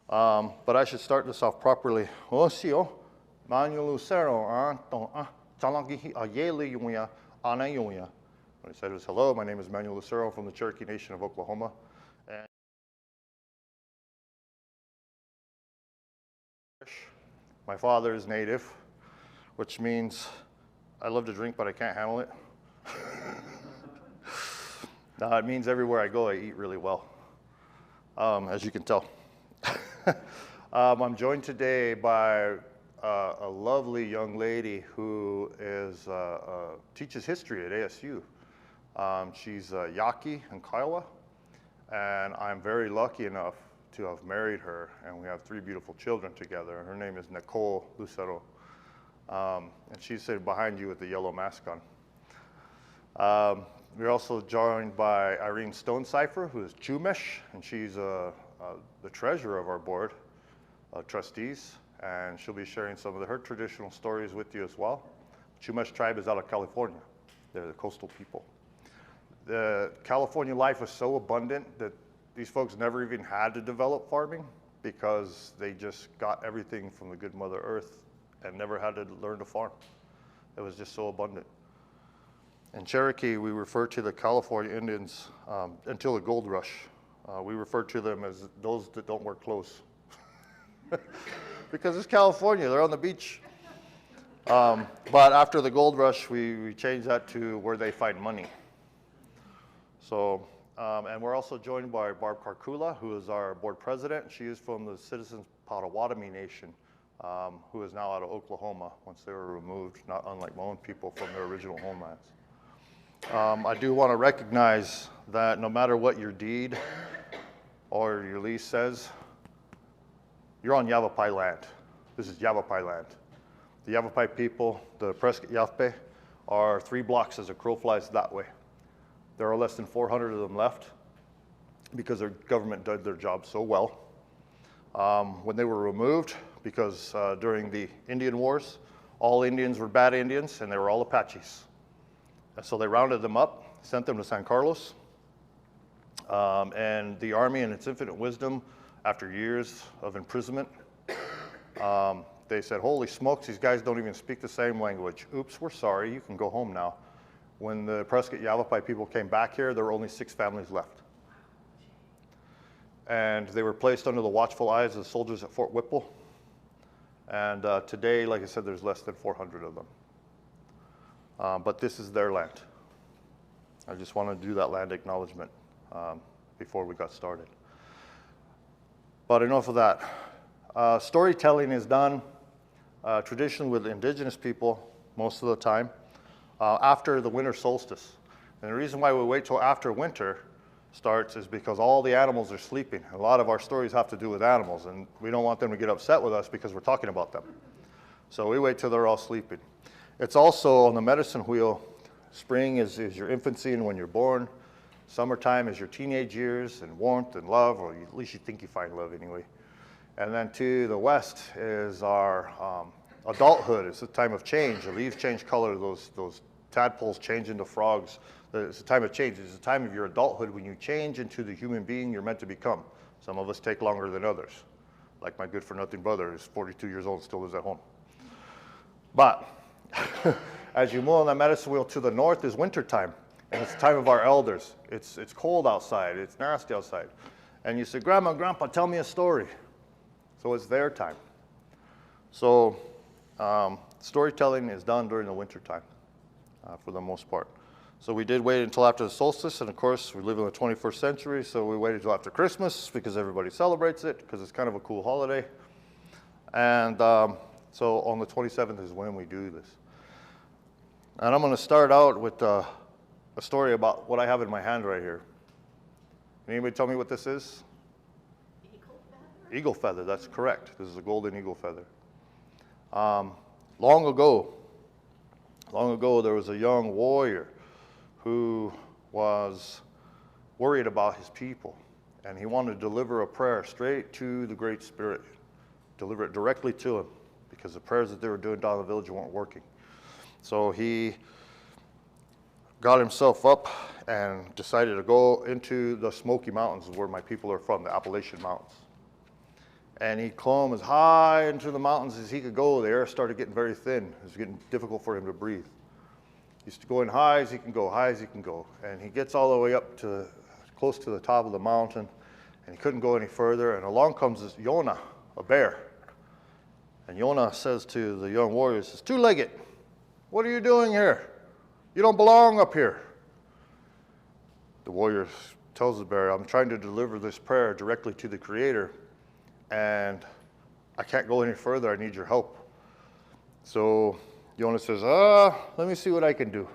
But I should start this off properly. Emmanuel Cerro, What he said was, hello, my name is Emmanuel Cerro from the Cherokee Nation of Oklahoma. And my father is native, which means I love to drink, but I can't handle it. It means everywhere I go, I eat really well, as you can tell. I'm joined today by a lovely young lady who teaches history at ASU. She's Yaqui and Kiowa, and I'm very lucky enough to have married her, and we have 3 beautiful children together. Her name is Nicole Lucero, and she's sitting behind you with the yellow mask on. We're also joined by Irene Stonecipher, who is Chumash, and she's the treasurer of our board of trustees, and she'll be sharing some of her traditional stories with you as well. Chumash Tribe is out of California. They're the coastal people. The California life was so abundant that these folks never even had to develop farming because they just got everything from the good Mother Earth and never had to learn to farm. It was just so abundant. In Cherokee, we refer to the California Indians until the gold rush. We refer to them as those that don't wear clothes. Because it's California, they're on the beach. But after the gold rush, we changed that to where they find money. So, and we're also joined by Barb Carcula, who is our board president. She is from the Citizens Potawatomi Nation, who is now out of Oklahoma once they were removed, not unlike my own people, from their original homelands. I do want to recognize that no matter what your deed or your lease says, you're on Yavapai land. This is Yavapai land. The Yavapai people, the Prescott Yavapai, are 3 blocks as a crow flies that way. There are less than 400 of them left because their government did their job so well. When they were removed, because during the Indian Wars, all Indians were bad Indians and they were all Apaches. And so they rounded them up, sent them to San Carlos, and the Army, in its infinite wisdom, after years of imprisonment, they said, holy smokes, these guys don't even speak the same language. Oops, we're sorry, you can go home now. When the Prescott Yavapai people came back here, there were only 6 families left. And they were placed under the watchful eyes of the soldiers at Fort Whipple. And today, like I said, there's less than 400 of them. But this is their land. I just wanted to do that land acknowledgement before we got started. But enough of that. Storytelling is done traditionally with indigenous people most of the time after the winter solstice. And the reason why we wait till after winter starts is because all the animals are sleeping. A lot of our stories have to do with animals, and we don't want them to get upset with us because we're talking about them. So we wait till they're all sleeping. It's also on the medicine wheel. Spring is your infancy and when you're born. Summertime is your teenage years and warmth and love, or at least you think you find love anyway. And then to the west is our adulthood. It's a time of change. The leaves change color. Those tadpoles change into frogs. It's a time of change. It's a time of your adulthood when you change into the human being you're meant to become. Some of us take longer than others. Like my good-for-nothing brother who's 42 years old and still lives at home. But as you move on that medicine wheel to the north is wintertime. And it's the time of our elders. It's cold outside. It's nasty outside. And you say, Grandma, Grandpa, tell me a story. So it's their time. So storytelling is done during the winter time for the most part. So we did wait until after the solstice, and of course we live in the 21st century, so we waited until after Christmas because everybody celebrates it because it's kind of a cool holiday. And so on the 27th is when we do this. And I'm going to start out with a story about what I have in my hand right here. Can anybody tell me what this is? Eagle feather? Eagle feather, that's correct. This is a golden eagle feather. Long ago, there was a young warrior who was worried about his people, and he wanted to deliver a prayer straight to the Great Spirit, deliver it directly to him, because the prayers that they were doing down in the village weren't working. So he got himself up and decided to go into the Smoky Mountains, where my people are from, the Appalachian Mountains. And he clomb as high into the mountains as he could go. The air started getting very thin. It was getting difficult for him to breathe. He used to go in high as he can go, high as he can go. And he gets all the way up to close to the top of the mountain, and he couldn't go any further. And along comes this Yona, a bear. And Yona says to the young warrior, says, "Two-legged, what are you doing here? You don't belong up here." The warrior tells the bear, "I'm trying to deliver this prayer directly to the Creator, and I can't go any further. I need your help." So Yona says, let me see what I can do.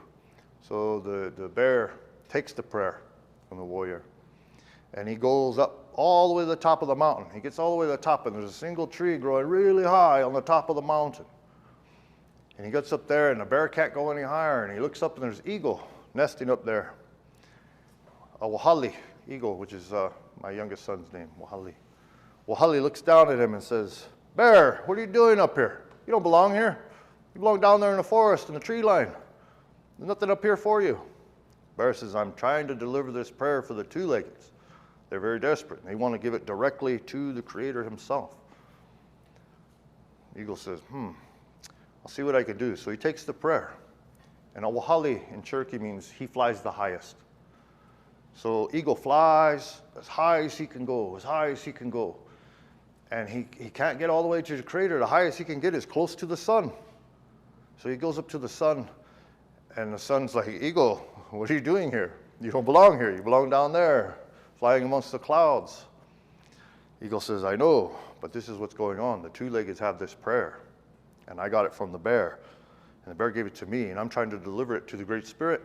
So the bear takes the prayer from the warrior, and he goes up all the way to the top of the mountain. He gets all the way to the top, and there's a single tree growing really high on the top of the mountain. And he gets up there, and the bear can't go any higher, and he looks up, and there's eagle nesting up there. A wahali eagle, which is my youngest son's name, Wahali. Wahali looks down at him and says, "Bear, what are you doing up here? You don't belong here. You belong down there in the forest, in the tree line. There's nothing up here for you." Bear says, "I'm trying to deliver this prayer for the two-leggeds. They're very desperate, and they want to give it directly to the Creator himself." The eagle says, I'll see what I can do. So he takes the prayer. And a wahali in Cherokee means he flies the highest. So eagle flies as high as he can go, as high as he can go. And he can't get all the way to the Creator. The highest he can get is close to the sun. So he goes up to the sun, and the sun's like, "Eagle, what are you doing here? You don't belong here. You belong down there, flying amongst the clouds." Eagle says, "I know, but this is what's going on. The two-leggeds have this prayer, and I got it from the bear. And the bear gave it to me, and I'm trying to deliver it to the Great Spirit."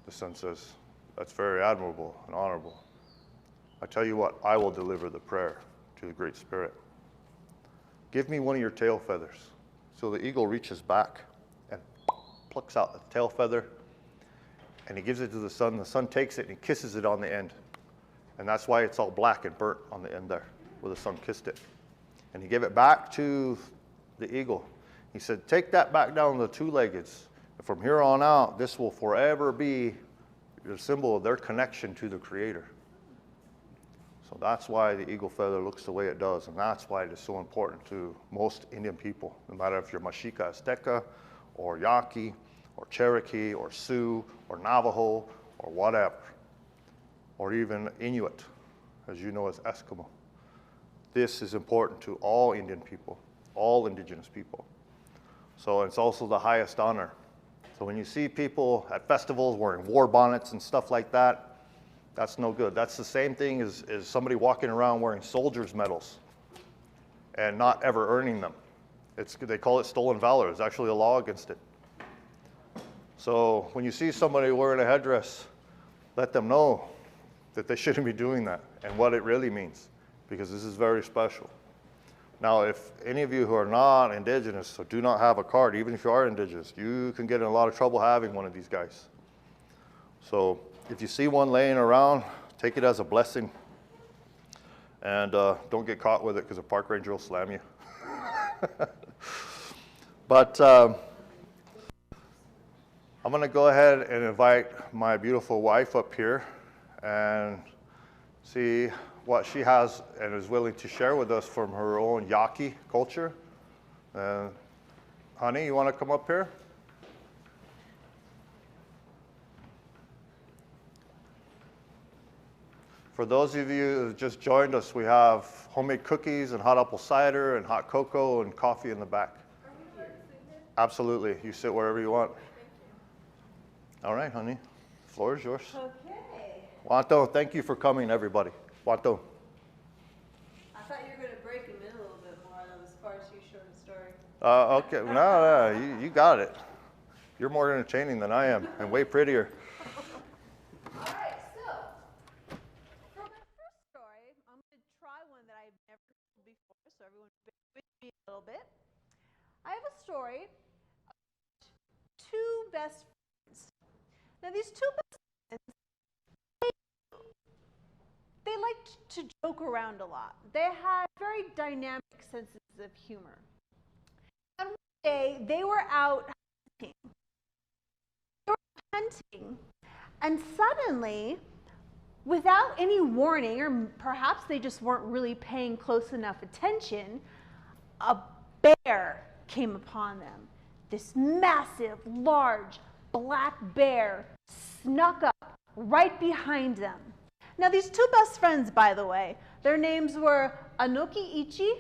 The sun says, "That's very admirable and honorable. I tell you what, I will deliver the prayer to the Great Spirit. Give me one of your tail feathers." So the eagle reaches back and plucks out the tail feather, and he gives it to the sun. The sun takes it and he kisses it on the end. And that's why it's all black and burnt on the end there, where the sun kissed it. And he gave it back to the eagle. He said, "Take that back down to the two-leggeds. And from here on out, this will forever be the symbol of their connection to the Creator." So that's why the eagle feather looks the way it does, and that's why it is so important to most Indian people, no matter if you're Mexica Azteca, or Yaqui, or Cherokee, or Sioux, or Navajo, or whatever, or even Inuit, as you know as Eskimo. This is important to all Indian people, all indigenous people. So it's also the highest honor. So when you see people at festivals wearing war bonnets and stuff like that, that's no good. That's the same thing as somebody walking around wearing soldiers' medals and not ever earning them. They call it stolen valor. There's actually a law against it. So when you see somebody wearing a headdress, let them know that they shouldn't be doing that and what it really means, because this is very special. Now, if any of you who are not indigenous or do not have a card, even if you are indigenous, you can get in a lot of trouble having one of these guys. So if you see one laying around, take it as a blessing, and don't get caught with it, because a park ranger will slam you. But I'm going to go ahead and invite my beautiful wife up here and see what she has and is willing to share with us from her own Yaqui culture. Honey, you want to come up here? For those of you who just joined us, we have homemade cookies and hot apple cider and hot cocoa and coffee in the back. Are we allowed to sit here? Absolutely. You sit wherever you want. All right, honey. The floor is yours. Okay. Wanto, thank you for coming, everybody. Wanto. I thought you were going to break him in a little bit more, though, as far as you showed the story. Okay. No, you got it. You're more entertaining than I am and way prettier. All right, so for my first story, I'm going to try one that I've never told before, so everyone bear with me a little bit. I have a story of two best friends. Now, these two best friends, they liked to joke around a lot. They had very dynamic senses of humor. And one day, they were out hunting. They were hunting, and suddenly, without any warning, or perhaps they just weren't really paying close enough attention, a bear came upon them. This massive, large, black bear snuck up right behind them. Now, these two best friends, by the way, their names were Anoki Ichi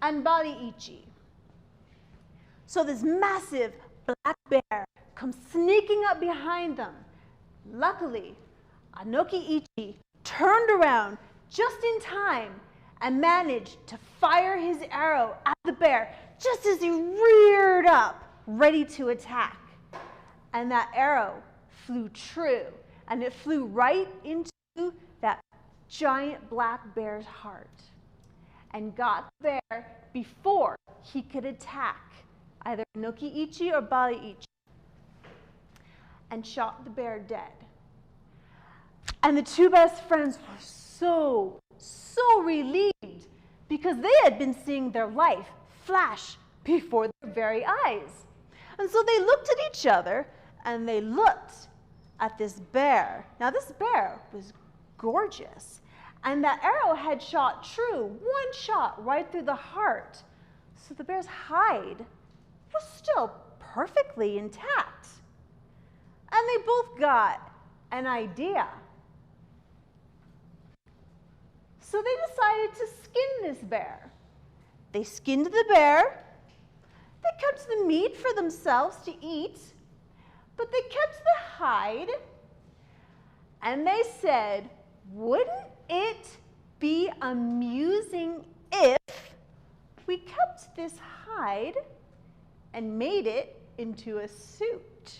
and Bali Ichi. So this massive black bear comes sneaking up behind them. Luckily, Anoki Ichi turned around just in time and managed to fire his arrow at the bear just as he reared up, ready to attack. And that arrow flew true, and it flew right into that giant black bear's heart and got the bear before he could attack either Anoki Ichi or Bali Ichi, and shot the bear dead. And the two best friends were so relieved, because they had been seeing their life flash before their very eyes. And so they looked at each other, and they looked at this bear. Now, this bear was gorgeous, and that arrow had shot true, one shot right through the heart. So the bear's hide was still perfectly intact. And they both got an idea. So they decided to skin this bear. They skinned the bear. They kept the meat for themselves to eat, but they kept the hide. And they said, wouldn't it be amusing if we kept this hide and made it into a suit?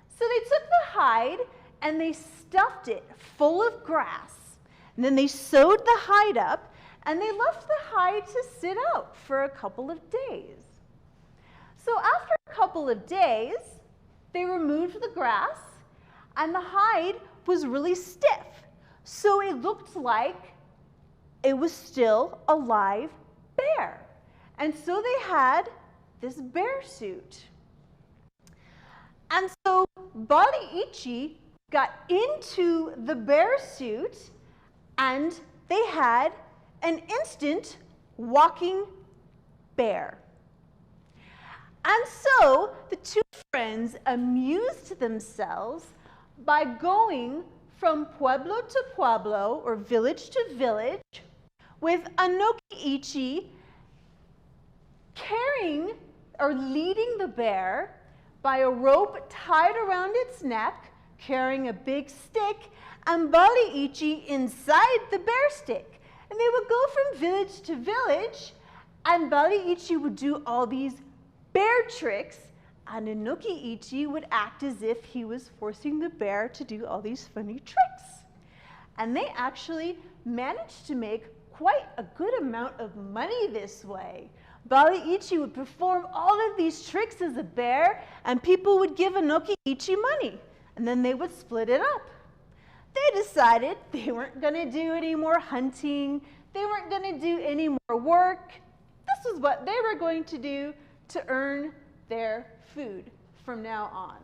So they took the hide and they stuffed it full of grass. And then they sewed the hide up, and they left the hide to sit out for a couple of days. So after a couple of days, they removed the grass, and the hide was really stiff. So it looked like it was still a live bear. And so they had this bear suit. And so Bali Ichi got into the bear suit, and they had an instant walking bear. And so the two friends amused themselves by going from pueblo to pueblo, or village to village, with Anoki Ichi carrying or leading the bear by a rope tied around its neck, carrying a big stick, and Bali Ichi inside the bear stick. And they would go from village to village, and Bali Ichi would do all these bear tricks, and Anoki Ichi would act as if he was forcing the bear to do all these funny tricks. And they actually managed to make quite a good amount of money this way. Bali Ichi would perform all of these tricks as a bear, and people would give Anoki Ichi money, and then they would split it up. They decided they weren't going to do any more hunting. They weren't going to do any more work. This is what they were going to do to earn their food from now on.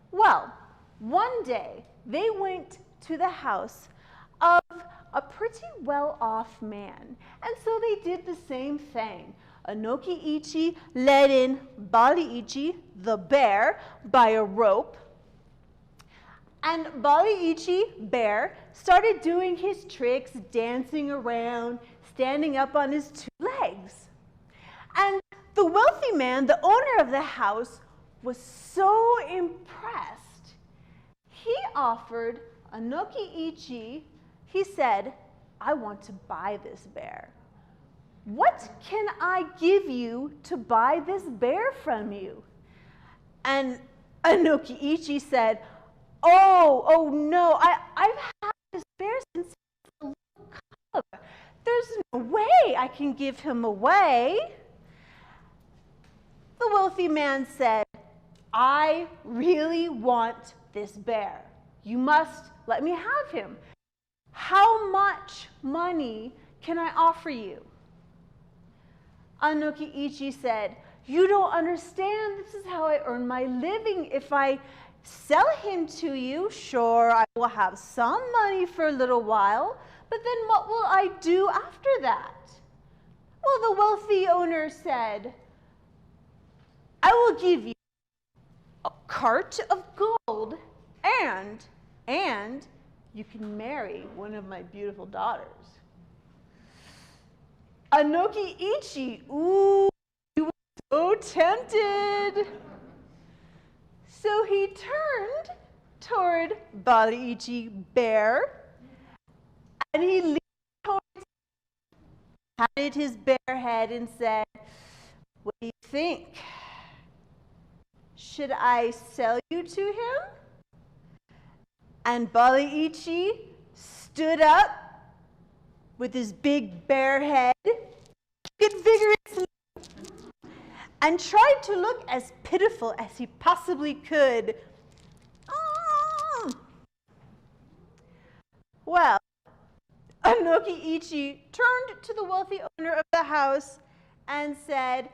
Well, one day they went to the house of a pretty well-off man, and so they did the same thing. Anoki Ichi led in Bali Ichi, the bear, by a rope. And Bali Ichi, bear, started doing his tricks, dancing around, standing up on his two legs. And the wealthy man, the owner of the house, was so impressed. He offered Anoki Ichi, he said, I want to buy this bear. What can I give you to buy this bear from you? And Anoki Ichi said, Oh no, I've had this bear since he was a little cub. There's no way I can give him away. The wealthy man said, I really want this bear. You must let me have him. How much money can I offer you? Anoki Ichi said, you don't understand. This is how I earn my living. If I sell him to you. Sure, I will have some money for a little while, but then what will I do after that? Well, the wealthy owner said, I will give you a cart of gold and you can marry one of my beautiful daughters. Anoki Ichi, ooh, he was so tempted. So he turned toward Baliichi Bear, and he leaned towards him, patted his bare head and said, what do you think? Should I sell you to him? And Baliichi stood up with his big bare head, shook it vigorously, and tried to look as pitiful as he possibly could. Well, Anoki Ichi turned to the wealthy owner of the house and said,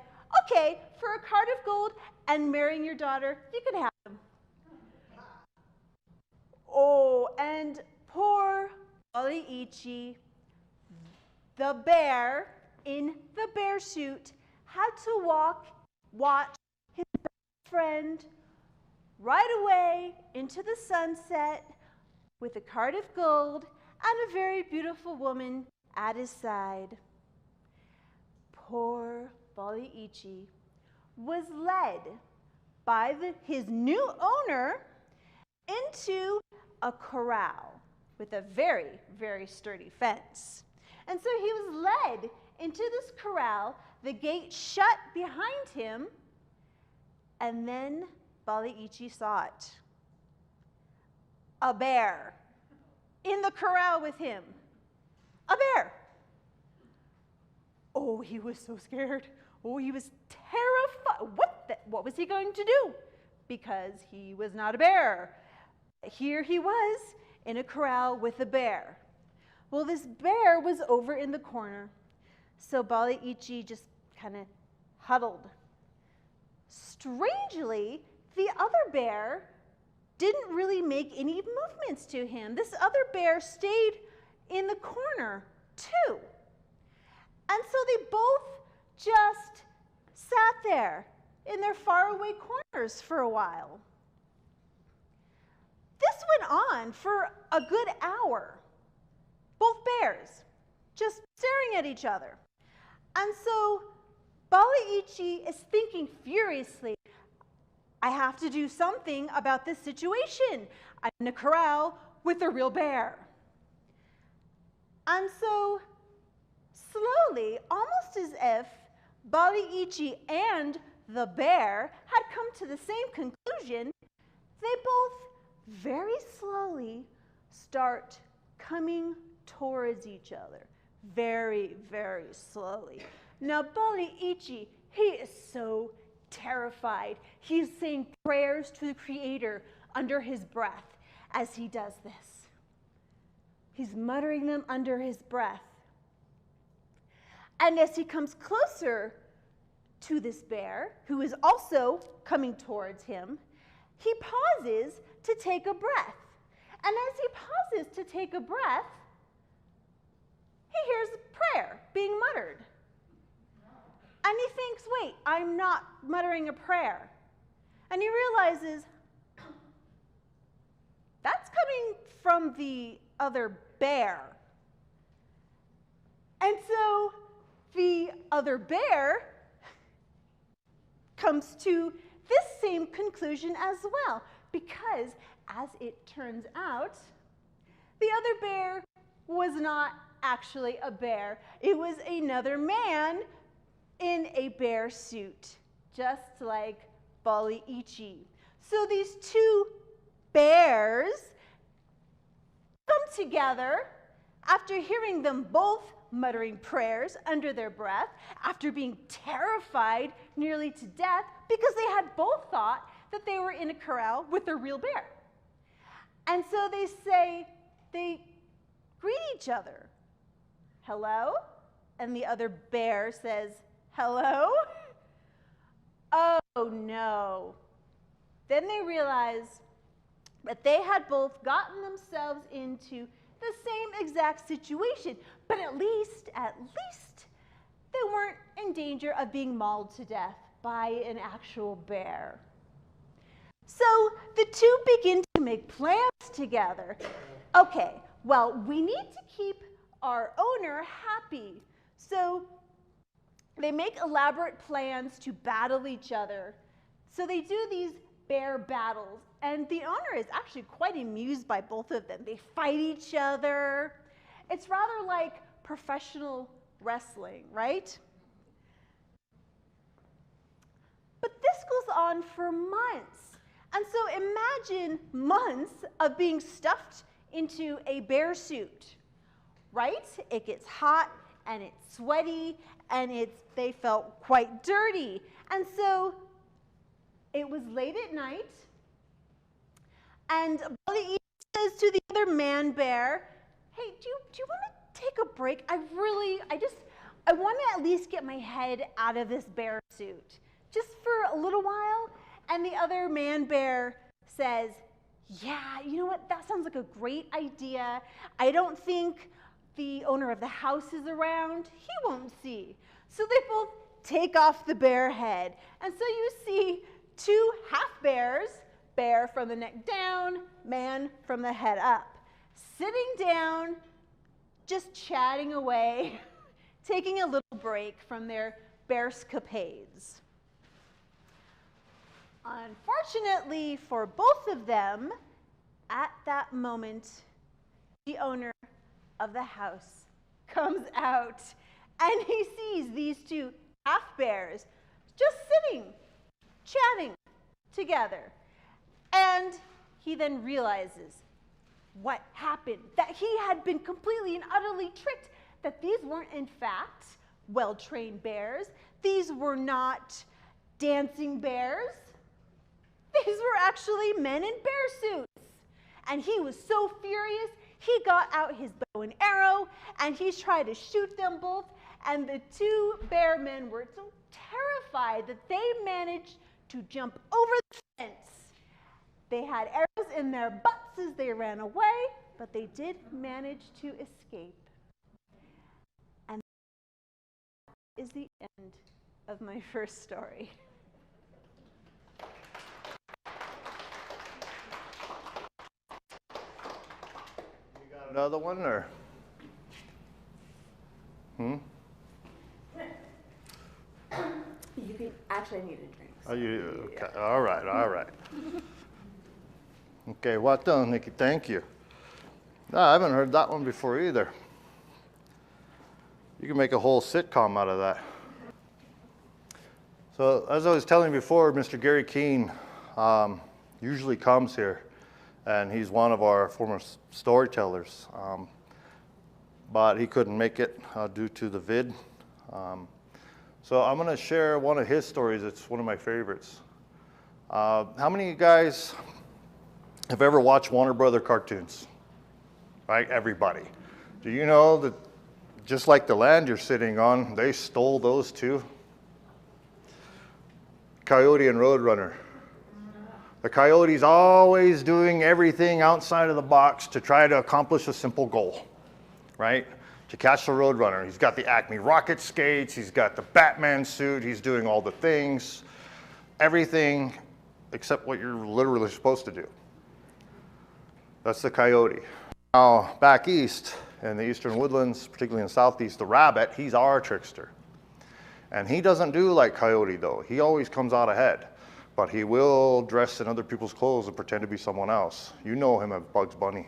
okay, for a cart of gold and marrying your daughter, you can have him. Oh, and poor Baliichi, the bear in the bear suit, had to watch his best friend ride away into the sunset with a cart of gold and a very beautiful woman at his side. Poor Baliichi was led by his new owner into a corral with a very, very sturdy fence. And so he was led into this corral, the gate shut behind him, and then Baliichi saw it. A bear in the corral with him. A bear. Oh, he was so scared. Oh, he was terrified. What was he going to do? Because he was not a bear. Here he was in a corral with a bear. Well, this bear was over in the corner, so Baliichi just kind of huddled. Strangely, the other bear didn't really make any movements to him. This other bear stayed in the corner too. And so they both just sat there in their faraway corners for a while. This went on for a good hour. Both bears just staring at each other. And so Baliichi is thinking furiously, I have to do something about this situation. I'm in a corral with a real bear. And so slowly, almost as if Baliichi and the bear had come to the same conclusion, they both very slowly start coming towards each other. Very, very slowly. Now Baliichi, he is so terrified. He's saying prayers to the Creator under his breath as he does this. He's muttering them under his breath. And as he comes closer to this bear, who is also coming towards him, he pauses to take a breath. And as he pauses to take a breath, he hears a prayer being muttered. And he thinks, wait, I'm not muttering a prayer. And he realizes, that's coming from the other bear. And so the other bear comes to this same conclusion as well, because as it turns out, the other bear was not actually a bear. It was another man in a bear suit, just like Baliichi. So these two bears come together after hearing them both muttering prayers under their breath, after being terrified nearly to death because they had both thought that they were in a corral with a real bear. And so they greet each other. Hello? And the other bear says, hello? Oh no. Then they realize But they had both gotten themselves into the same exact situation, but at least they weren't in danger of being mauled to death by an actual bear. So the two begin to make plans together. Okay, well, we need to keep our owner happy. So they make elaborate plans to battle each other. So they do these bear battles, and the owner is actually quite amused by both of them. They fight each other. It's rather like professional wrestling, right? But this goes on for months. And so imagine months of being stuffed into a bear suit, right? It gets hot and it's sweaty and they felt quite dirty. And so it was late at night, and Buddy says to the other man bear, hey, do you want to take a break? I want to at least get my head out of this bear suit, just for a little while. And the other man bear says, yeah, you know what, that sounds like a great idea. I don't think the owner of the house is around. He won't see. So they both take off the bear head. And so you see two half bears, bear from the neck down, man from the head up, sitting down, just chatting away, taking a little break from their bearscapades. Unfortunately for both of them, at that moment, the owner of the house comes out and he sees these two half bears just sitting, chatting together. And he then realizes what happened, that he had been completely and utterly tricked, that these weren't in fact well-trained bears. These were not dancing bears. These were actually men in bear suits. And he was so furious, he got out his bow and arrow, and he tried to shoot them both. And the two bear men were so terrified that they managed to jump over the fence. They had arrows in their butts as they ran away, but they did manage to escape. And that is the end of my first story. Another one, or? You can actually need a drink. So. Okay. Yeah. All right. Okay, well done, Nikki. Thank you. No, I haven't heard that one before either. You can make a whole sitcom out of that. So, as I was telling you before, Mr. Gary Keene usually comes here, and he's one of our former storytellers. But he couldn't make it due to the vid. So I'm going to share one of his stories. It's one of my favorites. How many of you guys have ever watched Warner Brother cartoons? Right? Everybody. Do you know that just like the land you're sitting on, they stole those too? Coyote and Roadrunner. The coyote's always doing everything outside of the box to try to accomplish a simple goal, right? To catch the Roadrunner. He's got the Acme rocket skates, he's got the Batman suit, he's doing all the things, everything except what you're literally supposed to do. That's the coyote. Now, back east in the eastern woodlands, particularly in the southeast, the rabbit, he's our trickster. And he doesn't do like coyote though. He always comes out ahead. But he will dress in other people's clothes and pretend to be someone else. You know him as Bugs Bunny.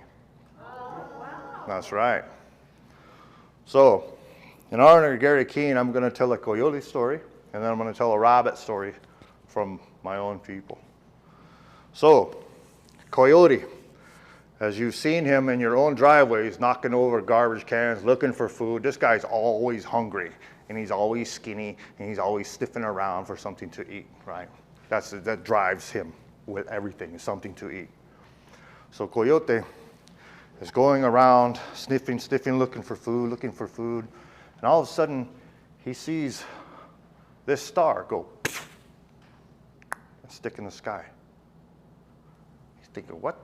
Oh, wow. That's right. So, in honor of Gary Keene, I'm going to tell a coyote story, and then I'm going to tell a rabbit story from my own people. So, coyote, as you've seen him in your own driveways, knocking over garbage cans, looking for food, this guy's always hungry, and he's always skinny, and he's always sniffing around for something to eat, right? That drives him with everything, is something to eat. So coyote is going around, sniffing, looking for food, and all of a sudden, he sees this star go and stick in the sky. He's thinking, what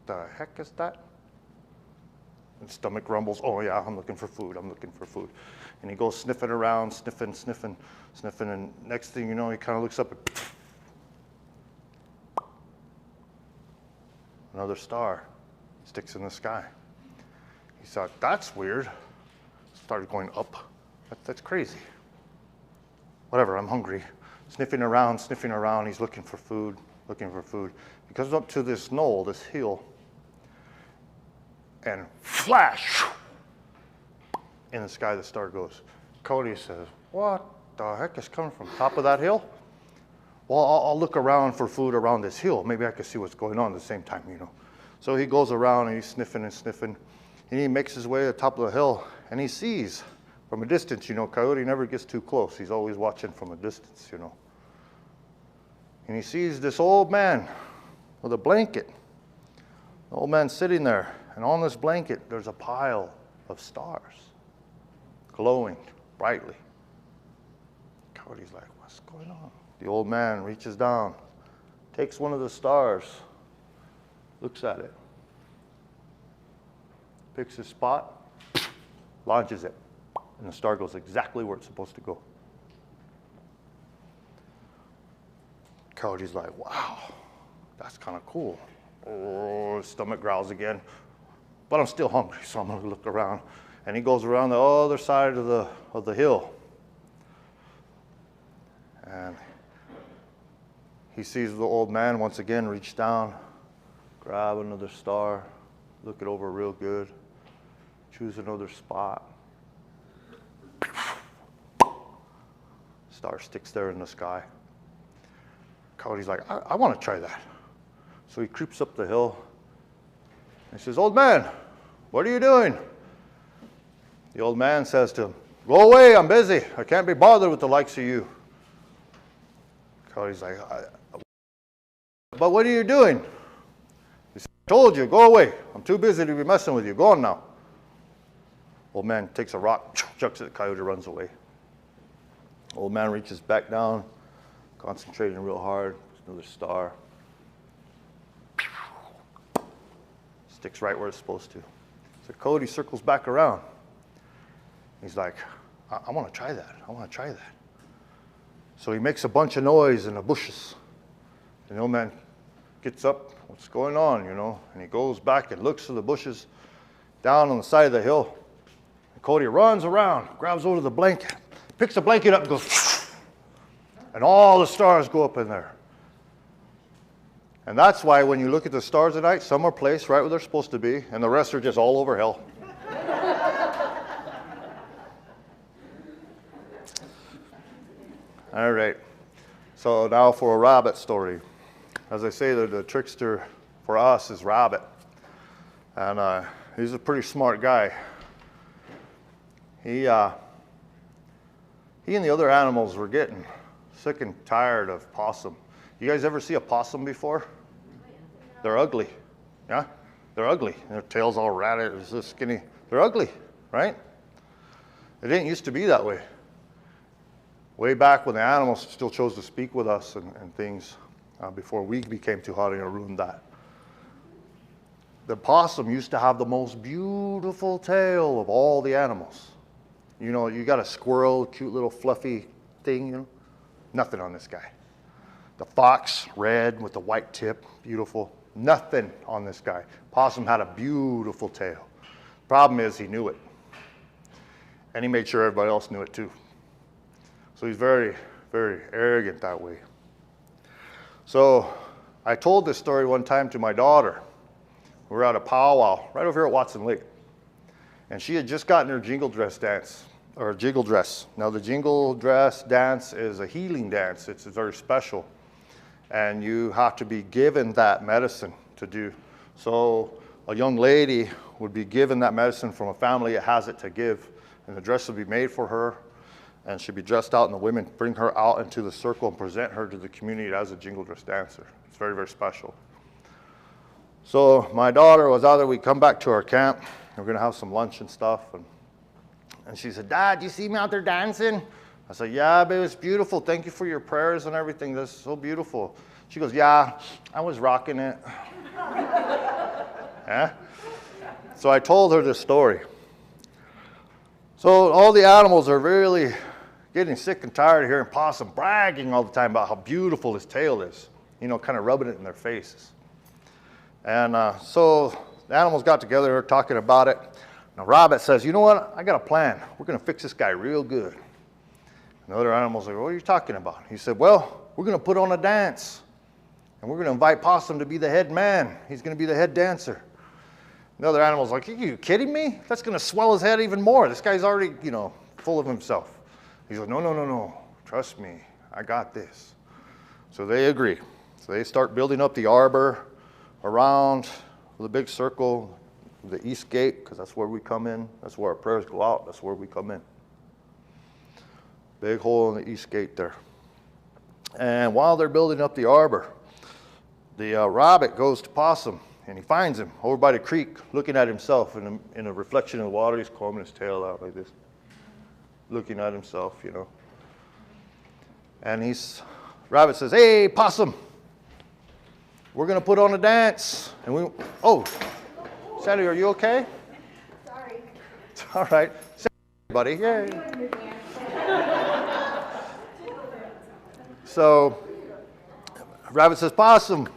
the heck is that? And stomach rumbles, oh yeah, I'm looking for food, I'm looking for food. And he goes sniffing around, sniffing, and next thing you know, he kind of looks up and another star sticks in the sky. He thought, that's weird. Started going up. That's crazy. Whatever, I'm hungry. Sniffing around, he's looking for food. He comes up to this knoll, this hill, and flash! In the sky, the star goes. Cody says, what the heck is coming from the top of that hill? Well, I'll look around for food around this hill. Maybe I can see what's going on at the same time, you know. So he goes around and he's sniffing, and he makes his way to the top of the hill, and he sees from a distance, you know, Coyote never gets too close. He's always watching from a distance, you know. And he sees this old man with a blanket. The old man sitting there, and on this blanket, there's a pile of stars, glowing brightly. Coyote's like, what's going on? The old man reaches down, takes one of the stars, looks at it, picks his spot, launches it, and the star goes exactly where it's supposed to go. Coyote's like, wow, that's kind of cool. Oh, his stomach growls again, but I'm still hungry, so I'm gonna look around. And he goes around the other side of the hill. And he sees the old man once again reach down, grab another star, look it over real good, choose another spot. Star sticks there in the sky. Coyote's like, I want to try that. So he creeps up the hill and he says, old man, what are you doing? The old man says to him, go away, I'm busy. I can't be bothered with the likes of you. Coyote's like, but what are you doing? He said, I told you, go away. I'm too busy to be messing with you. Go on now. Old man takes a rock, chucks it at Coyote, runs away. Old man reaches back down, concentrating real hard. Another star. Sticks right where it's supposed to. So Coyote circles back around. He's like, I want to try that. I want to try that. So he makes a bunch of noise in the bushes. And the old man gets up, what's going on, you know? And he goes back and looks to the bushes down on the side of the hill. And Coyote runs around, grabs hold of the blanket, picks the blanket up and goes, and all the stars go up in there. And that's why when you look at the stars at night, some are placed right where they're supposed to be, and the rest are just all over hell. All right, so now for a rabbit story. As I say, the trickster for us is Rabbit. And he's a pretty smart guy. He and the other animals were getting sick and tired of possum. You guys ever see a possum before? They're ugly. Yeah? They're ugly. Their tail's all ratted, it's so skinny. They're ugly, right? It didn't used to be that way. Way back when the animals still chose to speak with us and things, before we became too hot and ruined that. The possum used to have the most beautiful tail of all the animals. You know, you got a squirrel, cute little fluffy thing, you know? Nothing on this guy. The fox, red with the white tip, beautiful. Nothing on this guy. Possum had a beautiful tail. Problem is, he knew it. And he made sure everybody else knew it too. So he's very, very arrogant that way. So I told this story one time to my daughter. We were at a powwow right over here at Watson Lake. And she had just gotten her jingle dress dance, or jingle dress. Now the jingle dress dance is a healing dance. It's very special. And you have to be given that medicine to do. So a young lady would be given that medicine from a family that has it to give. And the dress would be made for her. And she'd be dressed out, and the women bring her out into the circle and present her to the community as a jingle dress dancer. It's very, very special. So my daughter was out there. We come back to our camp. We're going to have some lunch and stuff. And she said, Dad, you see me out there dancing? I said, yeah, babe, it's beautiful. Thank you for your prayers and everything. That's so beautiful. She goes, yeah, I was rocking it. Yeah? So I told her this story. So all the animals are really getting sick and tired of hearing Possum bragging all the time about how beautiful his tail is, you know, kind of rubbing it in their faces. And so the animals got together, were talking about it. Now Rabbit says, you know what, I got a plan. We're going to fix this guy real good. And the other animals are like, what are you talking about? He said, well, we're going to put on a dance. And we're going to invite Possum to be the head man. He's going to be the head dancer. The other animal's like, are you kidding me? That's going to swell his head even more. This guy's already, you know, full of himself. He's like, no, no, no, no. Trust me. I got this. So they agree. So they start building up the arbor around with a big circle, the east gate, because that's where we come in. That's where our prayers go out. That's where we come in. Big hole in the east gate there. And while they're building up the arbor, the rabbit goes to Possum. And he finds him over by the creek, looking at himself in a reflection of the water. He's combing his tail out like this, looking at himself, you know. And Rabbit says, hey, Possum, we're going to put on a dance. And oh, Sandy, are you okay? Sorry. It's all right. Buddy, yay. So Rabbit says, Possum,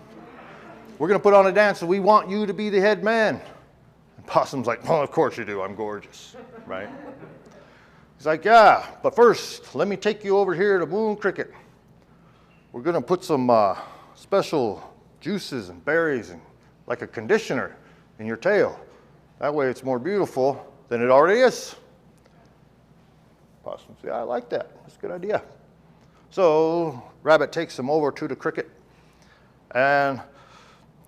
we're going to put on a dance and we want you to be the head man. And Possum's like, well, of course you do. I'm gorgeous, right? He's like, yeah, but first, let me take you over here to Moon Cricket. We're going to put some special juices and berries and like a conditioner in your tail. That way it's more beautiful than it already is. Possum says, yeah, I like that. That's a good idea. So Rabbit takes him over to the cricket, and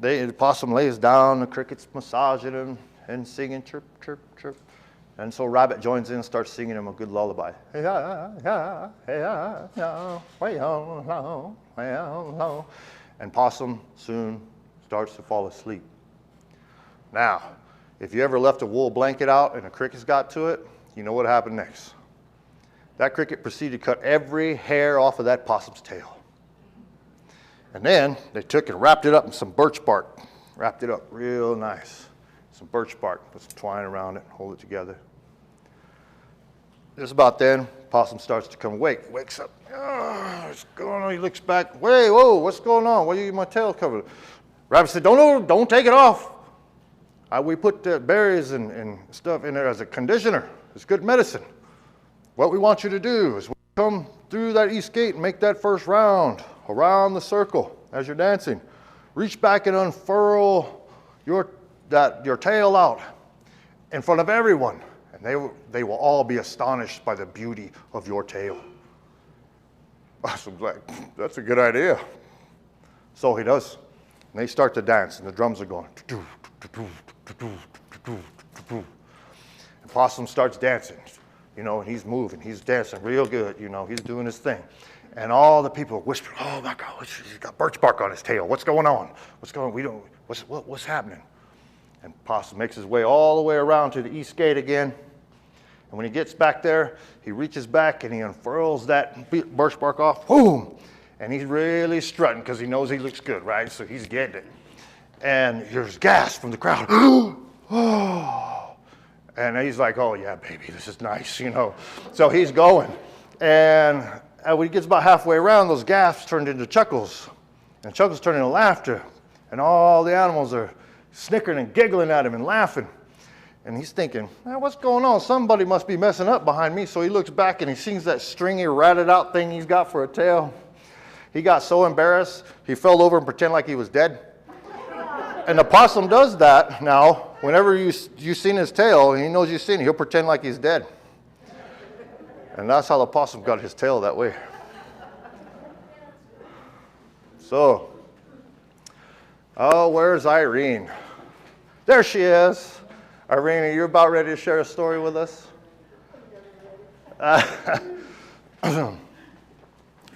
the Possum lays down, the cricket's massaging him and singing chirp, chirp, chirp. And so Rabbit joins in and starts singing him a good lullaby. And Possum soon starts to fall asleep. Now, if you ever left a wool blanket out and the crickets got to it, you know what happened next. That cricket proceeded to cut every hair off of that possum's tail. And then they took and wrapped it up in some birch bark. Wrapped it up real nice. Some birch bark, put some twine around it, hold it together. Just about then, Possum starts to come awake. He wakes up. Oh, what's going on? He looks back. Wait, whoa, what's going on? Why are you my tail covered? Rabbit said, don't take it off. We put berries and stuff in there as a conditioner. It's good medicine. What we want you to do is come through that east gate and make that first round around the circle as you're dancing. Reach back and unfurl your tail out in front of everyone, and they will all be astonished by the beauty of your tail. Possum's like, that's a good idea. So he does. And they start to dance, and the drums are going. And Possum starts dancing, you know, and he's moving, he's dancing real good, you know, he's doing his thing. And all the people whisper, oh my God, he's got birch bark on his tail. What's going on? What's happening? And Possum makes his way all the way around to the east gate again. And when he gets back there, he reaches back and he unfurls that birch bark off, boom! And he's really strutting because he knows he looks good, right? So he's getting it. And there's gas from the crowd. Oh. And he's like, oh yeah, baby, this is nice, you know. So he's going. And when he gets about halfway around, those gasps turned into chuckles. And chuckles turn into laughter. And all the animals are snickering and giggling at him and laughing. And he's thinking, what's going on? Somebody must be messing up behind me. So he looks back and he sees that stringy, ratted out thing he's got for a tail. He got so embarrassed, he fell over and pretended like he was dead. And the possum does that now. Whenever you've seen his tail, and he knows you've seen it, he'll pretend like he's dead. And that's how the possum got his tail that way. So, oh, where's Irene? There she is. Irene, are you about ready to share a story with us?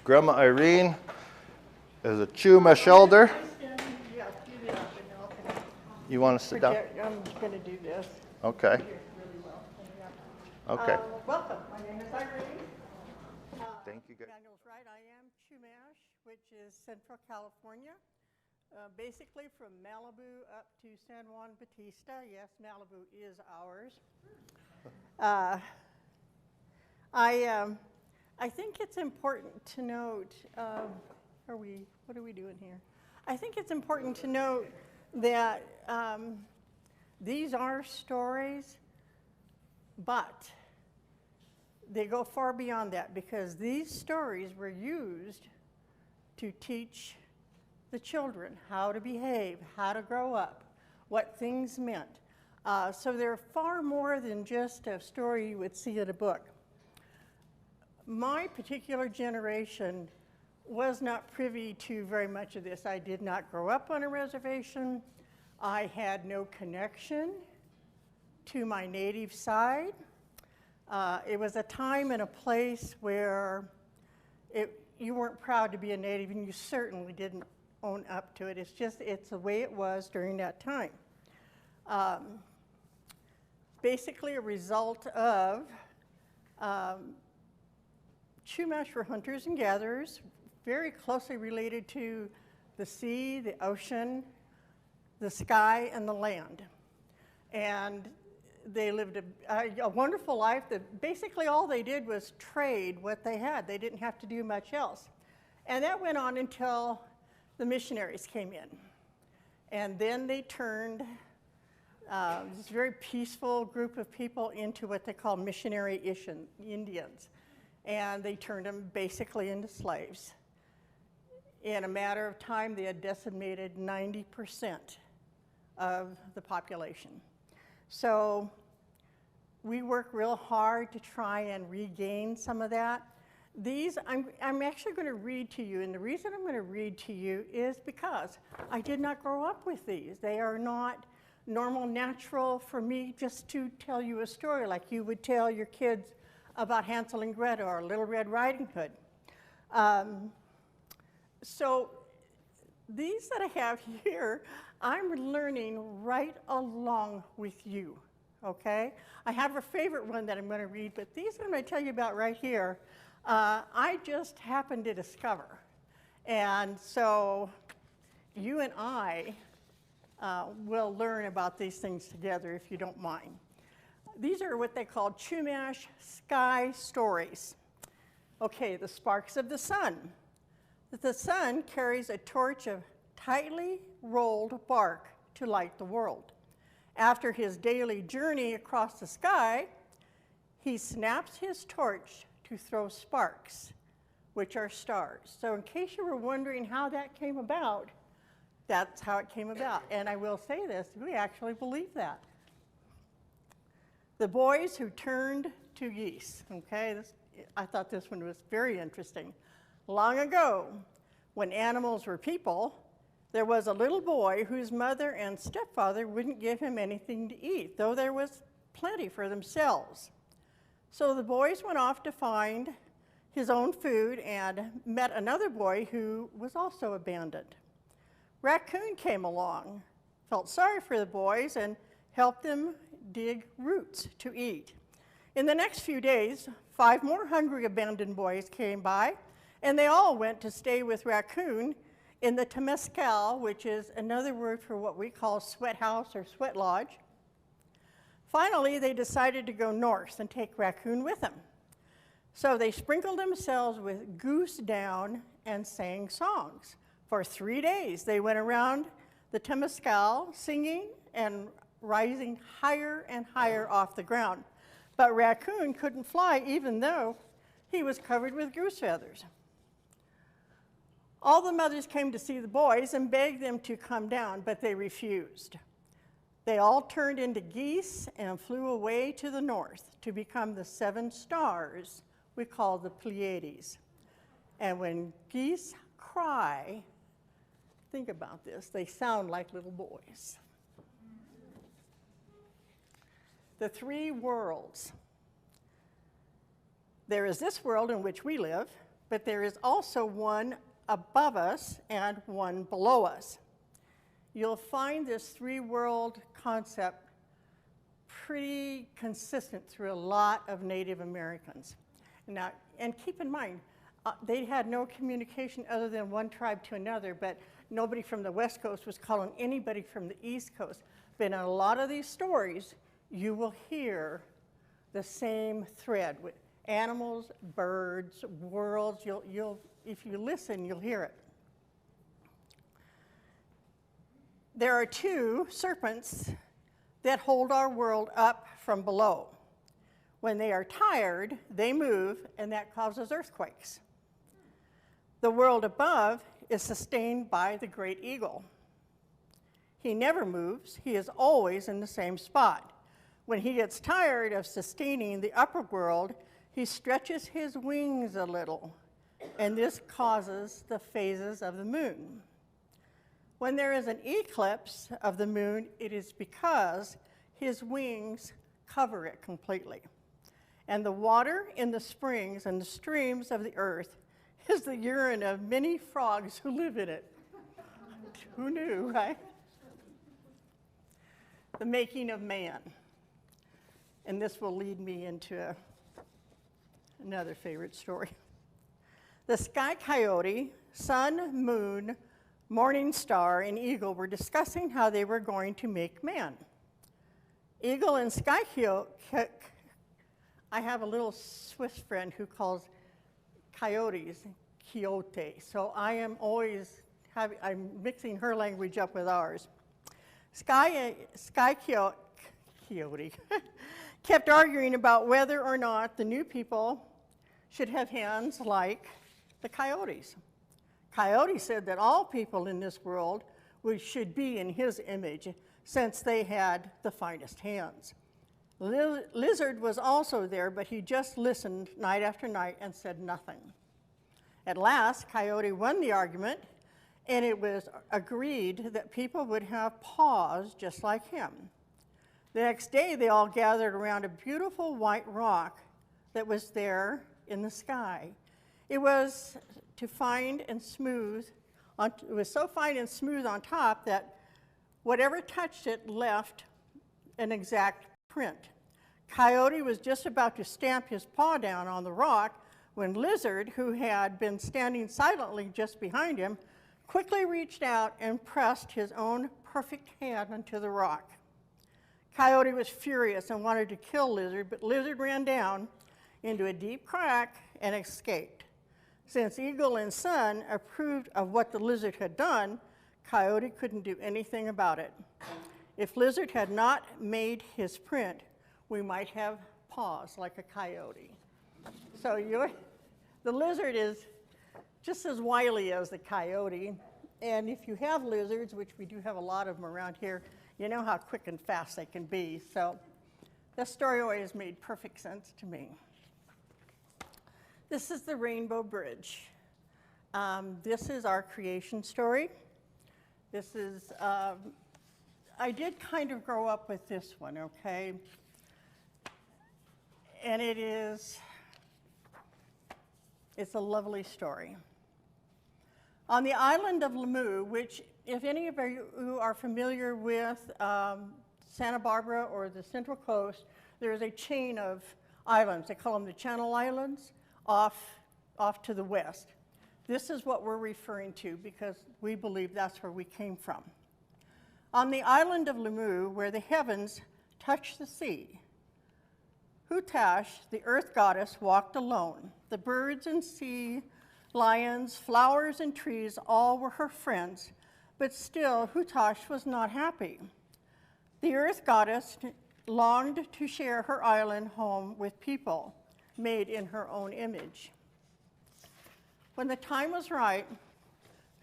Grandma Irene is a Chumash elder. You want to sit down? I'm going to do this. Okay. Okay. Welcome. My name is Irene. Thank you, guys. Daniel's right. I am Chumash, which is Central California. Basically from Malibu up to San Juan Bautista. Yes, Malibu is ours. I think it's important to note, what are we doing here? I think it's important to note that these are stories, but they go far beyond that because these stories were used to teach the children how to behave, how to grow up, what things meant. So they're far more than just a story you would see in a book. My particular generation was not privy to very much of this. I did not grow up on a reservation. I had no connection to my native side. It was a time and a place where you weren't proud to be a native, and you certainly didn't own up to it. It's the way it was during that time. Basically a result of Chumash were hunters and gatherers, very closely related to the sea, the ocean, the sky, and the land. And they lived a wonderful life that basically all they did was trade what they had. They didn't have to do much else. And that went on until the missionaries came in. And then they turned this very peaceful group of people into what they call missionary Indians. And they turned them basically into slaves. In a matter of time, they had decimated 90% of the population. So we work real hard to try and regain some of that. These, I'm actually going to read to you, and the reason I'm going to read to you is because I did not grow up with these. They are not normal, natural for me just to tell you a story like you would tell your kids about Hansel and Gretel or Little Red Riding Hood. So these that I have here, I'm learning right along with you, okay? I have a favorite one that I'm going to read, but these I'm going to tell you about right here, I just happened to discover. And so you and I will learn about these things together if you don't mind. These are what they call Chumash Sky Stories. Okay, the sparks of the sun. The sun carries a torch of tightly rolled bark to light the world. After his daily journey across the sky, he snaps his torch to throw sparks, which are stars. So in case you were wondering how that came about, that's how it came about. And I will say this, we actually believe that. The boys who turned to yeast, okay? I thought this one was very interesting. Long ago, when animals were people, there was a little boy whose mother and stepfather wouldn't give him anything to eat, though there was plenty for themselves. So the boys went off to find his own food and met another boy who was also abandoned. Raccoon came along, felt sorry for the boys, and helped them dig roots to eat. In the next few days, 5 more hungry abandoned boys came by, and they all went to stay with Raccoon in the Temescal, which is another word for what we call sweat house or sweat lodge. Finally, they decided to go north and take Raccoon with them. So they sprinkled themselves with goose down and sang songs. For 3 days, they went around the Temescal singing and rising higher and higher off the ground. But Raccoon couldn't fly even though he was covered with goose feathers. All the mothers came to see the boys and begged them to come down, but they refused. They all turned into geese and flew away to the north to become the 7 stars we call the Pleiades. And when geese cry, think about this, they sound like little boys. The 3 worlds. There is this world in which we live, but there is also one above us and one below us. You'll find this 3-world concept pretty consistent through a lot of Native Americans. Now, and keep in mind, they had no communication other than one tribe to another, but nobody from the West Coast was calling anybody from the East Coast. But in a lot of these stories, you will hear the same thread with animals, birds, worlds. If you listen, you'll hear it. There are two serpents that hold our world up from below. When they are tired, they move, and that causes earthquakes. The world above is sustained by the great eagle. He never moves. He is always in the same spot. When he gets tired of sustaining the upper world, he stretches his wings a little, and this causes the phases of the moon. When there is an eclipse of the moon, it is because his wings cover it completely. And the water in the springs and the streams of the earth is the urine of many frogs who live in it. Who knew, right? The making of man. And this will lead me into another favorite story. The Sky Coyote, Sun, Moon, Morning Star, and Eagle were discussing how they were going to make man. Eagle and Sky Coyote, I have a little Swiss friend who calls coyotes Quixote, so I am always I'm mixing her language up with ours. Sky Coyote kept arguing about whether or not the new people should have hands like the coyotes. Coyote said that all people in this world should be in his image, since they had the finest hands. Lizard was also there, but he just listened night after night and said nothing. At last, Coyote won the argument, and it was agreed that people would have paws just like him. The next day, they all gathered around a beautiful white rock that was there in the sky. It was so fine and smooth on top that whatever touched it left an exact print. Coyote was just about to stamp his paw down on the rock when Lizard, who had been standing silently just behind him, quickly reached out and pressed his own perfect hand onto the rock. Coyote was furious and wanted to kill Lizard, but Lizard ran down into a deep crack and escaped. Since Eagle and Sun approved of what the Lizard had done, Coyote couldn't do anything about it. If Lizard had not made his print, we might have paws like a coyote. So the lizard is just as wily as the coyote. And if you have lizards, which we do have a lot of them around here, you know how quick and fast they can be. So this story always made perfect sense to me. This is the Rainbow Bridge. This is our creation story. This is, I did kind of grow up with this one, okay? And it's a lovely story. On the island of Lamu, which if any of you are familiar with Santa Barbara or the Central Coast, there is a chain of islands. They call them the Channel Islands off to the west. This is what we're referring to because we believe that's where we came from. On the island of Lamu, where the heavens touch the sea, Hutash, the earth goddess, walked alone. The birds and sea lions, flowers and trees, all were her friends, but still Hutash was not happy. The earth goddess longed to share her island home with people made in her own image. When the time was right,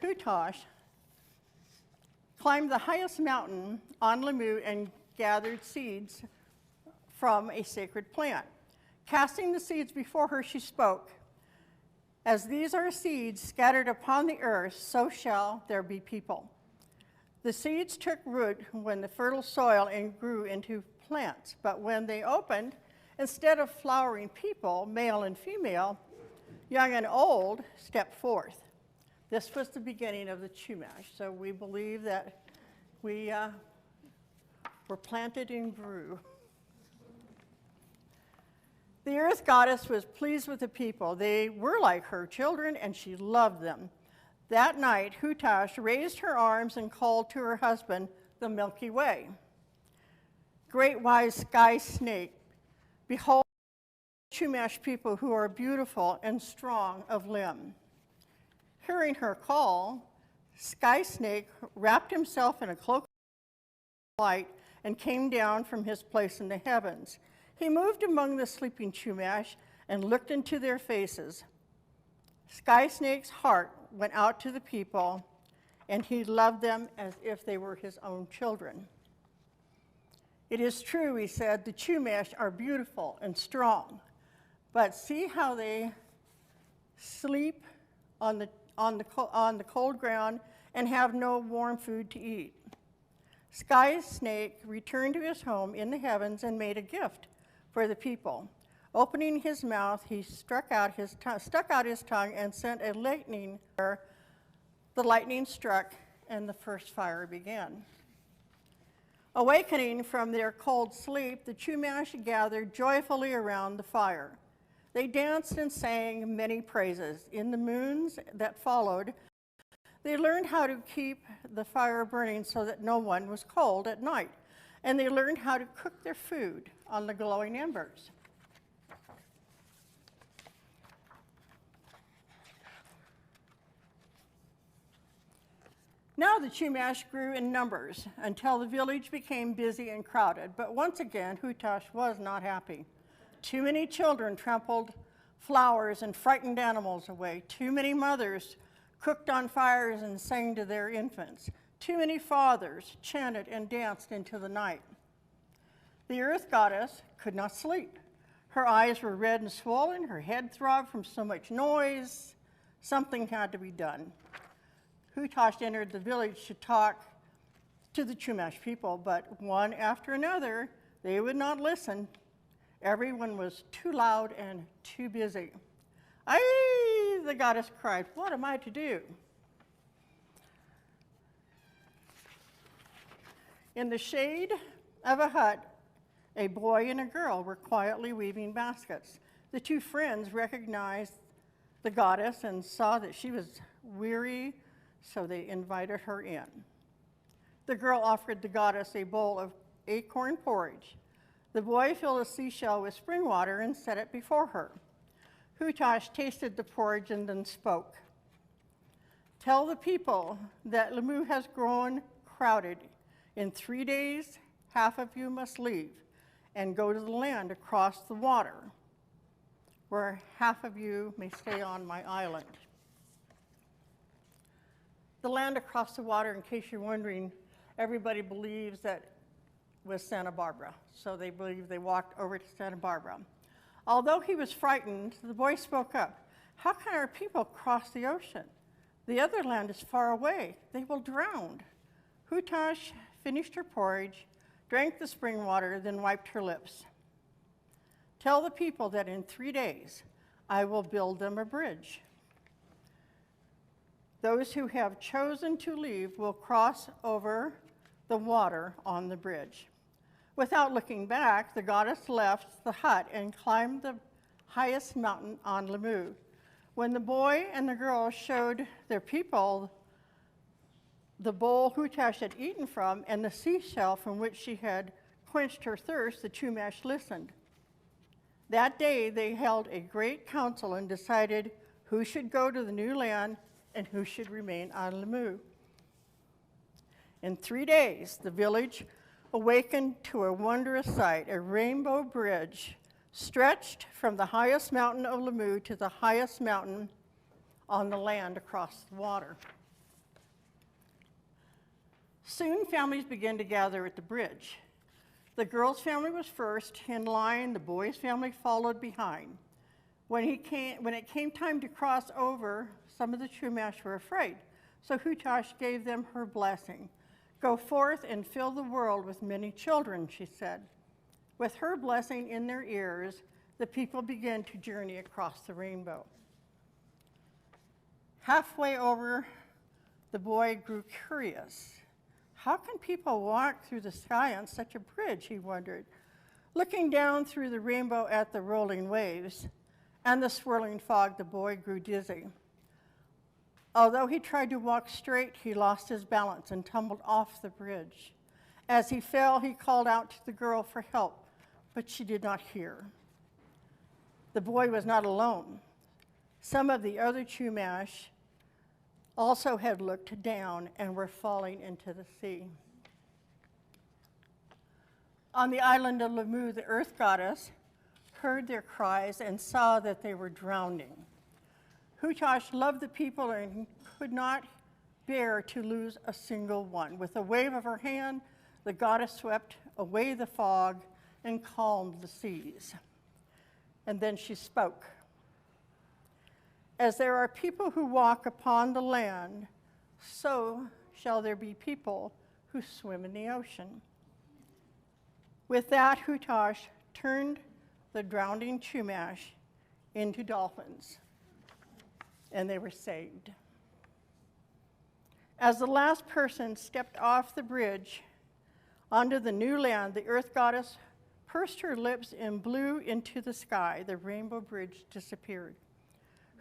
Hutash climbed the highest mountain on Lamu and gathered seeds from a sacred plant. Casting the seeds before her, she spoke, "As these are seeds scattered upon the earth, so shall there be people." The seeds took root when the fertile soil and grew into plants, but when they opened, instead of flowering people, male and female, young and old, stepped forth. This was the beginning of the Chumash, so we believe that we were planted and grew. The earth goddess was pleased with the people. They were like her children, and she loved them. That night, Hutash raised her arms and called to her husband, the Milky Way. Great wise sky snake, behold Chumash people who are beautiful and strong of limb. Hearing her call, Sky Snake wrapped himself in a cloak of light and came down from his place in the heavens. He moved among the sleeping Chumash and looked into their faces. Sky Snake's heart went out to the people, and he loved them as if they were his own children. It is true, he said, the Chumash are beautiful and strong, but see how they sleep on the cold ground and have no warm food to eat. Sky Snake returned to his home in the heavens and made a gift for the people. Opening his mouth, he stuck out his tongue and sent a lightning. The lightning struck, and the first fire began. Awakening from their cold sleep, the Chumash gathered joyfully around the fire. They danced and sang many praises. In the moons that followed, they learned how to keep the fire burning so that no one was cold at night, and they learned how to cook their food on the glowing embers. Now the Chumash grew in numbers until the village became busy and crowded, but once again, Hutash was not happy. Too many children trampled flowers and frightened animals away. Too many mothers cooked on fires and sang to their infants. Too many fathers chanted and danced into the night. The earth goddess could not sleep. Her eyes were red and swollen. Her head throbbed from so much noise. Something had to be done. Hutash entered the village to talk to the Chumash people, but one after another, they would not listen. Everyone was too loud and too busy. "Aye," the goddess cried, "what am I to do?" In the shade of a hut, a boy and a girl were quietly weaving baskets. The two friends recognized the goddess and saw that she was weary, so they invited her in. The girl offered the goddess a bowl of acorn porridge. The boy filled a seashell with spring water and set it before her. Hutash tasted the porridge and then spoke. "Tell the people that Lamu has grown crowded. In 3 days, half of you must leave and go to the land across the water, where half of you may stay on my island." The land across the water, in case you're wondering, everybody believes that was Santa Barbara. So they believe they walked over to Santa Barbara. Although he was frightened, the boy spoke up. "How can our people cross the ocean? The other land is far away. They will drown." Hutash finished her porridge, drank the spring water, then wiped her lips. "Tell the people that in 3 days I will build them a bridge. Those who have chosen to leave will cross over the water on the bridge." Without looking back, the goddess left the hut and climbed the highest mountain on Lamu. When the boy and the girl showed their people the bowl Hutash had eaten from and the seashell from which she had quenched her thirst, the Chumash listened. That day, they held a great council and decided who should go to the new land and who should remain on Lamu. In 3 days, the village awakened to a wondrous sight. A rainbow bridge stretched from the highest mountain of Lamu to the highest mountain on the land across the water. Soon, families began to gather at the bridge. The girl's family was first in line. The boy's family followed behind. When it came time to cross over, some of the Chumash were afraid, so Hutash gave them her blessing. "Go forth and fill the world with many children," she said. With her blessing in their ears, the people began to journey across the rainbow. Halfway over, the boy grew curious. How can people walk through the sky on such a bridge, he wondered. Looking down through the rainbow at the rolling waves and the swirling fog, the boy grew dizzy. Although he tried to walk straight, he lost his balance and tumbled off the bridge. As he fell, he called out to the girl for help, but she did not hear. The boy was not alone. Some of the other Chumash also had looked down and were falling into the sea. On the island of Lamu, the earth goddess heard their cries and saw that they were drowning. Chumash loved the people and could not bear to lose a single one. With a wave of her hand, the goddess swept away the fog and calmed the seas. And then she spoke. As there are people who walk upon the land, so shall there be people who swim in the ocean. With that, Chumash turned the drowning Chumash into dolphins, and they were saved. As the last person stepped off the bridge onto the new land, the earth goddess pursed her lips and blew into the sky. The rainbow bridge disappeared.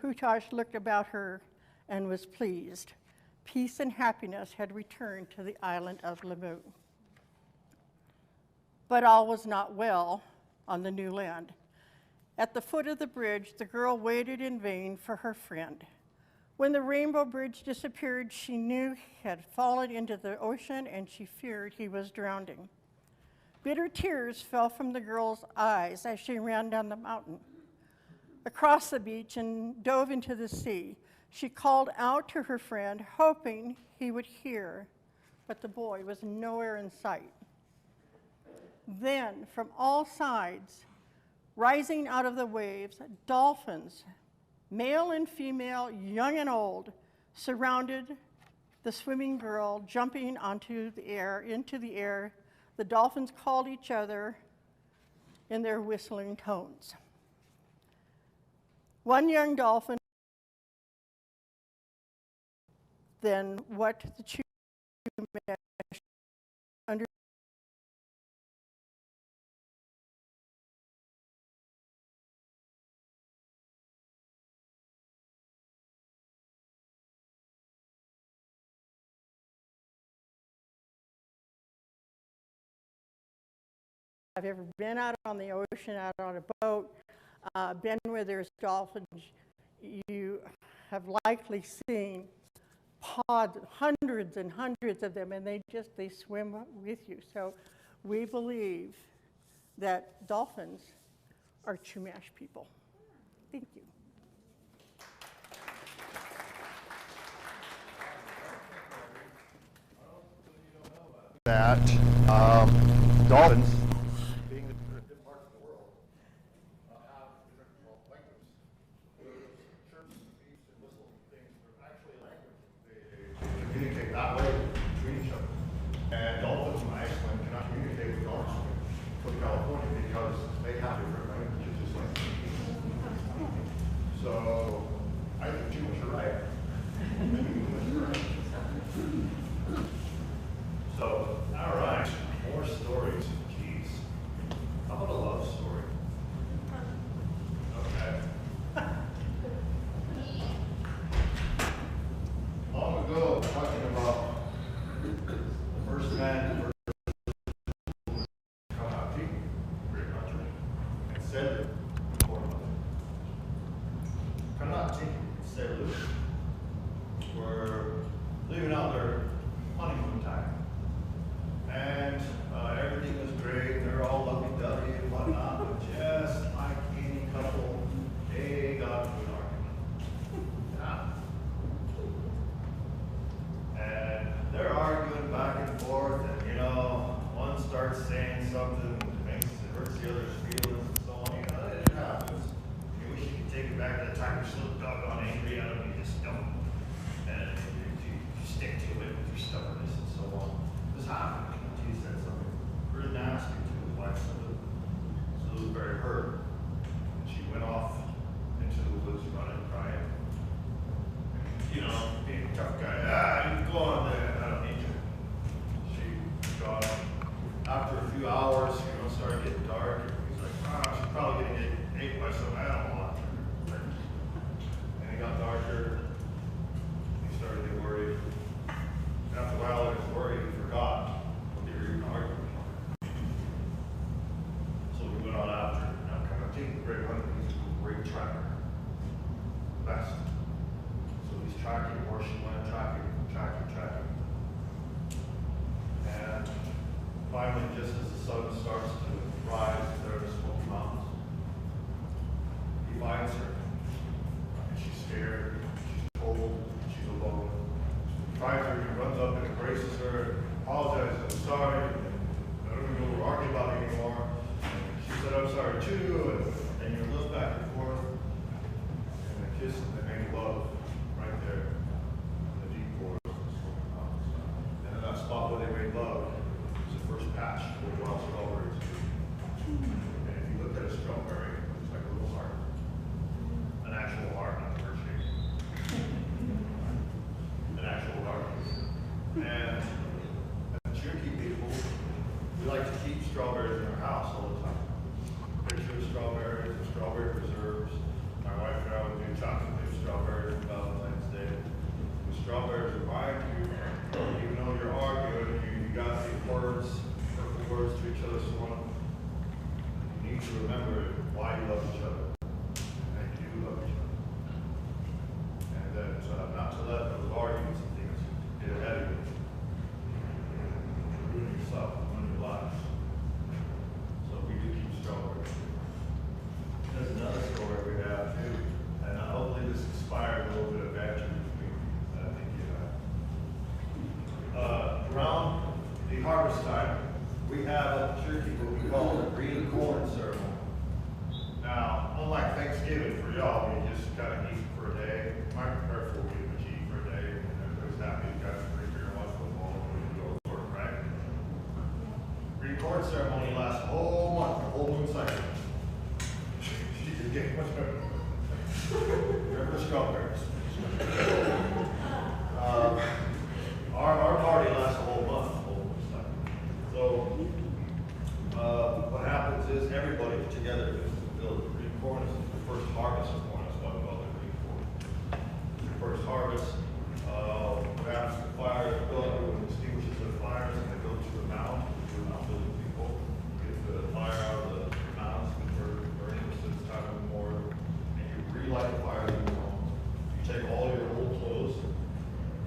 Chumash looked about her and was pleased. Peace and happiness had returned to the island of Lamu. But all was not well on the new land. At the foot of the bridge, the girl waited in vain for her friend. When the rainbow bridge disappeared, she knew he had fallen into the ocean and she feared he was drowning. Bitter tears fell from the girl's eyes as she ran down the mountain, across the beach, and dove into the sea. She called out to her friend, hoping he would hear, but the boy was nowhere in sight. Then, from all sides, rising out of the waves, dolphins, male and female, young and old, surrounded the swimming girl, jumping into the air. The dolphins called each other in their whistling tones. One young dolphin, then what the Chumash under I've ever been out on the ocean, out on a boat, been where there's dolphins. You have likely seen pods, hundreds and hundreds of them, and they swim with you. So we believe that dolphins are Chumash people. Thank you. That dolphins, being in different parts of the world, have different languages. Those chirps, beeps, and whistle things are actually a language. They communicate that way between each other. And dolphins in Iceland cannot communicate with dolphins from California because they have different languages just like we do. So I think Chumash are right. So, all right, more stories. Jeez. How about a love story? Okay. Long ago, talking about the first man to come out to great country and said, Kanati, sailors were living out their honeymoon time. And everything was great. They're all lovey-dovey and whatnot, but just like any couple, they got into an argument. Yeah. And they're arguing back and forth, and one starts saying something that makes it hurts the other's feelings and so on. sorry, two, and you look back and forth, and they kiss and they make love right there in the deep forest. And in that spot where they made love is the first patch where wild strawberries. And if you look at a strawberry, it's like a little heart. An actual heart, not a heart shape. An actual heart. And as Cherokee people, we like to keep strawberries in our house all the time. Picture of strawberries and strawberry preserves. My wife and I would do chocolate chip strawberries on Valentine's Day. The strawberries remind you, even though you're arguing, you got these words, hurtful words to each other, so on. You need to remember why you love each other. And you do love each other. And that not to let those arguments and things get ahead of you. Ruin yourself, ruin your lives. So we do keep strawberries. There's another story we have too, and hopefully this inspired a little bit of banter between that I think you have. Around the harvest time, we have up in Cherokee what we call the green corn ceremony. Now, unlike Thanksgiving for y'all, we just kind of eat for a day. My prepare for we would eat for a day, and everybody's happy. You guys drink beer and watch football, and we go to work, right? Green corn ceremony lasts a whole month, a whole moon cycle. She's just getting much better. Remember the strawberries. Our party lasts a whole month, a whole moon cycle. So what happens is everybody gets together to build green corn. This is the first harvest of corn. That's why we call it green corn. The first harvest. What happens to the fire is built, everyone extinguishes the fires, and they go to a mound. To a mound building people. Get the fire out of the mounds and burning since time immemorial. And you relight the fire in your home. You take all your old clothes,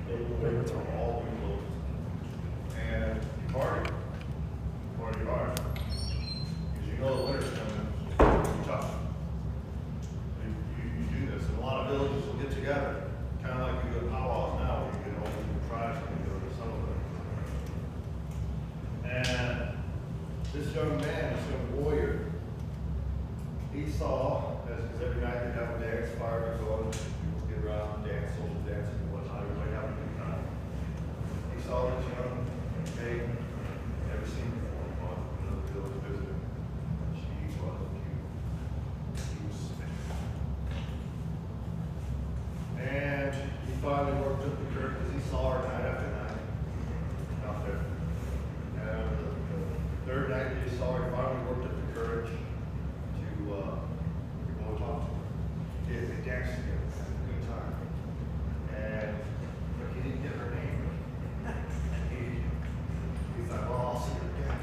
throw them away, throw all new clothes, and you party. Party hard. Because you know the winter's coming, it's tough. You do this. And a lot of villages will get together. Kind of like you go to powwows now, where you get all different tribes and you go to some of them. And this young man, this young warrior, he saw, because every night they have a dance, fire going, people get around and dance, social dancing and whatnot, everybody having a good time. He saw this young maiden, never seen before, on the village visiting. She was cute. He was smitten. And he finally worked up the courage because he saw her night after night out there. And the third night that he saw her, he finally worked up the courage to go talk to her. They danced together, had a good time. But he didn't get her name. And he thought, well, I'll see her again.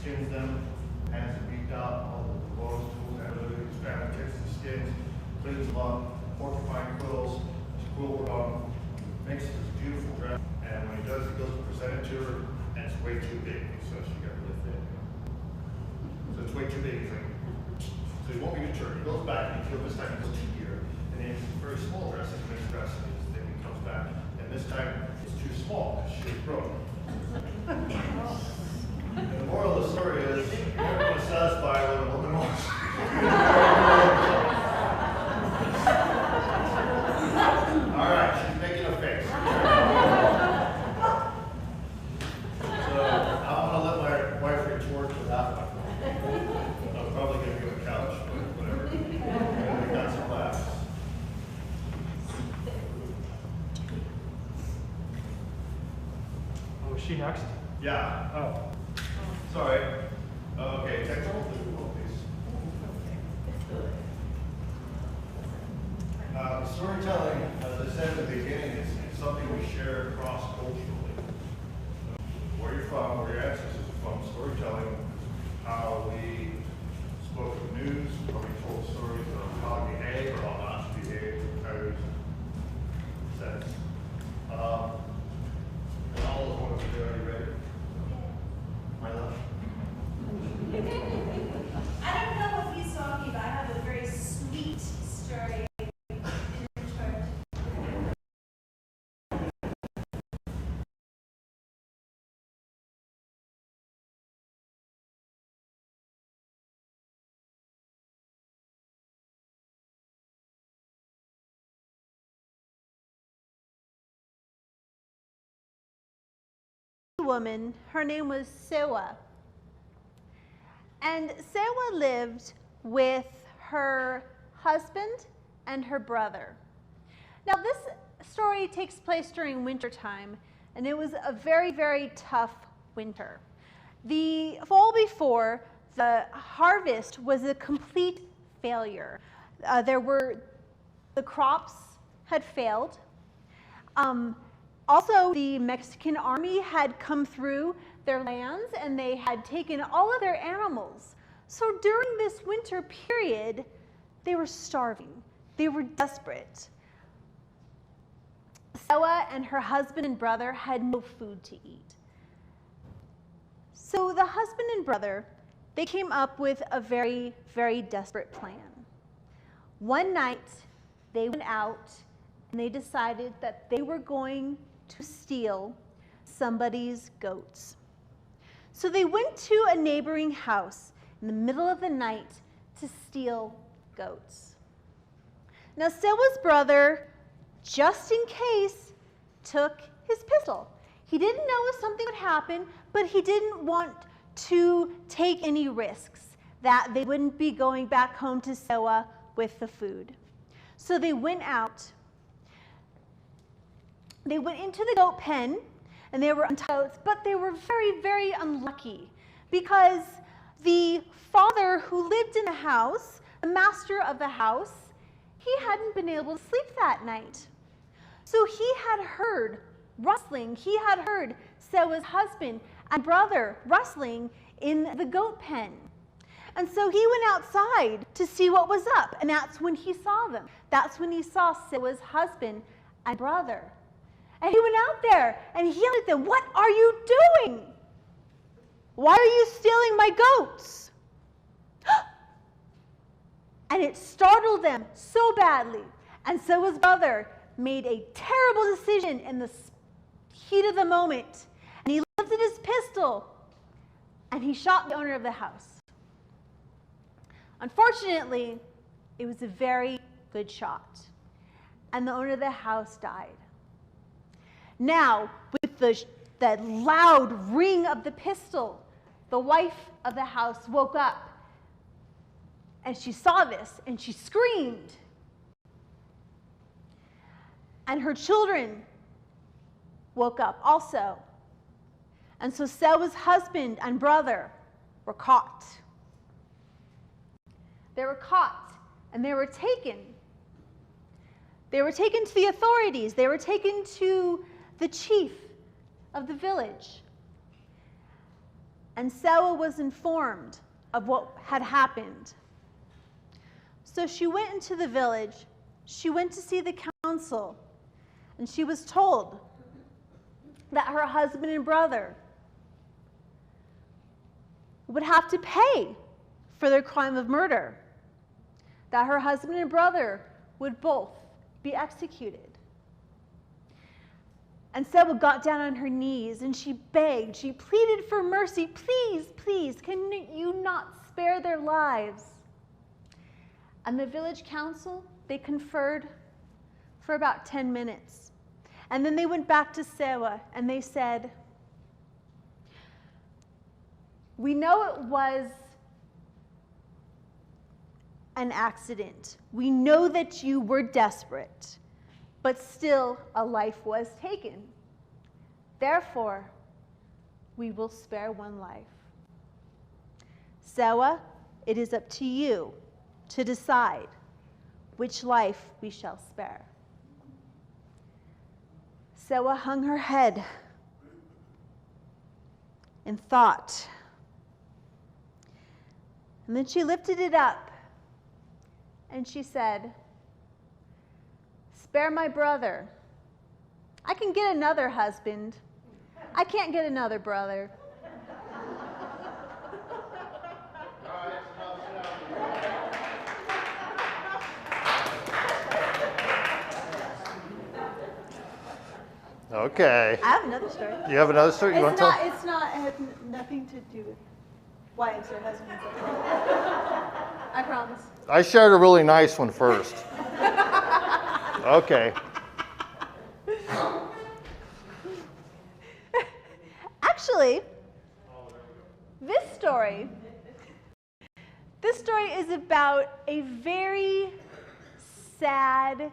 skins them, hands are beat out, all the blows, tools, everything. His family takes the skins, cleans them up, porcupine quills, quilled on, makes this beautiful dress. And when he does, he goes to present it to her, and it's way too big, so she got really thin. So it's way too big. He's like, so he won't be deterred. He goes back, and this time he goes 2 years, and then it's a very small dress, it's a mixed dress, and then he comes back, and this time it's too small because she was broke. The moral of the story is, you're never going to satisfy what a woman wants. All right, she's making a face. So I'm going to let my wife retort to that one. I'll probably give you a couch, but whatever. We got some laughs. Oh, is she next? Yeah. Oh. Sorry. Okay, technical difficulties. Storytelling, as I said at the beginning, is something we share cross-culturally. Where you're from, where your ancestors are from, storytelling is how we spoke the news, how we told stories of how to behave or how not to behave, carries sense. And all those ones are you ready? My love. I don't know if you saw me, but I have a very sweet story in return. Woman, her name was Sewa. And Sewa lived with her husband and her brother. Now this story takes place during winter time, and it was a very, very tough winter. The fall before, the harvest was a complete failure. The crops had failed. Also, the Mexican army had come through their lands and they had taken all of their animals. So during this winter period, they were starving. They were desperate. Sewa and her husband and brother had no food to eat. So the husband and brother, they came up with a very, very desperate plan. One night, they went out and they decided that they were going to steal somebody's goats. So they went to a neighboring house in the middle of the night to steal goats. Now Sewa's brother, just in case, took his pistol. He didn't know if something would happen, but he didn't want to take any risks that they wouldn't be going back home to Sewa with the food. So they went out. They went into the goat pen, and they were untitled, but they were very, very unlucky because the father who lived in the house, the master of the house, he hadn't been able to sleep that night. So he had heard rustling. He had heard Sewa's husband and brother rustling in the goat pen. And so he went outside to see what was up, and that's when he saw them. That's when he saw Sewa's husband and brother. And he went out there and he yelled at them, "What are you doing? Why are you stealing my goats?" And it startled them so badly. And so his brother made a terrible decision in the heat of the moment. And he lifted his pistol and he shot the owner of the house. Unfortunately, it was a very good shot. And the owner of the house died. Now, with the loud ring of the pistol, the wife of the house woke up. And she saw this, and she screamed. And her children woke up also. And so Sewa's husband and brother were caught. They were caught, and they were taken. They were taken to the authorities. They were taken to the chief of the village. and Sewa was informed of what had happened. So she went into the village, she went to see the council, and she was told that her husband and brother would have to pay for their crime of murder, that her husband and brother would both be executed. And Sewa got down on her knees and she begged, she pleaded for mercy. Please, please, can you not spare their lives? And the village council, they conferred for about 10 minutes. And then they went back to Sewa and they said, we know it was an accident. We know that you were desperate, but still a life was taken. Therefore, we will spare one life. Sewa, it is up to you to decide which life we shall spare. Sewa hung her head in thought. And then she lifted it up and she said, spare my brother. I can get another husband. I can't get another brother. Okay. I have another story. You have another story you want to tell? It's not, it has nothing to do with wives or husbands. I promise. I shared a really nice one first. Okay. Actually, this story is about a very sad,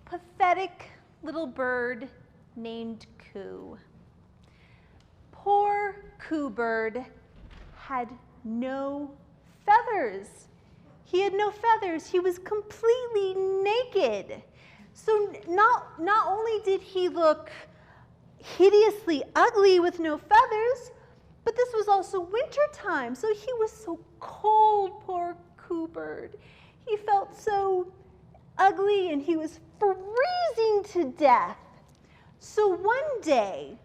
pathetic little bird named Coo. Poor Coo bird had no feathers. He had no feathers. He was completely naked. So not only did he look hideously ugly with no feathers, but this was also winter time. So he was so cold, poor Coo bird. He felt so ugly and he was freezing to death. So one day,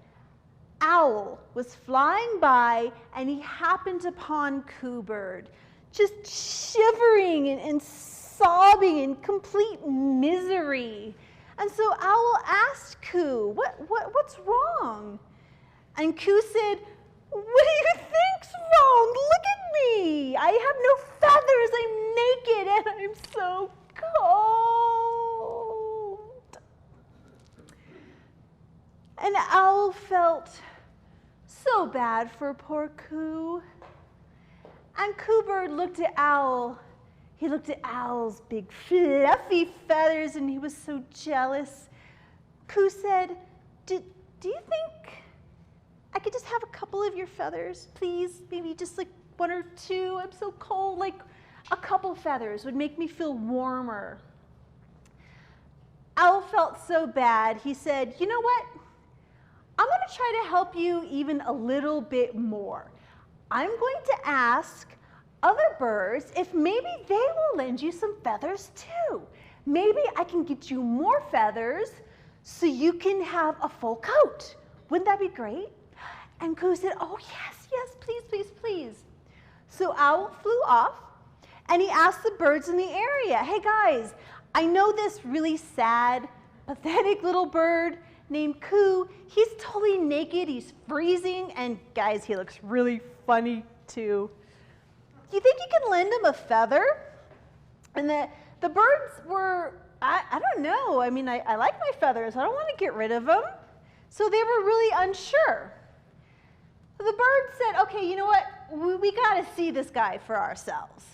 Owl was flying by and he happened upon Coo bird, just shivering and sobbing in complete misery. And so Owl asked Coo, what's wrong? And Coo said, what do you think's wrong? Look at me. I have no feathers. I'm naked and I'm so cold. And Owl felt so bad for poor Coo. And Coo bird looked at Owl. He looked at Owl's big fluffy feathers and he was so jealous. Coo said, do you think I could just have a couple of your feathers, please? Maybe just like one or two. I'm so cold. Like a couple feathers would make me feel warmer. Owl felt so bad. He said, you know what? I'm going to try to help you even a little bit more. I'm going to ask other birds if maybe they will lend you some feathers too. Maybe I can get you more feathers so you can have a full coat. Wouldn't that be great? And Coo said, oh yes, please, please, please. So Owl flew off and he asked the birds in the area, hey guys, I know this really sad, pathetic little bird named Coo. He's totally naked, he's freezing, and guys, he looks really funny too. You think you can lend him a feather? And the birds were, I don't know. I mean, I like my feathers. I don't want to get rid of them. So they were really unsure. The bird said, okay, you know what? We got to see this guy for ourselves.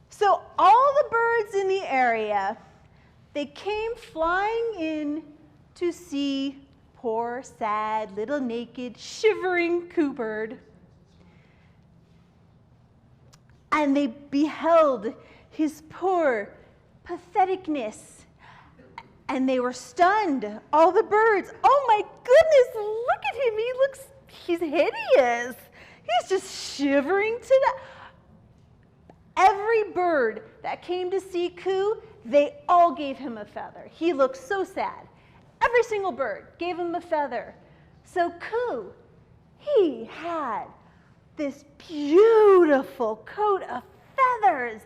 So all the birds in the area, they came flying in to see poor, sad, little naked, shivering Coo bird. And they beheld his poor patheticness. And they were stunned, all the birds. Oh my goodness, look at him. He looks he's hideous. He's just shivering to death. Every bird that came to see Ku, they all gave him a feather. He looked so sad. Every single bird gave him a feather. So Ku, he had this beautiful coat of feathers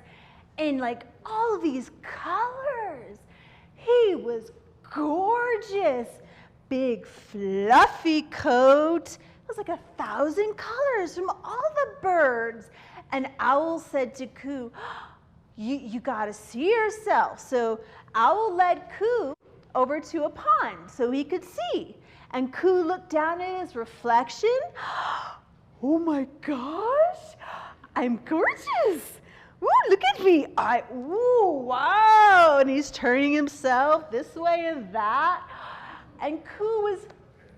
in like all these colors. He was gorgeous. Big fluffy coat. It was like 1,000 colors from all the birds. And Owl said to Ku, you got to see yourself. So Owl led Ku over to a pond so he could see. And Ku looked down at his reflection. Oh my gosh, I'm gorgeous. Ooh, look at me. Ooh, wow. And he's turning himself this way and that. And Ku was,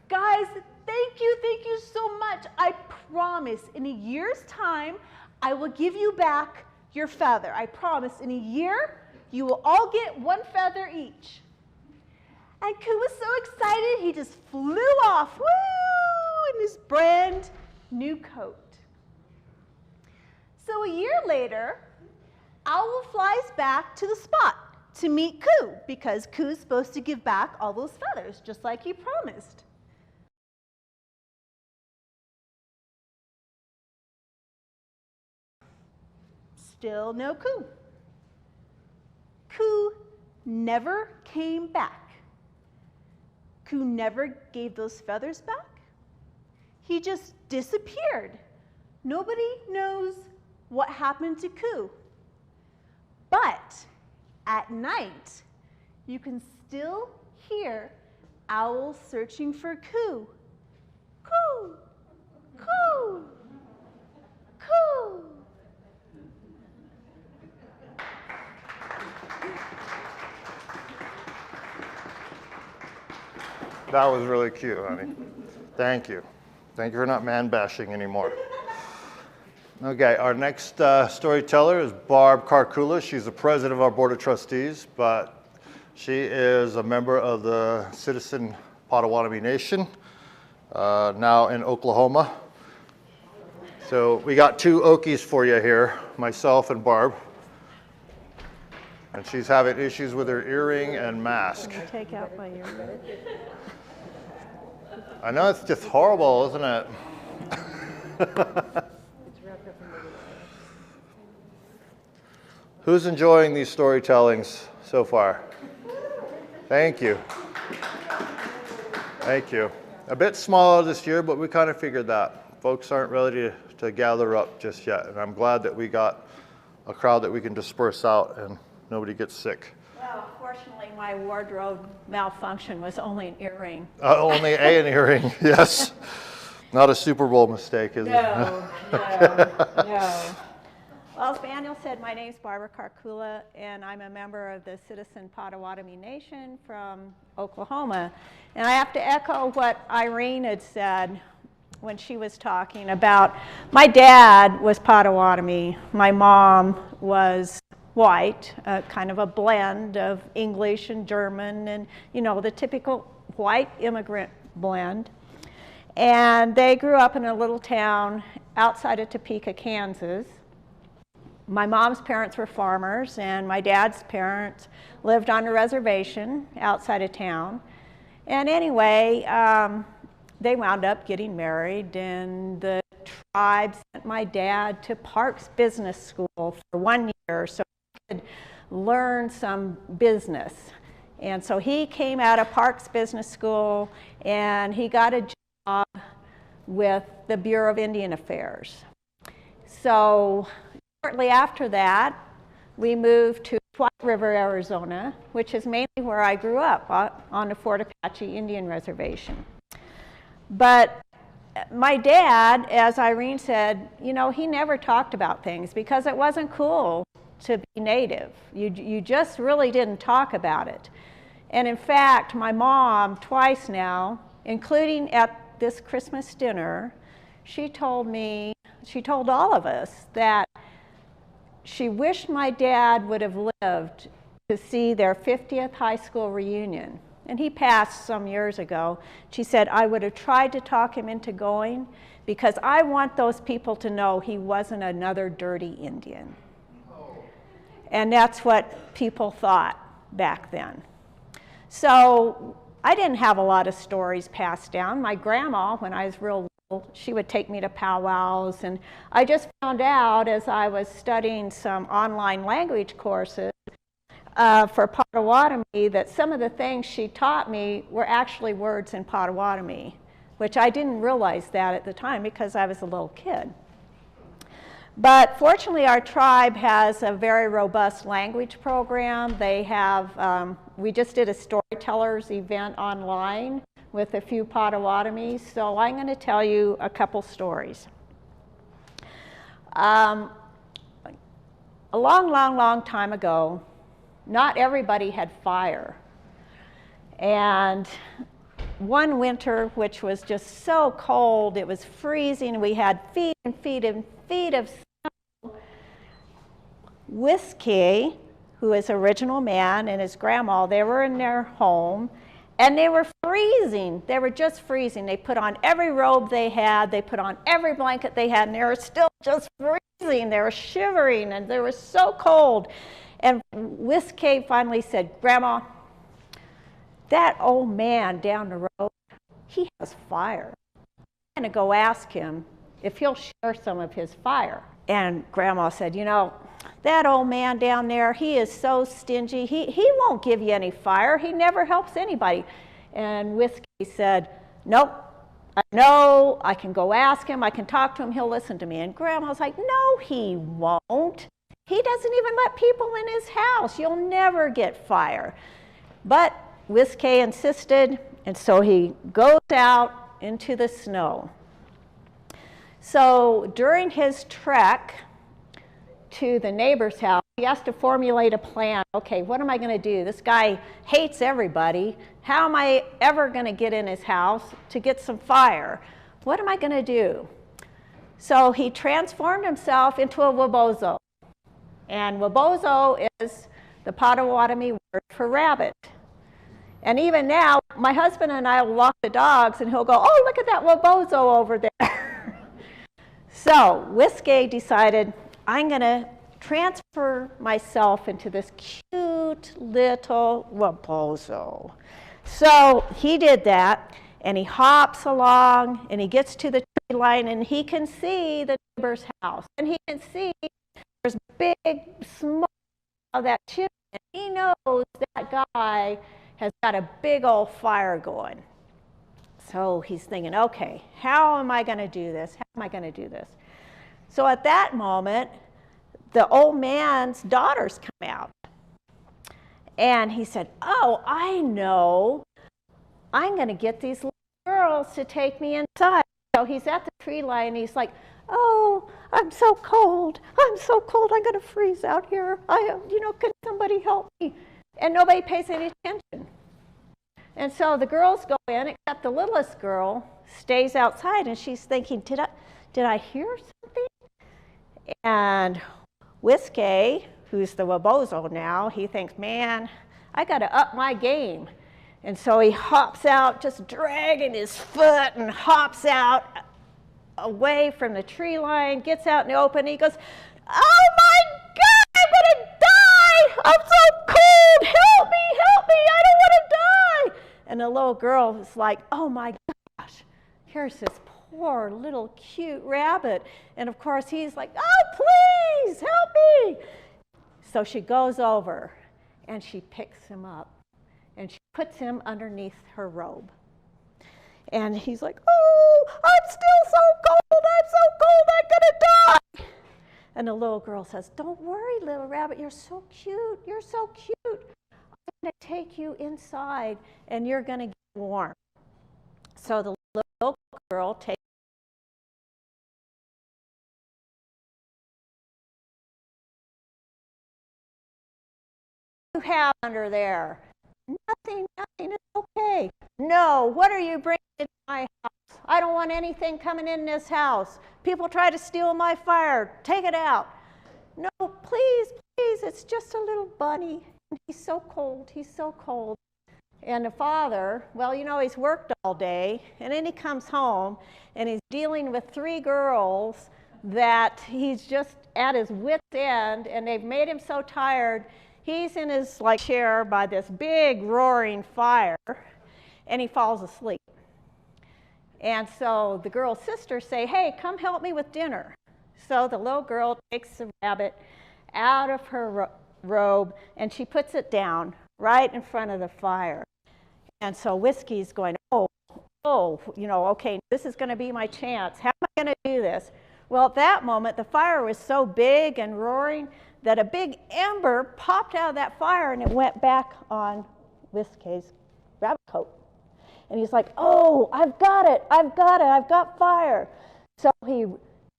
guys, thank you so much. I promise in a year's time, I will give you back your feather. I promise in a year, you will all get one feather each. And Ku was so excited, he just flew off, woo, in his brand new coat. So a year later, Owl flies back to the spot to meet Ku, because Ku's supposed to give back all those feathers, just like he promised. Still no Ku. Ku never came back. Ku never gave those feathers back. He just disappeared. Nobody knows what happened to Ku. But at night, you can still hear owls searching for Ku. Ku, Ku, Ku. That was really cute, honey. Thank you. Thank you for not man-bashing anymore. Okay, our next storyteller is Barb Carcula. She's the president of our board of trustees, but she is a member of the Citizen Potawatomi Nation, now in Oklahoma. So we got two Okies for you here, myself and Barb. And she's having issues with her earring and mask. Take out my earring. I know, it's just horrible, isn't it? Who's enjoying these storytellings so far? Thank you. Thank you. A bit smaller this year, but we kind of figured that. Folks aren't ready to gather up just yet, and I'm glad that we got a crowd that we can disperse out and nobody gets sick. Well, fortunately, my wardrobe malfunction was only an earring. Only an earring, yes. Not a Super Bowl mistake, is it? No. No. Well, as Emmanuel said, my name is Barb Carcula, and I'm a member of the Citizen Potawatomi Nation from Oklahoma. And I have to echo what Irene had said when she was talking about, my dad was Potawatomi, my mom was white, kind of a blend of English and German and, you know, the typical white immigrant blend. And they grew up in a little town outside of Topeka, Kansas. My mom's parents were farmers, and my dad's parents lived on a reservation outside of town. And anyway, they wound up getting married, and the tribe sent my dad to Parks Business School for 1 year so he could learn some business. And so he came out of Parks Business School, and he got a job with the Bureau of Indian Affairs. So shortly after that, we moved to White River, Arizona, which is mainly where I grew up, on the Fort Apache Indian Reservation. But my dad, as Irene said, you know, he never talked about things because it wasn't cool to be Native. You just really didn't talk about it. And in fact, my mom, twice now, including at this Christmas dinner, she told all of us that she wished my dad would have lived to see their 50th high school reunion. and he passed some years ago. She said, I would have tried to talk him into going because I want those people to know he wasn't another dirty Indian. And that's what people thought back then. So I didn't have a lot of stories passed down. My grandma, when I was real little, she would take me to powwows, and I just found out as I was studying some online language courses for Potawatomi that some of the things she taught me were actually words in Potawatomi, which I didn't realize that at the time because I was a little kid. But fortunately, our tribe has a very robust language program. They have, we just did a Storytellers event online with a few Potawatomis, so I'm going to tell you a couple stories. A long time ago, not everybody had fire. And one winter, which was just so cold, it was freezing, we had feet and feet and feet of snow. Whiskey, who is original man, and his grandma, they were in their home, and they were freezing. They were just freezing. They put on every robe they had, they put on every blanket they had, and they were still just freezing. They were shivering, and they were so cold. And Whiskey finally said, Grandma, that old man down the road, he has fire. I'm going to go ask him if he'll share some of his fire. And Grandma said, you know, that old man down there, he is so stingy. He won't give you any fire. He never helps anybody. And Whiskey said, nope, I know. I can go ask him. I can talk to him. He'll listen to me. And Grandma's like, no, he won't. He doesn't even let people in his house. You'll never get fire. But Whiskey insisted, and so he goes out into the snow. So during his trek to the neighbor's house, he has to formulate a plan. Okay, what am I going to do? This guy hates everybody. How am I ever going to get in his house to get some fire? What am I going to do? So he transformed himself into a wabozo. And wabozo is the Potawatomi word for rabbit. And even now, my husband and I will walk the dogs, and he'll go, oh, look at that wabozo over there. So Whiskey decided, I'm going to transfer myself into this cute little wabozo. So he did that, and he hops along, and he gets to the tree line, and he can see the neighbor's house. And he can see there's big smoke of that chimney, and he knows that guy has got a big old fire going. So he's thinking, okay, how am I going to do this? How am I going to do this? So at that moment, the old man's daughters come out. And he said, oh, I know. I'm going to get these little girls to take me inside. So he's at the tree line, and he's like, oh, I'm so cold. I'm so cold. I'm going to freeze out here. Can somebody help me? And nobody pays any attention. And so the girls go in, except the littlest girl stays outside, and she's thinking, did I hear something? And Whiskey, who's the wabozo now, he thinks, man, I got to up my game. And so he hops out, just dragging his foot, and hops out away from the tree line, gets out in the open, and he goes, oh my God, I'm going to die! I'm so cold! Help me! Help me! I don't want to die! And the little girl is like, oh my gosh, here's this poor little cute rabbit. And of course he's like, oh please, help me! So she goes over, and she picks him up, and she puts him underneath her robe. And he's like, oh, I'm still so cold, I'm so cold, I'm gonna die. And the little girl says, don't worry, little rabbit, you're so cute, you're so cute. I'm gonna take you inside, and you're gonna get warm. So the little girl takes you have under there. Nothing, it's okay. No, what are you bringing into my house? I don't want anything coming in this house. People try to steal my fire. Take it out. No, please, please, it's just a little bunny. He's so cold, he's so cold. and the father, well, you know, he's worked all day, and then he comes home, and he's dealing with 3 girls that he's just at his wit's end, and they've made him so tired, he's in his chair by this big roaring fire, and he falls asleep. And so the girl's sisters say, hey, come help me with dinner. So the little girl takes the rabbit out of her robe, and she puts it down right in front of the fire. And so Whiskey's going, oh, you know, okay, this is going to be my chance. How am I going to do this? Well, at that moment, the fire was so big and roaring that a big ember popped out of that fire, and it went back on Whiskey's rabbit coat. And he's like, oh, I've got it, I've got fire. So he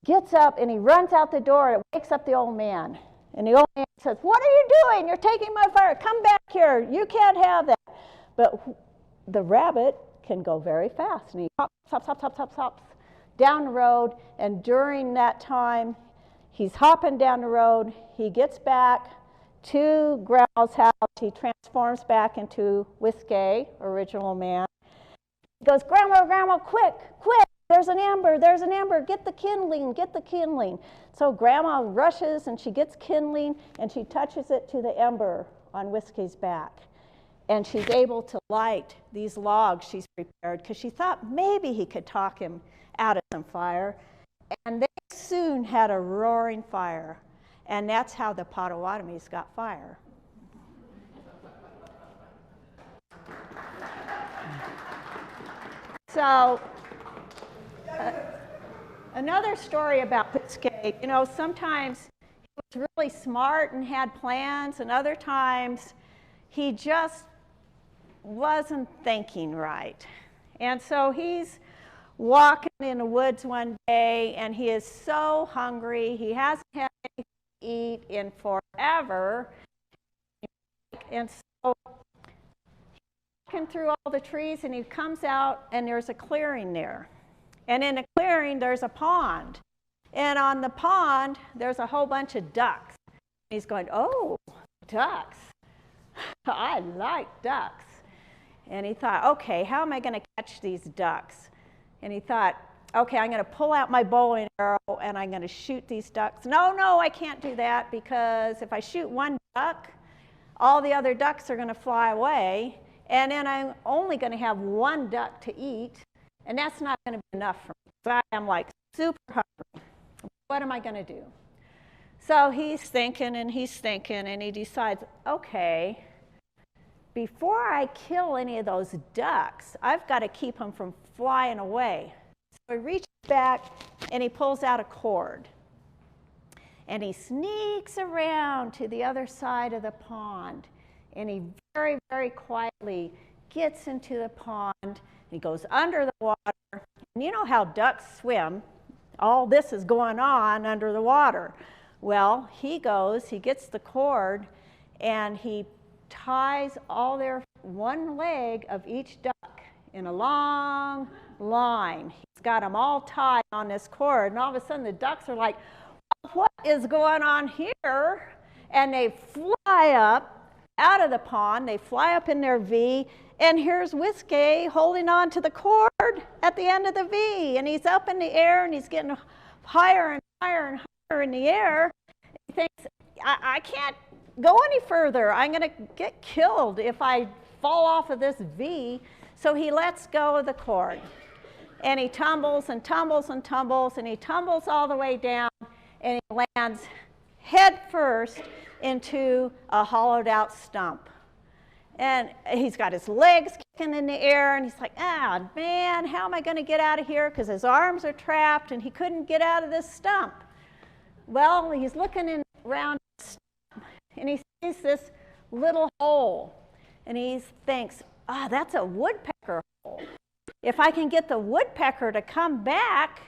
gets up and he runs out the door, and it wakes up the old man. And the old man says, what are you doing? You're taking my fire. Come back here. You can't have that. But the rabbit can go very fast. And he hops down the road. And during that time, he's hopping down the road. He gets back to Grandma's house. He transforms back into Whiskey, original man. He goes, Grandma, quick, there's an ember, get the kindling. So Grandma rushes and she gets kindling and she touches it to the ember on Whiskey's back. And she's able to light these logs she's prepared because she thought maybe he could talk him out of some fire. And they soon had a roaring fire. And that's how the Potawatomis got fire. So, another story about Whiskey, you know, sometimes he was really smart and had plans, and other times he just wasn't thinking right. And so he's walking in the woods one day, and he is so hungry. He hasn't had anything to eat in forever. And so walking through all the trees, and he comes out, and there's a clearing there. And in the clearing, there's a pond. And on the pond, there's a whole bunch of ducks. He's going, oh, ducks. I like ducks. And he thought, okay, how am I going to catch these ducks? And he thought, okay, I'm going to pull out my bow and arrow, and I'm going to shoot these ducks. No, I can't do that, because if I shoot one duck, all the other ducks are going to fly away. And then I'm only going to have one duck to eat, and that's not going to be enough for me. So I am super hungry. What am I going to do? So he's thinking, and he decides, okay, before I kill any of those ducks, I've got to keep them from flying away. So he reaches back, and he pulls out a cord. And he sneaks around to the other side of the pond. And he very, very quietly gets into the pond. And he goes under the water. And you know how ducks swim. All this is going on under the water. Well, he gets the cord, and he ties one leg of each duck in a long line. He's got them all tied on this cord. And all of a sudden, the ducks are like, what is going on here? And they fly up out of the pond, they fly up in their V, and here's Whiskey holding on to the cord at the end of the V, and he's up in the air, and he's getting higher and higher and higher in the air. He thinks, I can't go any further. I'm going to get killed if I fall off of this V. So he lets go of the cord, and he tumbles and tumbles and tumbles, and he tumbles all the way down, and he lands head first into a hollowed out stump. And he's got his legs kicking in the air, and he's like, man, how am I going to get out of here? Because his arms are trapped, and he couldn't get out of this stump. Well, he's looking around the stump, and he sees this little hole, and he thinks, that's a woodpecker hole. If I can get the woodpecker to come back,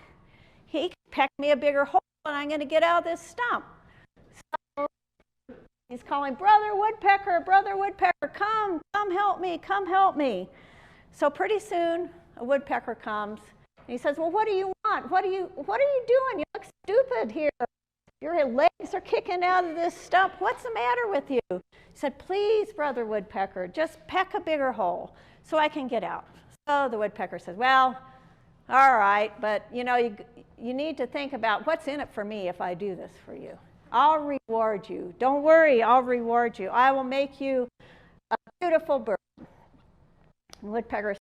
he can peck me a bigger hole, and I'm going to get out of this stump. So he's calling, brother woodpecker, come help me, come help me. So pretty soon, a woodpecker comes, and he says, well, what do you want? What are you doing? You look stupid here. Your legs are kicking out of this stump. What's the matter with you? He said, please, Brother Woodpecker, just peck a bigger hole so I can get out. So the woodpecker says, well, all right, but you know, you need to think about what's in it for me if I do this for you. I'll reward you. Don't worry, I'll reward you. I will make you a beautiful bird. The woodpecker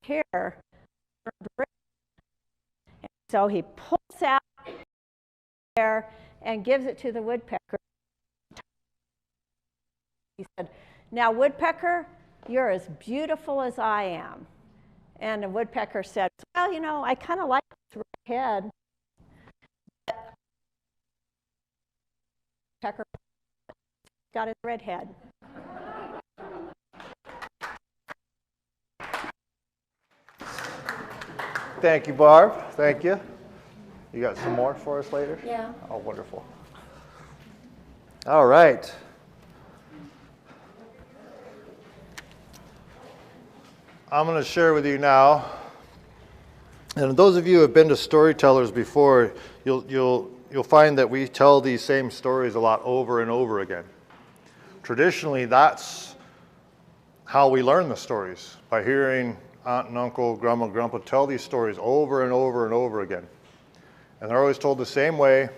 here. So he pulls out there and gives it to the woodpecker. He said, now, woodpecker, you're as beautiful as I am. And the woodpecker said, well, you know, I kind of like this red head. But woodpecker got his red head. Thank you, Barb. Thank you. You got some more for us later? Yeah. Oh, wonderful. All right. I'm going to share with you now, and those of you who have been to Storytellers before, you'll find that we tell these same stories a lot over and over again. Traditionally, that's how we learn the stories, by hearing aunt and uncle, grandma and grandpa tell these stories over and over and over again. And they're always told the same way,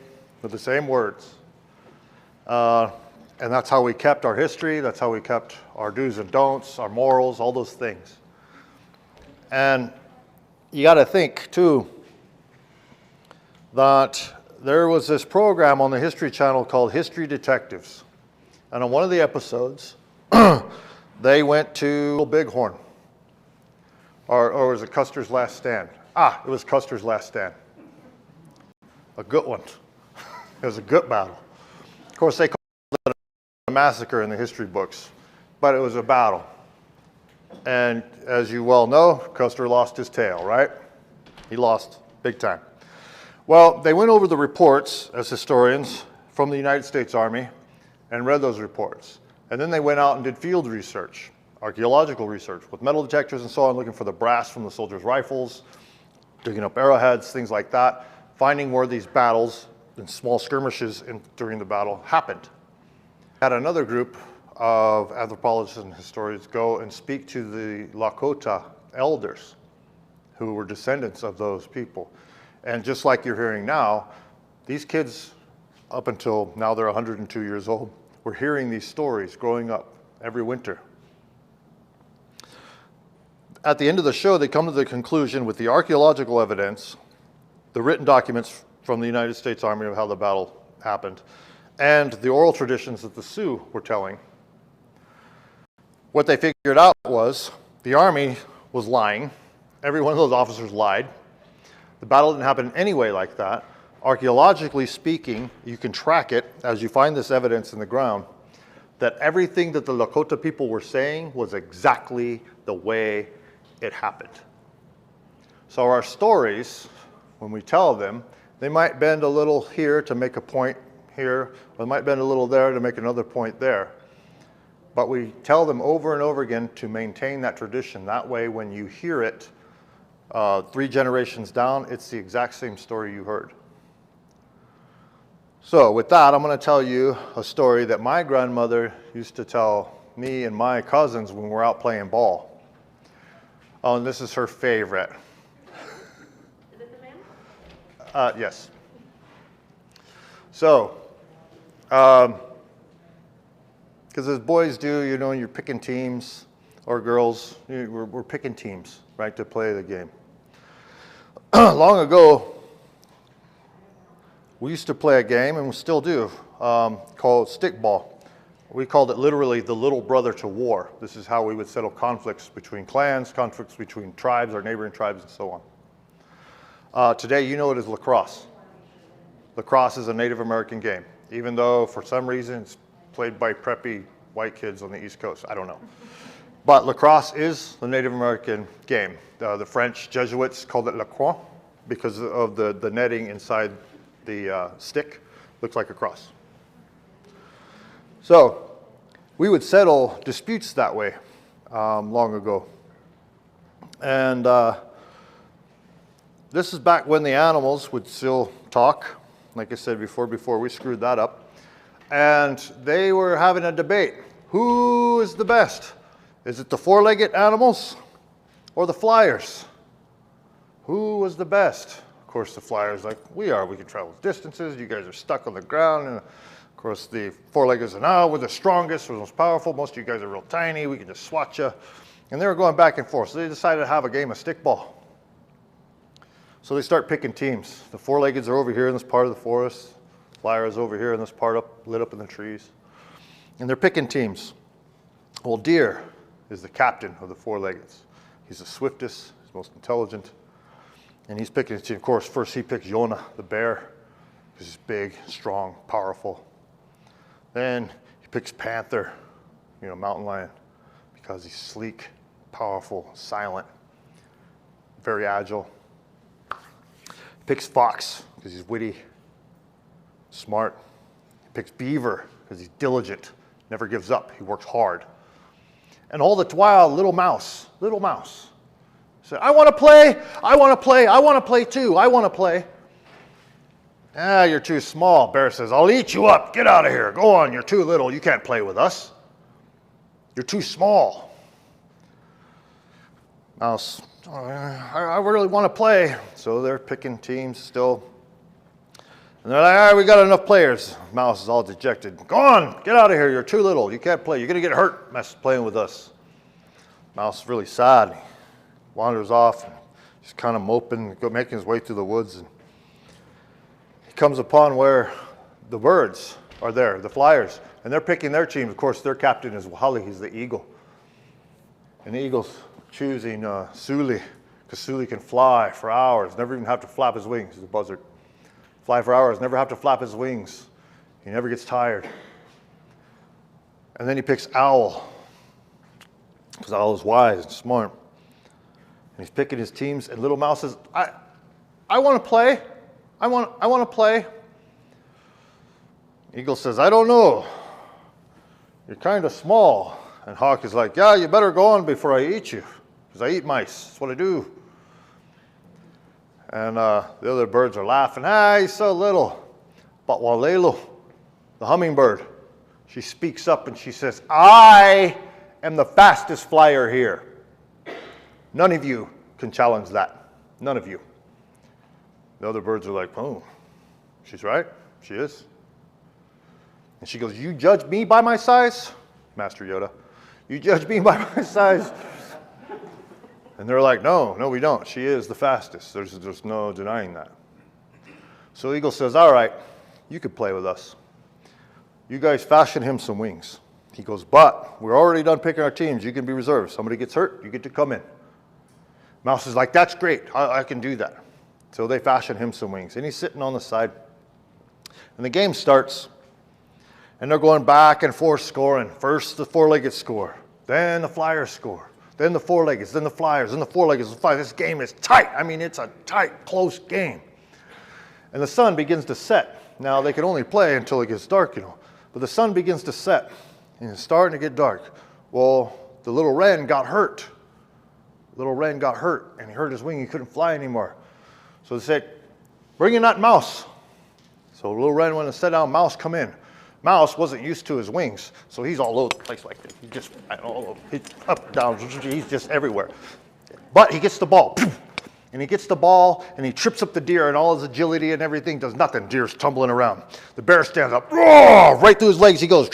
with the same words. And that's how we kept our history, that's how we kept our do's and don'ts, our morals, all those things. And you got to think, too, that there was this program on the History Channel called History Detectives. And on one of the episodes, they went to Bighorn. Or was it Custer's Last Stand? It was Custer's Last Stand. A good one. It was a good battle. Of course, they called it a massacre in the history books, but it was a battle. And as you well know, Custer lost his tail, right? He lost big time. Well, they went over the reports as historians from the United States Army and read those reports. And then they went out and did field research, archaeological research with metal detectors and so on, looking for the brass from the soldiers' rifles, digging up arrowheads, things like that, finding where these battles and small skirmishes during the battle happened. Had another group of anthropologists and historians go and speak to the Lakota elders who were descendants of those people. And just like you're hearing now, these kids, up until now they're 102 years old, were hearing these stories growing up every winter. At the end of the show, they come to the conclusion with the archaeological evidence, the written documents from the United States Army of how the battle happened, and the oral traditions that the Sioux were telling. What they figured out was the Army was lying. Every one of those officers lied. The battle didn't happen anyway like that. Archaeologically speaking, you can track it as you find this evidence in the ground, that everything that the Lakota people were saying was exactly the way it happened. So our stories, when we tell them, they might bend a little here to make a point here, or they might bend a little there to make another point there. But we tell them over and over again to maintain that tradition. That way, when you hear it 3 generations down, it's the exact same story you heard. So with that, I'm going to tell you a story that my grandmother used to tell me and my cousins when we're out playing ball. Oh, and this is her favorite. Is it the man? Yes. So, because as boys do, you know, you're picking teams, or girls, we're picking teams, right, to play the game. Long ago, we used to play a game, and we still do, called stickball. We called it literally the little brother to war. This is how we would settle conflicts between clans, conflicts between tribes, our neighboring tribes, and so on. Today, you know it as lacrosse. Lacrosse is a Native American game, even though for some reason it's played by preppy white kids on the East Coast. I don't know. But lacrosse is the Native American game. The French Jesuits called it lacroix because of the netting inside the stick. Looks like a cross. So we would settle disputes that way long ago. And this is back when the animals would still talk, like I said before we screwed that up. And they were having a debate. Who is the best? Is it the four-legged animals or the flyers? Who was the best? Of course, the flyers like, we can travel distances. You guys are stuck on the ground. And of course, the four-leggeds are, no, we're the strongest, we're the most powerful. Most of you guys are real tiny. We can just swat you. And they were going back and forth. So they decided to have a game of stickball. So they start picking teams. The four-leggeds are over here in this part of the forest. Flyers over here in this part lit up in the trees. And they're picking teams. Well, Deer is the captain of the four-leggeds. He's the swiftest, he's most intelligent. And he's picking his team. Of course, first he picks Yona, the bear, because he's big, strong, powerful. Then he picks Panther, mountain lion, because he's sleek, powerful, silent, very agile. He picks Fox, because he's witty, smart. He picks Beaver, because he's diligent, never gives up, he works hard. And all the while, little mouse said, I want to play too, I want to play. Ah, you're too small. Bear says, I'll eat you up, get out of here, go on, you're too little, you can't play with us. You're too small. Mouse, I really want to play. So they're picking teams still. And they're like, all right, we got enough players. Mouse is all dejected. Go on, get out of here, you're too little, you can't play, you're going to get hurt playing with us. Mouse is really sad. He wanders off, just kind of moping, making his way through the woods. And he comes upon where the birds are there, the flyers, and they're picking their team. Of course, their captain is Wally, he's the eagle. And the eagle's choosing Suli, because Suli can fly for hours, never even have to flap his wings, he's a buzzard. Fly for hours, never have to flap his wings. He never gets tired. And then he picks Owl, because Owl is wise and smart. And he's picking his teams, and Little Mouse says, I want to play. I want to play. Eagle says, I don't know. You're kind of small. And Hawk is like, yeah, you better go on before I eat you, because I eat mice. That's what I do. And the other birds are laughing. He's so little. But Walelo, the hummingbird, she speaks up and she says, I am the fastest flyer here. None of you can challenge that. None of you. The other birds are like, oh, she's right. She is. And she goes, you judge me by my size? Master Yoda, you judge me by my size? And they're like, no, we don't. She is the fastest. There's no denying that. So Eagle says, all right, you could play with us. You guys fashion him some wings. He goes, but we're already done picking our teams. You can be reserved. Somebody gets hurt, you get to come in. Mouse is like, that's great. I can do that. So they fashion him some wings. And he's sitting on the side. And the game starts. And they're going back and forth scoring. First the four-legged score. Then the flyers score. Then the four-leggeds, then the flyers, then the four-leggeds, the flyers. This game is tight. I mean, it's a tight, close game. And the sun begins to set. Now, they can only play until it gets dark, But the sun begins to set, and it's starting to get dark. Well, the little wren got hurt. Little wren got hurt, and he hurt his wing. He couldn't fly anymore. So they said, bring in that mouse. So little wren went and sat down. Mouse, come in. Mouse wasn't used to his wings, so he's all over the place like this. He just, he's up, down, he's just everywhere. But he gets the ball, and he gets the ball, and he trips up the deer, and all his agility and everything does nothing. Deer's tumbling around. The bear stands up, right through his legs, he goes.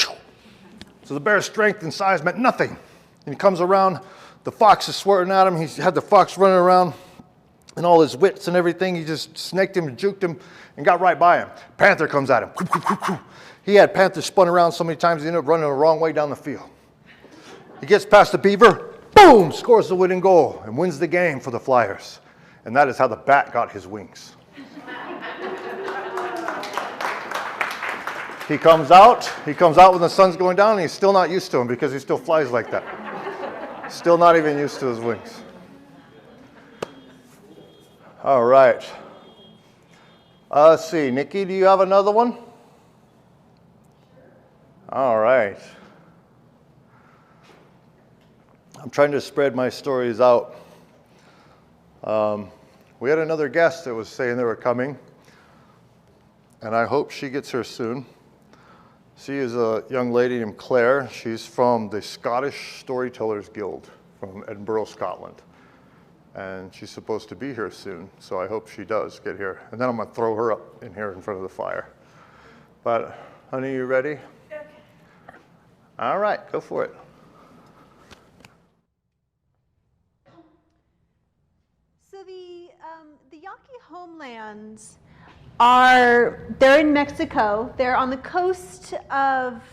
So the bear's strength and size meant nothing. And he comes around, the fox is swearing at him. He's had the fox running around, and all his wits and everything, he just snaked him and juked him, and got right by him. Panther comes at him. He had Panther spun around so many times, he ended up running the wrong way down the field. He gets past the beaver, boom, scores the winning goal, and wins the game for the Flyers. And that is how the bat got his wings. He comes out when the sun's going down, and he's still not used to him because he still flies like that. Still not even used to his wings. All right. Let's see, Nikki, do you have another one? All right. I'm trying to spread my stories out. We had another guest that was saying they were coming, and I hope she gets here soon. She is a young lady named Claire. She's from the Scottish Storytellers Guild from Edinburgh, Scotland. And she's supposed to be here soon, so I hope she does get here. And then I'm going to throw her up in here in front of the fire. But, honey, you ready? Okay. All right, go for it. So the Yaqui homelands they're in Mexico. They're on the coast of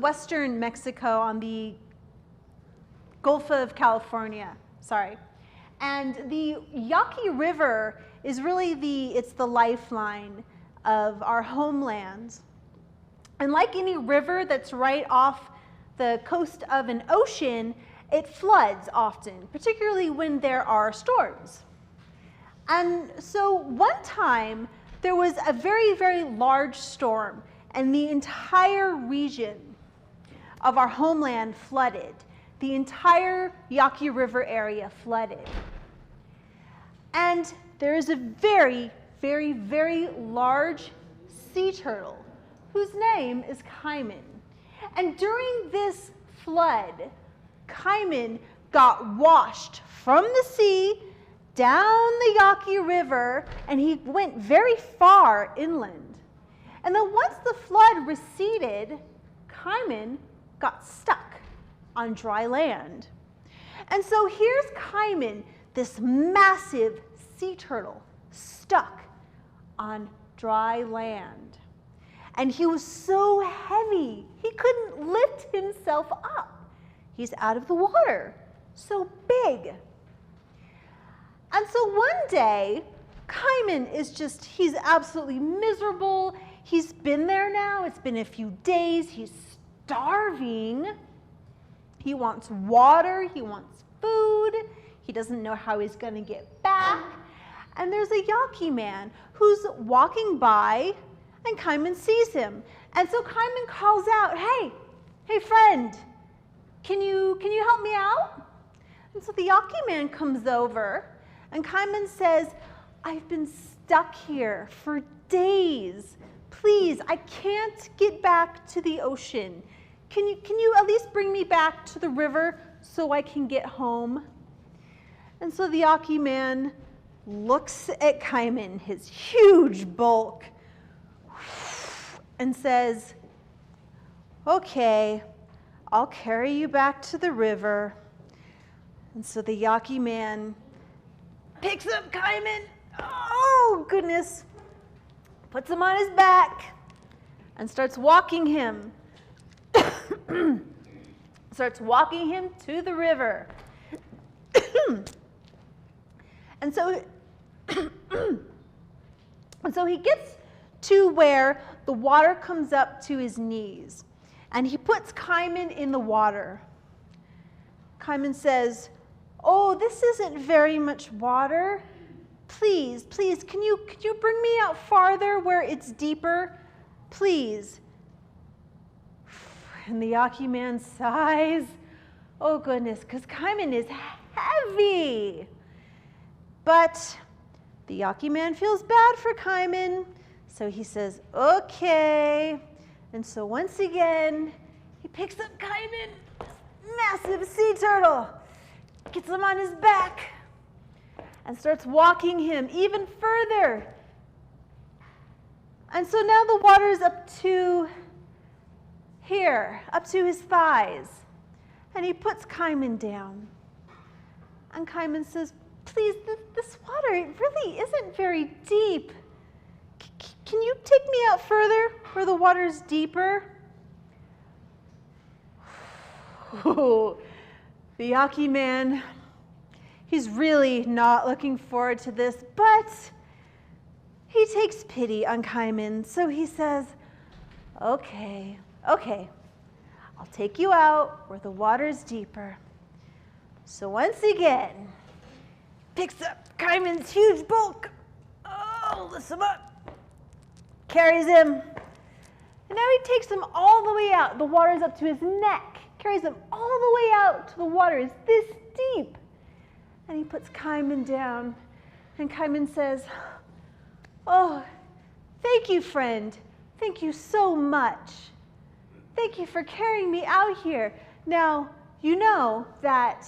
western Mexico on the Gulf of California, sorry. And the Yaqui River is really it's the lifeline of our homelands. And like any river that's right off the coast of an ocean, it floods often, particularly when there are storms. And so one time there was a very, very large storm, and the entire region of our homeland flooded. The entire Yaqui River area flooded. And there is a very, very, very large sea turtle whose name is Cayman. And during this flood, Cayman got washed from the sea down the Yaqui River, and he went very far inland. And then once the flood receded, Cayman got stuck on dry land. And so here's Cayman, this massive sea turtle, stuck on dry land. And he was so heavy, he couldn't lift himself up. He's out of the water, so big. And so one day, Cayman he's absolutely miserable. He's been there now, it's been a few days, he's starving. He wants water, he wants food, he doesn't know how he's gonna get back. And there's a Yaqui man who's walking by, and Cayman sees him. And so Cayman calls out, hey friend, can you help me out? And so the Yaqui man comes over, and Cayman says, I've been stuck here for days. Please, I can't get back to the ocean. Can you at least bring me back to the river so I can get home? And so the Yaqui man looks at Cayman, his huge bulk, and says, okay, I'll carry you back to the river. And so the Yaqui man picks up Cayman, oh goodness, puts him on his back, and starts walking him. Starts walking him to the river. And so he gets to where the water comes up to his knees, and he puts Cayman in the water. Cayman says, oh, this isn't very much water. Please, can you bring me out farther where it's deeper? Please. And the Yaqui man sighs, oh goodness, because Cayman is heavy. But the Yaqui man feels bad for Cayman, so he says, okay. And so once again, he picks up Cayman, massive sea turtle, gets him on his back, and starts walking him even further. And so now the water is up to here, up to his thighs. And he puts Cayman down. And Cayman says, please, this water, it really isn't very deep. Can you take me out further where the water's deeper? Oh, the Yaqui man, he's really not looking forward to this, but he takes pity on Cayman, so he says, okay, I'll take you out where the water's deeper. So once again, picks up Cayman's huge bulk, lifts him up, carries him, And now he takes him all the way out. The water's up to his neck. Carries him all the way out to the water. It's this deep. And he puts Kaiman down. And Kaiman says, "Oh, thank you, friend. Thank you so much. Thank you for carrying me out here. Now, you know that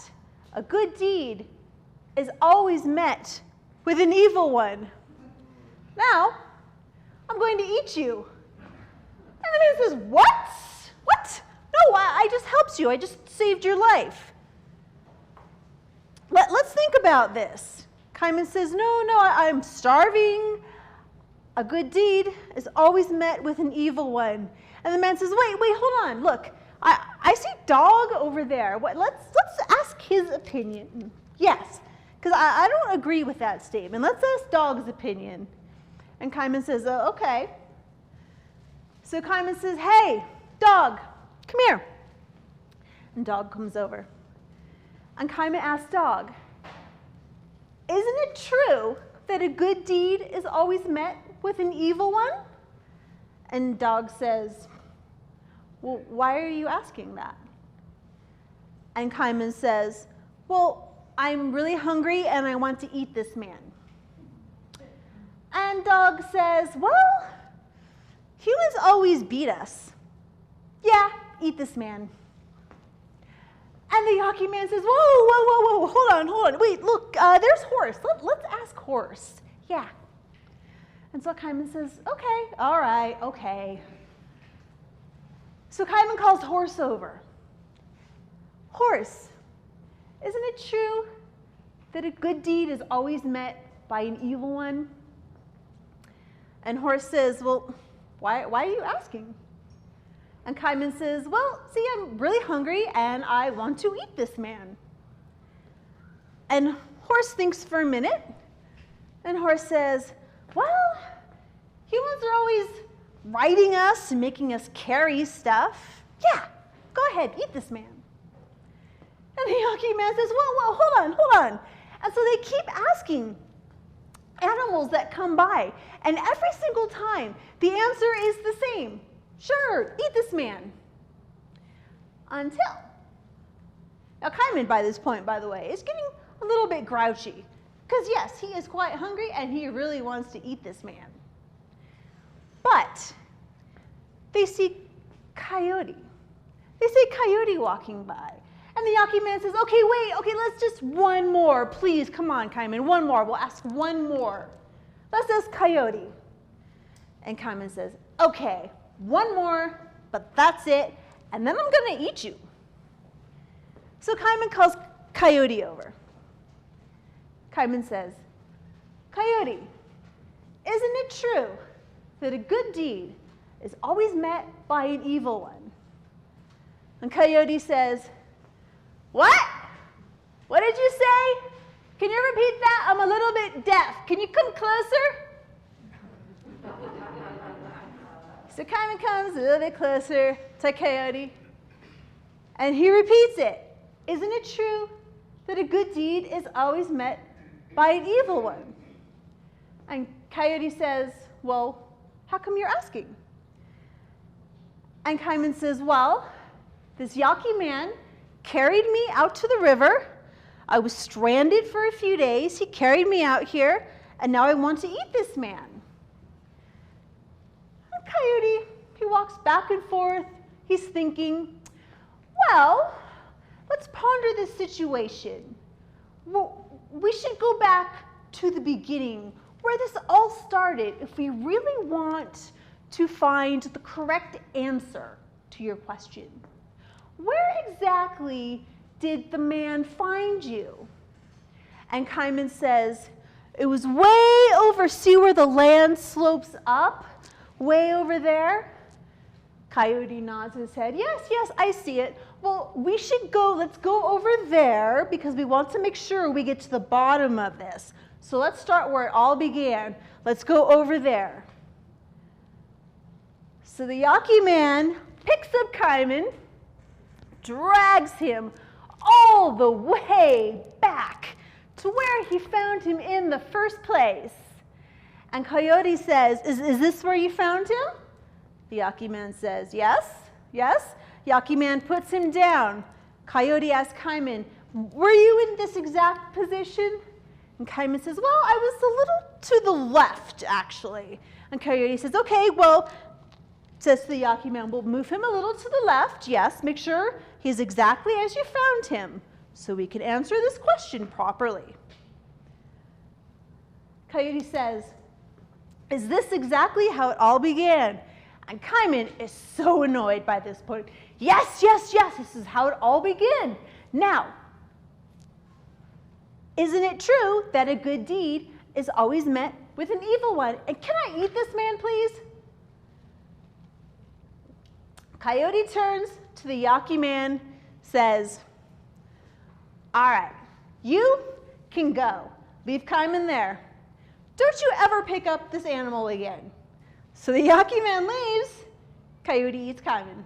a good deed is always met with an evil one. Now, I'm going to eat you." And the man says, "What? What? No, I just helped you. I just saved your life. Let's think about this." Kaiman says, "No, I'm starving. A good deed is always met with an evil one." And the man says, wait, hold on. Look, I see Dog over there. Let's ask his opinion. Yes, because I don't agree with that statement. Let's ask Dog's opinion. And Kaiman says, okay. So Kaiman says, "Hey, Dog, come here." And Dog comes over. And Kaiman asks Dog, "Isn't it true that a good deed is always met with an evil one?" And Dog says, "Well, why are you asking that?" And Kaiman says, "Well, I'm really hungry and I want to eat this man." And Dog says, "Well, humans always beat us. Yeah, eat this man." And the Yaqui man says, whoa, hold on. Wait, look, there's Horse. Let's ask Horse. Yeah. And so Kaiman says, okay, all right, okay. So Kaiman calls Horse over. "Horse, isn't it true that a good deed is always met by an evil one?" And Horse says, "Well, why are you asking?" And Kaiman says, "Well, see, I'm really hungry and I want to eat this man." And Horse thinks for a minute. And Horse says, "Well, humans are always riding us and making us carry stuff. Yeah, go ahead, eat this man." And the Yaqui man says, whoa, hold on. And so they keep asking animals that come by. And every single time, the answer is the same. "Sure, eat this man." Until. Now, Kaiman, by this point, by the way, is getting a little bit grouchy. Because, yes, he is quite hungry, and he really wants to eat this man. But they see Coyote. They see Coyote walking by. And the Yaqui man says, okay, let's just one more. Please, come on, Kaiman, one more. We'll ask one more. Let's ask Coyote. And Kaiman says, okay, one more, but that's it, and then I'm going to eat you. So Kaiman calls Coyote over. Kaiman says, "Coyote, isn't it true that a good deed is always met by an evil one?" And Coyote says, "What? What did you say? Can you repeat that? I'm a little bit deaf. Can you come closer?" So Kaiman comes a little bit closer to Coyote, and he repeats it. "Isn't it true that a good deed is always met by an evil one?" And Coyote says, "Well, how come you're asking?" And Kaiman says, "Well, this Yaqui man carried me out to the river. I was stranded for a few days. He carried me out here, and now I want to eat this man." And Coyote, he walks back and forth. He's thinking, well, let's ponder this situation. We should go back to the beginning, where this all started, if we really want to find the correct answer to your question. Where exactly did the man find you? And Kaiman says, "It was way over, see where the land slopes up? Way over there?" Coyote nods his head. Yes, I see it. Well, let's go over there because we want to make sure we get to the bottom of this. So let's start where it all began. Let's go over there. So the Yaqui man picks up Kaiman, drags him all the way back to where he found him in the first place. And Coyote says, is this where you found him? The Yaqui Man says, yes, yes. Yaqui Man puts him down. Coyote asks Kaiman, were you in this exact position? And Kaiman says, well, I was a little to the left, actually. And Coyote says, okay, well, says to the Yaqui Man, we'll move him a little to the left, yes, make sure he's exactly as you found him, so we can answer this question properly. Coyote says, is this exactly how it all began? And Kaiman is so annoyed by this point. Yes, yes, yes, this is how it all began. Now, isn't it true that a good deed is always met with an evil one? And can I eat this man, please? Coyote turns to the Yaqui Man, says, all right, you can go. Leave Kaiman there. Don't you ever pick up this animal again. So the Yaqui Man leaves. Coyote eats Kaiman.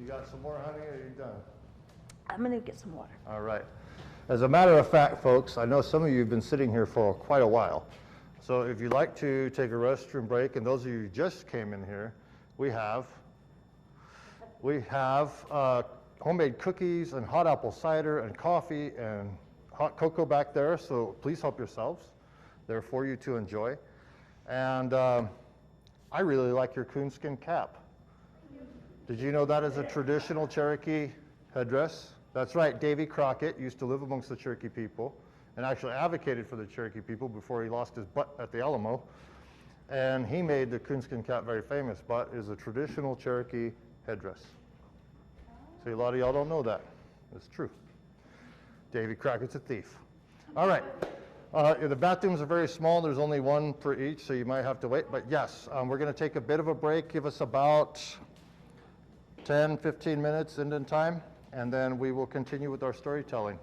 You got some more, honey, or are you done? I'm going to get some water. All right. As a matter of fact, folks, I know some of you have been sitting here for quite a while. So if you'd like to take a restroom break, and those of you who just came in here, we have homemade cookies and hot apple cider and coffee and hot cocoa back there, so please help yourselves. They're for you to enjoy. And I really like your coonskin cap. Did you know that is a traditional Cherokee headdress? That's right, Davy Crockett used to live amongst the Cherokee people and actually advocated for the Cherokee people before he lost his butt at the Alamo. And he made the coonskin cap very famous, but is a traditional Cherokee headdress. See, a lot of y'all don't know that. It's true. Davy Crockett's a thief. All right. The bathrooms are very small. There's only one per each, so you might have to wait. But yes, we're going to take a bit of a break. Give us about 10, 15 minutes Indian time, and then we will continue with our storytelling.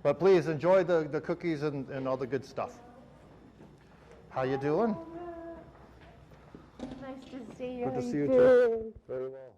But please enjoy the cookies and all the good stuff. How you doing? Nice to see you. Good to see you too. Very well.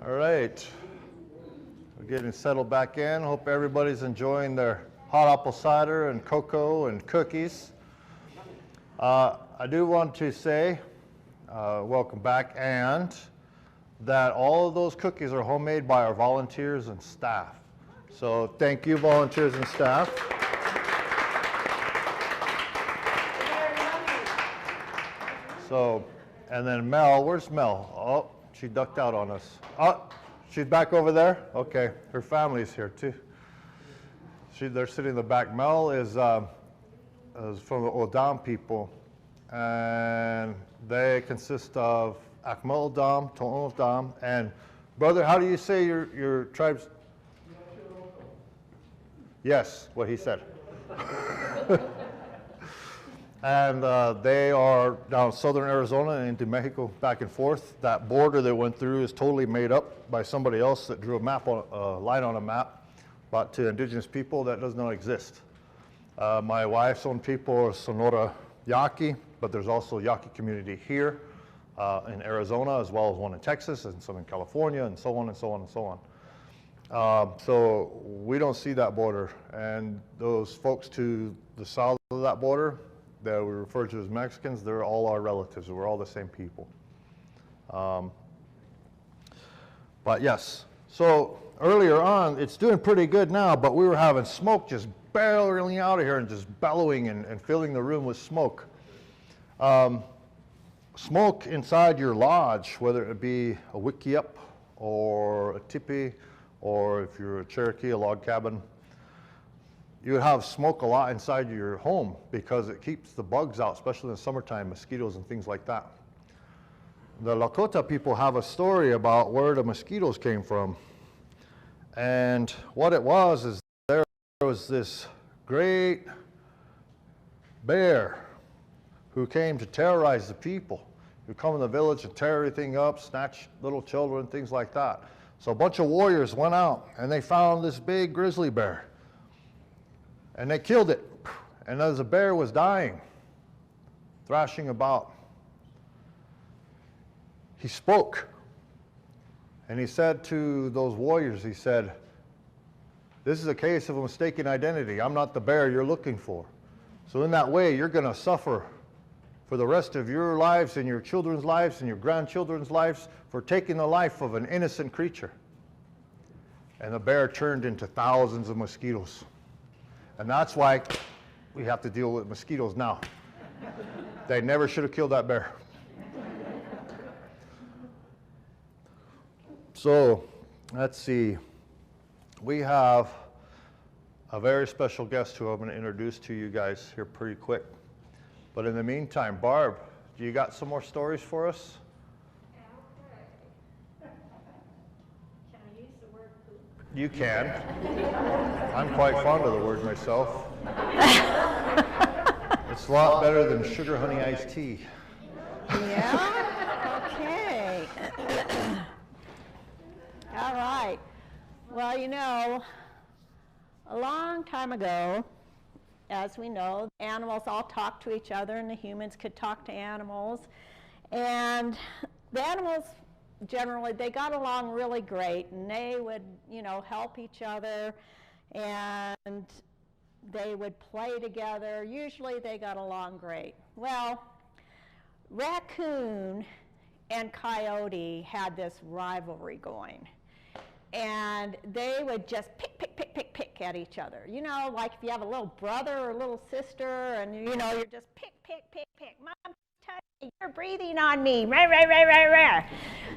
All right. We're getting settled back in. Hope everybody's enjoying their hot apple cider and cocoa and cookies. I do want to say welcome back, and that all of those cookies are homemade by our volunteers and staff. So thank you, volunteers and staff. So, and then Mel, where's Mel? Oh, she ducked out on us. Oh, she's back over there? Okay, her family's here too. They're sitting in the back. Mel is from the Odam people, and they consist of Akmal Odam, To'on Odam, and brother, how do you say your tribe's? Yes, what he said. And they are down southern Arizona and into Mexico, back and forth. That border they went through is totally made up by somebody else that drew a map on a line on a map, but to indigenous people that does not exist. My wife's own people are Sonora Yaqui, but there's also Yaqui community here in Arizona, as well as one in Texas and some in California, and so on and so on and so on. So we don't see that border, and those folks to the south of that border that we refer to as Mexicans, they're all our relatives. We're all the same people. But yes, so earlier on, it's doing pretty good now, but we were having smoke just barreling out of here and just bellowing and filling the room with smoke. Smoke inside your lodge, whether it be a wickiup or a tipi, or if you're a Cherokee, a log cabin, you would have smoke a lot inside your home because it keeps the bugs out, especially in the summertime, mosquitoes and things like that. The Lakota people have a story about where the mosquitoes came from. And what it was is there was this great bear who came to terrorize the people, who come in the village and tear everything up, snatch little children, things like that. So a bunch of warriors went out and they found this big grizzly bear. And they killed it. And as the bear was dying, thrashing about, he spoke. And he said to those warriors, he said, "This is a case of a mistaken identity. I'm not the bear you're looking for. So in that way, you're going to suffer for the rest of your lives and your children's lives and your grandchildren's lives for taking the life of an innocent creature." And the bear turned into thousands of mosquitoes. And that's why we have to deal with mosquitoes now. They never should have killed that bear. So, let's see. We have a very special guest who I'm going to introduce to you guys here pretty quick. But in the meantime, Barb, do you got some more stories for us? Can I use the word poop? You can. I'm quite fond of the word myself. It's a lot better than sugar honey iced tea. Yeah? Okay. All right. Well, you know, a long time ago, as we know, animals all talk to each other and the humans could talk to animals. And the animals, generally, they got along really great, and they would, you know, help each other, and they would play together. Usually they got along great. Well, raccoon and coyote had this rivalry going, and they would just pick at each other. You know, like if you have a little brother or a little sister, and you know, you're just pick. Mom, you're breathing on me. Rah, rah, rah, rah, rah.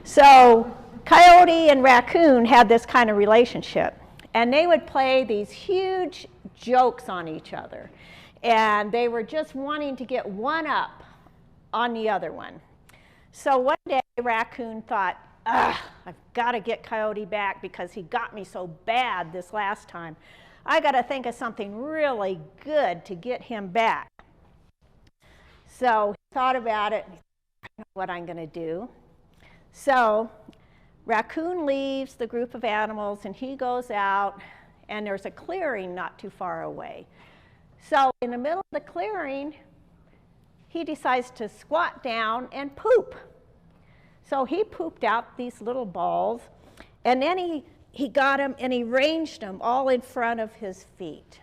So coyote and raccoon had this kind of relationship, and they would play these huge jokes on each other, and they were just wanting to get one up on the other one. So one day raccoon thought, I've got to get coyote back because he got me so bad this last time. I got to think of something really good to get him back. So he thought about it, I know what I'm going to do. So raccoon leaves the group of animals and he goes out, and there's a clearing not too far away. So in the middle of the clearing, he decides to squat down and poop. So he pooped out these little balls, And then he got him and he ranged them all in front of his feet.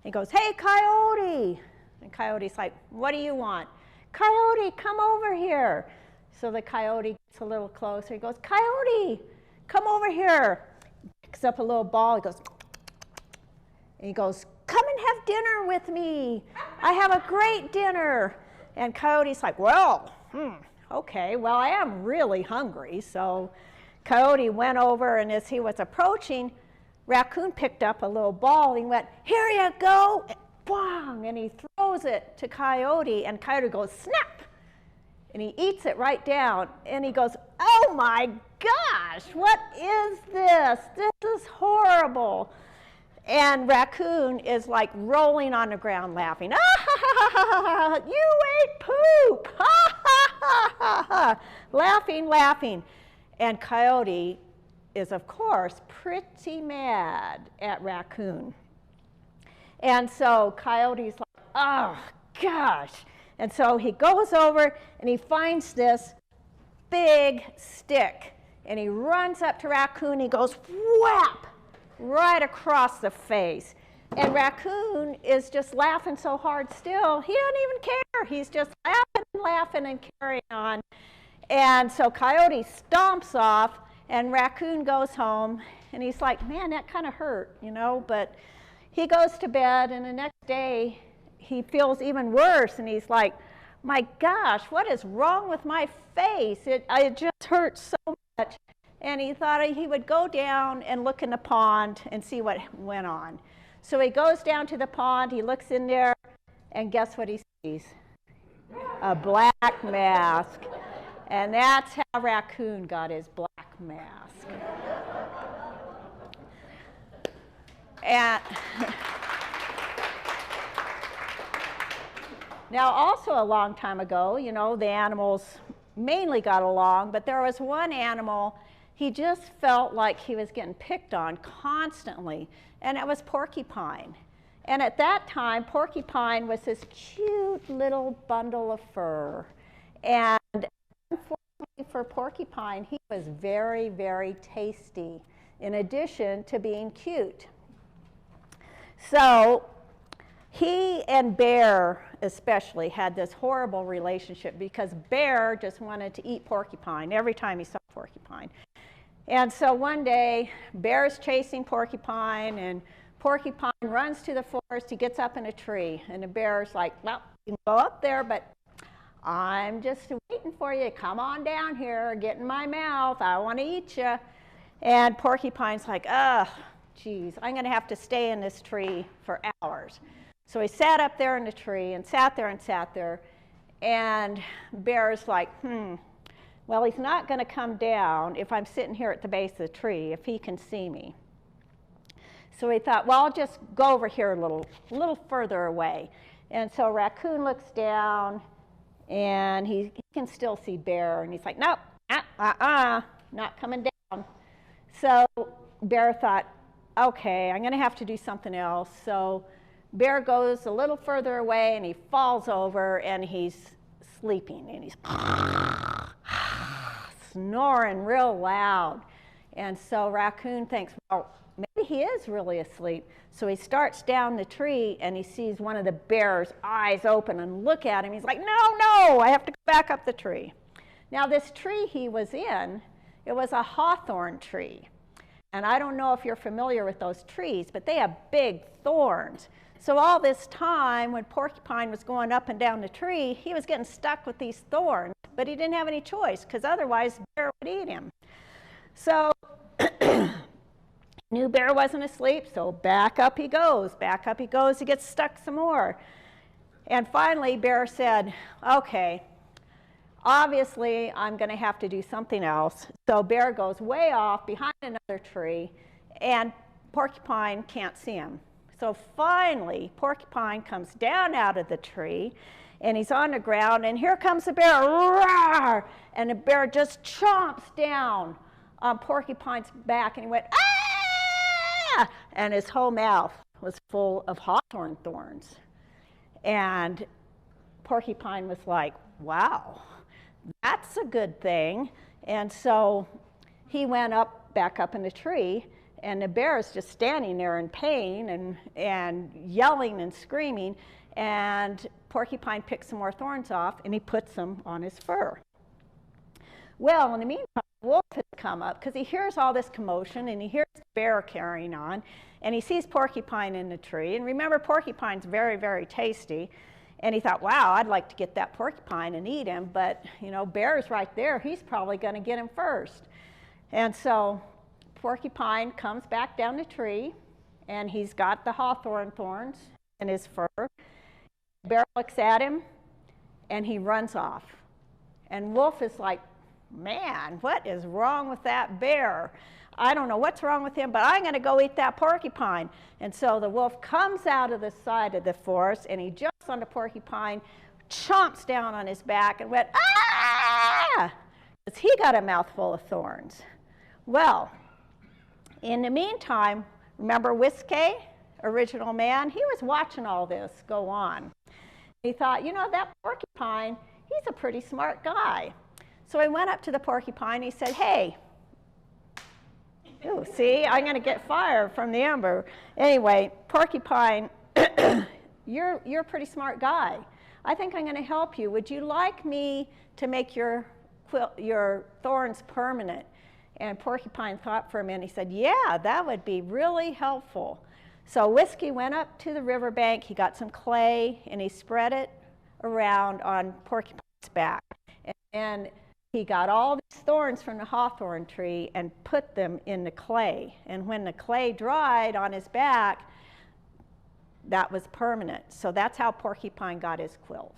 He goes, "Hey, Coyote!" And Coyote's like, "What do you want?" "Coyote, come over here." So the Coyote gets a little closer. He goes, "Coyote, come over here." Picks up a little ball. He goes, and he goes, "Come and have dinner with me. I have a great dinner." And Coyote's like, "Well, okay, well, I am really hungry." So Coyote went over, and as he was approaching, Raccoon picked up a little ball. And he went, "Here you go." And bang, and he throws it to Coyote, and Coyote goes, "Snap!" And he eats it right down, and he goes, "Oh my gosh, what is this? This is horrible." And Raccoon is like rolling on the ground laughing. "Ah, ha, ha, ha, ha, you ate poop!" Ha, ha, ha, ha, ha. Laughing, laughing. And Coyote is, of course, pretty mad at Raccoon. And so Coyote's like, "Oh, gosh." And so he goes over and he finds this big stick. And he runs up to Raccoon. He goes, whap, right across the face. And Raccoon is just laughing so hard still, he doesn't even care. He's just laughing and laughing and carrying on. And so Coyote stomps off, and Raccoon goes home. And he's like, "Man, that kind of hurt, you know." But he goes to bed, and the next day he feels even worse. And he's like, "My gosh, what is wrong with my face? It just hurts so much." And he thought he would go down and look in the pond and see what went on. So he goes down to the pond, he looks in there, and guess what he sees? A black mask. And that's how Raccoon got his black mask. And now, also a long time ago, you know, the animals mainly got along, but there was one animal, he just felt like he was getting picked on constantly, and it was Porcupine. And at that time, Porcupine was this cute little bundle of fur. And unfortunately for Porcupine, he was very, very tasty, in addition to being cute. So he and Bear especially had this horrible relationship because Bear just wanted to eat Porcupine every time he saw Porcupine. And so one day, Bear's chasing Porcupine, and Porcupine runs to the forest. He gets up in a tree, and the Bear's like, "Well, you can go up there, but I'm just waiting for you. Come on down here, get in my mouth. I want to eat you." And Porcupine's like, "Ugh, geez, I'm going to have to stay in this tree for hours." So he sat up there in the tree and sat there and sat there. And Bear's like, well, he's not going to come down if I'm sitting here at the base of the tree, if he can see me. So he thought, well, I'll just go over here a little further away. And so Raccoon looks down, and he can still see Bear. And he's like, "Nope, not coming down." So Bear thought, okay, I'm going to have to do something else. So Bear goes a little further away, and he falls over, and he's sleeping, and he's snoring real loud. And so Raccoon thinks, well, maybe he is really asleep. So he starts down the tree, and he sees one of the Bear's eyes open and look at him. He's like, no, I have to go back up the tree. Now, this tree he was in, it was a hawthorn tree. And I don't know if you're familiar with those trees, but they have big thorns. So all this time, when Porcupine was going up and down the tree, he was getting stuck with these thorns, but he didn't have any choice, because otherwise Bear would eat him. So knew Bear wasn't asleep, so back up he goes, he gets stuck some more. And finally, Bear said, okay, obviously I'm going to have to do something else. So Bear goes way off behind another tree, and Porcupine can't see him. So finally, Porcupine comes down out of the tree, and he's on the ground, and here comes the Bear, roar! And the Bear just chomps down on Porcupine's back, and he went, ah! And his whole mouth was full of hawthorn thorns. And Porcupine was like, wow, that's a good thing. And so he went up back up in the tree, and the bear is just standing there in pain and yelling and screaming, and Porcupine picks some more thorns off, and he puts them on his fur. Well, in the meantime, Wolf has come up because he hears all this commotion, and he hears the bear carrying on, and he sees Porcupine in the tree. And remember, Porcupine's very, very tasty. And he thought, wow, I'd like to get that porcupine and eat him, but, you know, Bear's right there. He's probably going to get him first. And so Porcupine comes back down the tree, and he's got the hawthorn thorns in his fur. Bear looks at him, and he runs off. And Wolf is like, man, what is wrong with that bear? I don't know what's wrong with him, but I'm going to go eat that porcupine. And so the wolf comes out of the side of the forest, and he jumps on the porcupine, chomps down on his back, and went, ah! Because he got a mouthful of thorns. Well, in the meantime, remember Whiskey, original man? He was watching all this go on. He thought, you know, that porcupine, he's a pretty smart guy. So he went up to the porcupine, and he said, hey, ooh, see, I'm going to get fire from the ember. Anyway, Porcupine, you're a pretty smart guy. I think I'm going to help you. Would you like me to make your thorns permanent? And Porcupine thought for a minute. He said, yeah, that would be really helpful. So Whiskey went up to the riverbank. He got some clay, and he spread it around on Porcupine's back. And he got all these thorns from the hawthorn tree and put them in the clay. And when the clay dried on his back, that was permanent. So that's how Porcupine got his quills.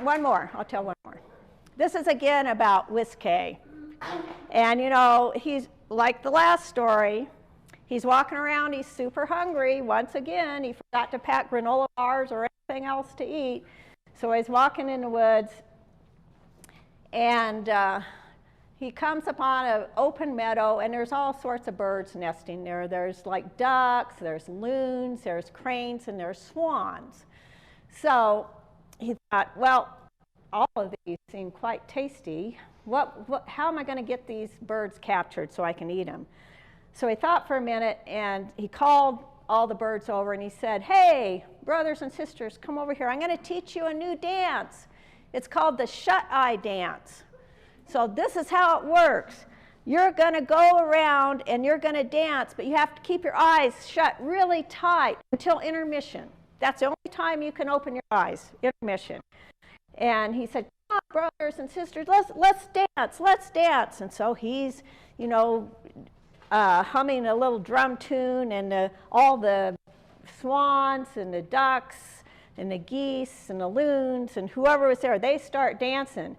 One more. I'll tell one more. This is again about Whiskey. And you know, he's like the last story. He's walking around, he's super hungry. Once again, he forgot to pack granola bars or anything else to eat. So he's walking in the woods, and he comes upon an open meadow, and there's all sorts of birds nesting there. There's like ducks, there's loons, there's cranes, and there's swans. So he thought, well, all of these seem quite tasty. How am I going to get these birds captured so I can eat them? So he thought for a minute, and he called all the birds over, and he said, hey, brothers and sisters, come over here. I'm going to teach you a new dance. It's called the shut-eye dance. So this is how it works. You're going to go around, and you're going to dance, but you have to keep your eyes shut really tight until intermission. That's the only time you can open your eyes, intermission. And he said, come on, brothers and sisters, let's dance. And so he's, you know, humming a little drum tune, and all the swans and the ducks and the geese and the loons and whoever was there, they start dancing.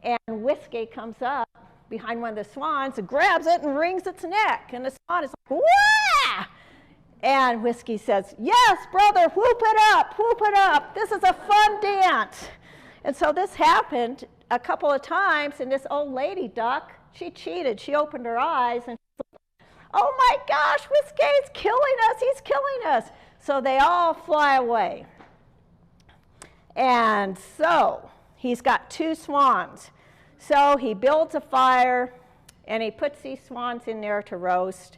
And Whiskey comes up behind one of the swans and grabs it and wrings its neck. And the swan is like, wah! And Whiskey says, yes, brother, whoop it up. This is a fun dance. And so this happened a couple of times, and this old lady duck, she cheated. She opened her eyes, and oh my gosh, Whiskey's killing us, he's killing us. So they all fly away. And so he's got 2 swans. So he builds a fire, and he puts these swans in there to roast.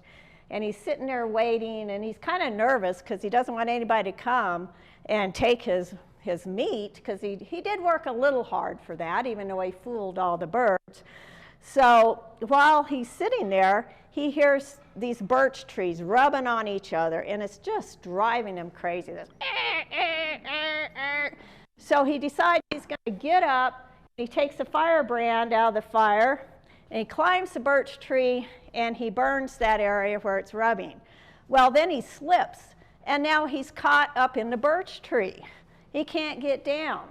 And he's sitting there waiting, and he's kind of nervous because he doesn't want anybody to come and take his meat, because he did work a little hard for that, even though he fooled all the birds. So while he's sitting there, he hears these birch trees rubbing on each other, and it's just driving him crazy. So he decides he's going to get up, and he takes a firebrand out of the fire, and he climbs the birch tree, and he burns that area where it's rubbing. Well, then he slips, and now he's caught up in the birch tree. He can't get down.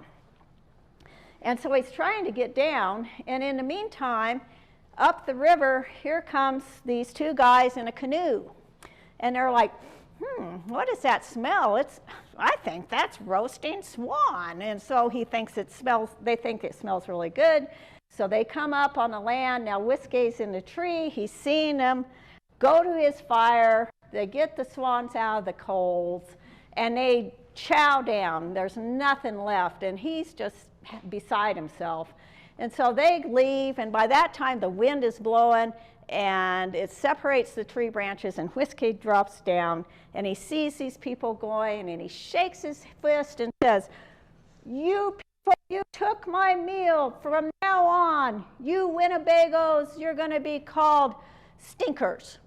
And so he's trying to get down, and in the meantime, up the river, here comes these 2 guys in a canoe. And they're like, what is that smell? I think that's roasting swan. And so they think it smells really good. So they come up on the land. Now Whiskey's in the tree. He's seeing them go to his fire. They get the swans out of the coals, and they chow down. There's nothing left, and he's just beside himself. And so they leave, and by that time the wind is blowing, and it separates the tree branches, and Whiskey drops down, and he sees these people going, and he shakes his fist and says, "You people, you took my meal. From now on, you Winnebagos, you're going to be called stinkers."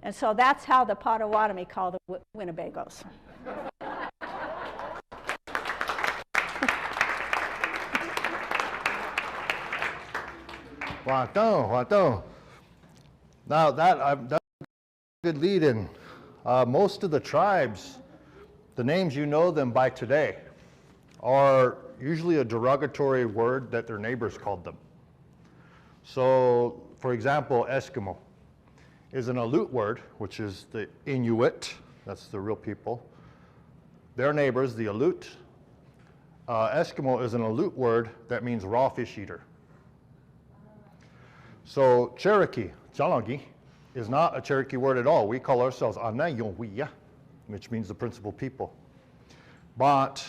And so that's how the Potawatomi call the Winnebagos. Wato. Now that's a good lead-in. Most of the tribes, the names you know them by today, are usually a derogatory word that their neighbors called them. So, for example, Eskimo is an Aleut word, which is the Inuit, that's the real people. Their neighbors, the Aleut. Eskimo is an Aleut word that means raw fish eater. So Cherokee, Chalangi, is not a Cherokee word at all. We call ourselves Anayowiya, which means the principal people. But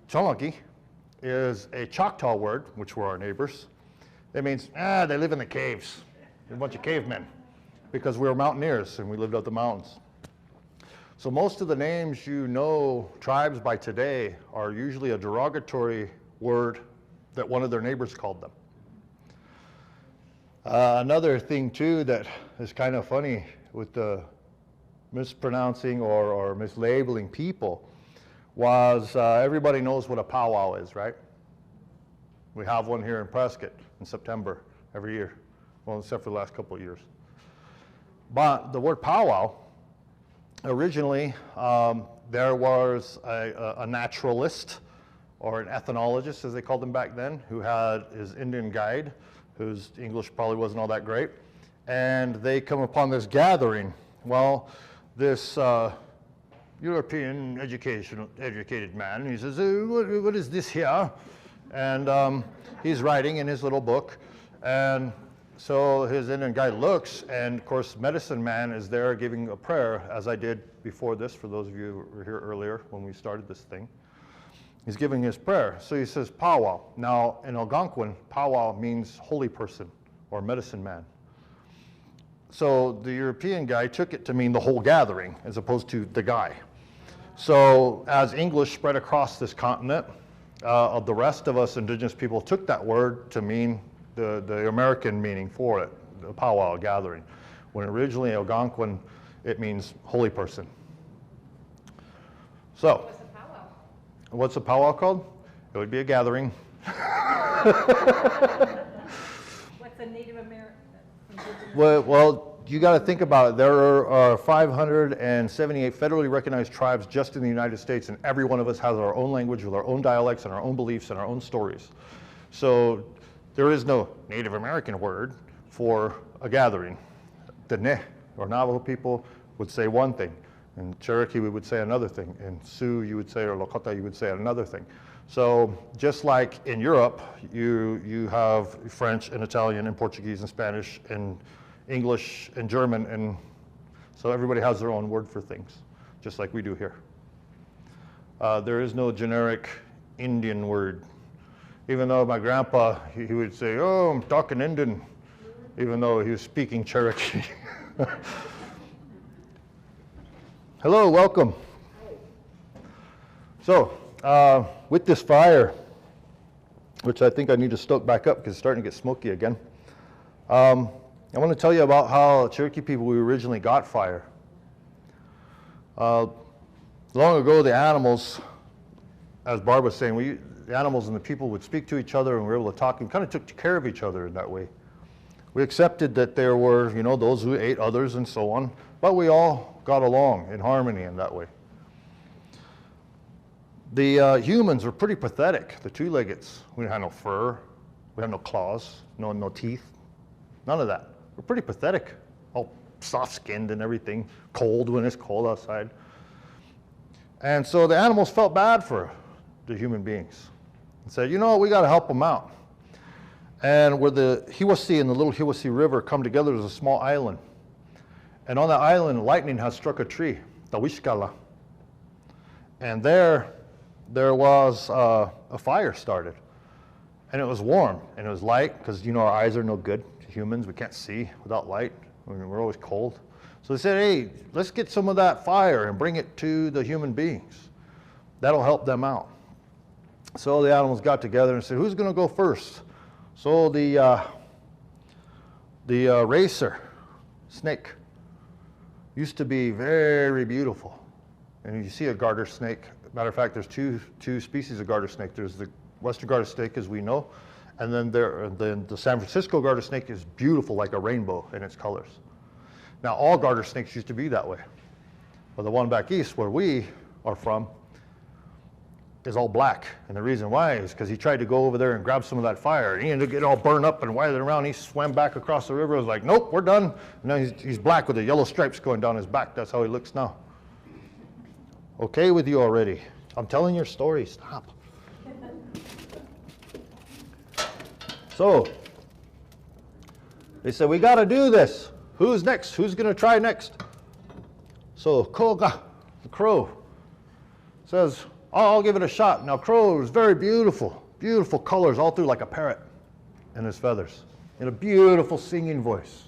Chalangi is a Choctaw word, which were our neighbors. It means, they live in the caves. They're a bunch of cavemen, because we were mountaineers and we lived up the mountains. So most of the names you know, tribes by today, are usually a derogatory word that one of their neighbors called them. Another thing too that is kind of funny with the mispronouncing or mislabeling people was everybody knows what a powwow is, right? We have one here in Prescott in September every year, well, except for the last couple of years. But the word powwow, originally there was a naturalist or an ethnologist, as they called them back then, who had his Indian guide, whose English probably wasn't all that great, and they come upon this gathering. Well, this European educated man, he says, what is this here? And he's writing in his little book, and so his Indian guide looks, and of course medicine man is there giving a prayer, as I did before this, for those of you who were here earlier when we started this thing. He's giving his prayer. So he says powwow. Now in Algonquin, powwow means holy person or medicine man. So the European guy took it to mean the whole gathering as opposed to the guy. So as English spread across this continent, the rest of us indigenous people took that word to mean the American meaning for it, the powwow gathering. When originally Algonquin, it means holy person. So. What's a powwow called? It would be a gathering. What's a Native American? Well, you got to think about it. There are 578 federally recognized tribes just in the United States, and every one of us has our own language with our own dialects and our own beliefs and our own stories. So there is no Native American word for a gathering. The Ne or Navajo people would say one thing. In Cherokee, we would say another thing. In Sioux, you would say, or Lakota, you would say another thing. So just like in Europe, you have French and Italian and Portuguese and Spanish and English and German, and so everybody has their own word for things, just like we do here. There is no generic Indian word. Even though my grandpa, he would say, "Oh, I'm talking Indian," even though he was speaking Cherokee. Hello, welcome. So, with this fire, which I think I need to stoke back up because it's starting to get smoky again, I want to tell you about how Cherokee people, we originally got fire. Long ago, the animals, as Barb was saying, the animals and the people would speak to each other and we were able to talk and kind of took care of each other in that way. We accepted that there were, those who ate others and so on, but we all got along in harmony in that way. The humans were pretty pathetic, the two-leggeds. We had no fur, we had no claws, no teeth, none of that. We're pretty pathetic, all soft-skinned and everything, cold when it's cold outside. And so the animals felt bad for the human beings and said, we got to help them out. And where the Hiwassee and the little Hiwassee River come together, there's a small island. And on that island, lightning has struck a tree, the Wishkala. And there was a fire started. And it was warm, and it was light, because you know our eyes are no good to humans. We can't see without light. We're always cold. So they said, hey, let's get some of that fire and bring it to the human beings. That'll help them out. So the animals got together and said, who's going to go first? So the racer snake used to be very beautiful. And you see a garter snake. Matter of fact, there's two species of garter snake. There's the western garter snake, as we know, and then the San Francisco garter snake is beautiful, like a rainbow in its colors. Now, all garter snakes used to be that way. But the one back east, where we are from, is all black. And the reason why is because he tried to go over there and grab some of that fire. And he ended up getting all burned up and wired around. He swam back across the river. I was like, nope, we're done. And now he's black with the yellow stripes going down his back. That's how he looks now. Okay with you already? I'm telling your story. Stop. So they said, we got to do this. Who's next? Who's going to try next? So Koga, the crow, says, I'll give it a shot. Now, crow is very beautiful, beautiful colors all through, like a parrot in his feathers, in a beautiful singing voice,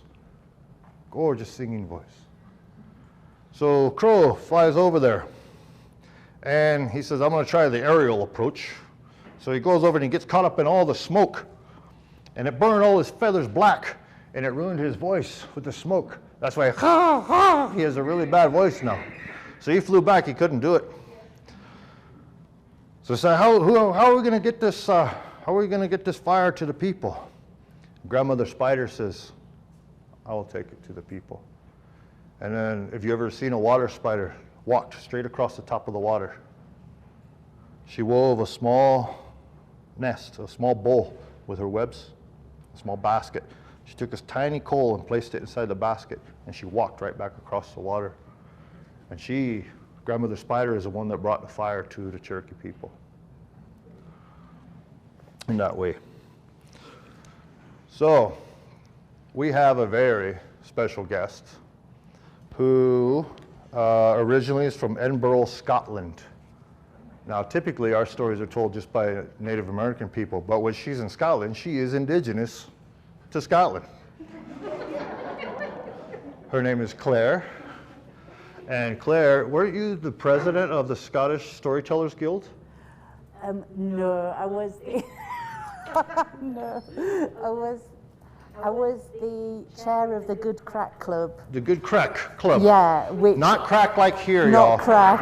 gorgeous singing voice. So crow flies over there, and he says, I'm going to try the aerial approach. So he goes over and he gets caught up in all the smoke, and it burned all his feathers black, and it ruined his voice with the smoke. That's why he has a really bad voice now. So he flew back. He couldn't do it. So how are we going to get this? How are we going to get this fire to the people? Grandmother Spider says, I will take it to the people. And then, if you ever seen a water spider, walked straight across the top of the water. She wove a small nest, a small bowl with her webs, a small basket. She took this tiny coal and placed it inside the basket, and she walked right back across the water. And Grandmother Spider is the one that brought the fire to the Cherokee people in that way. So we have a very special guest who originally is from Edinburgh, Scotland. Now, typically our stories are told just by Native American people, but when she's in Scotland, she is indigenous to Scotland. Her name is Claire. And Claire, weren't you the president of the Scottish Storytellers Guild? No, I was the I was the chair of the Good Crack Club. The Good Crack Club? Yeah. Not crack like here, y'all. Not crack.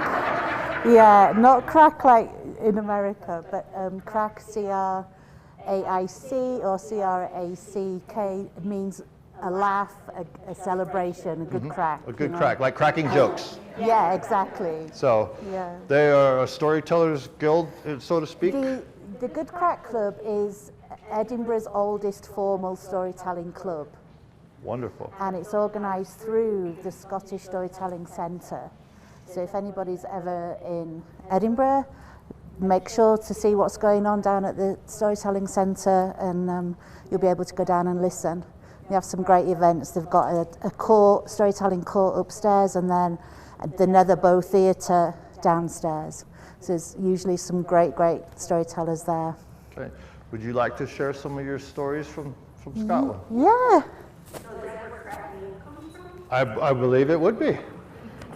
Yeah, not crack like in America, but crack, C-R-A-I-C or C-R-A-C-K means a laugh, a celebration, a good crack. A good crack, like cracking jokes. Yeah, exactly. So yeah. They are a storytellers guild, so to speak? The Good Crack Club is Edinburgh's oldest formal storytelling club. Wonderful. And it's organised through the Scottish Storytelling Centre. So if anybody's ever in Edinburgh, make sure to see what's going on down at the Storytelling Centre, and you'll be able to go down and listen. They have some great events. They've got a storytelling court upstairs, and then the Netherbow Theatre downstairs. So there's usually some great storytellers there. Okay. Would you like to share some of your stories from Scotland? Yeah. I believe it would be.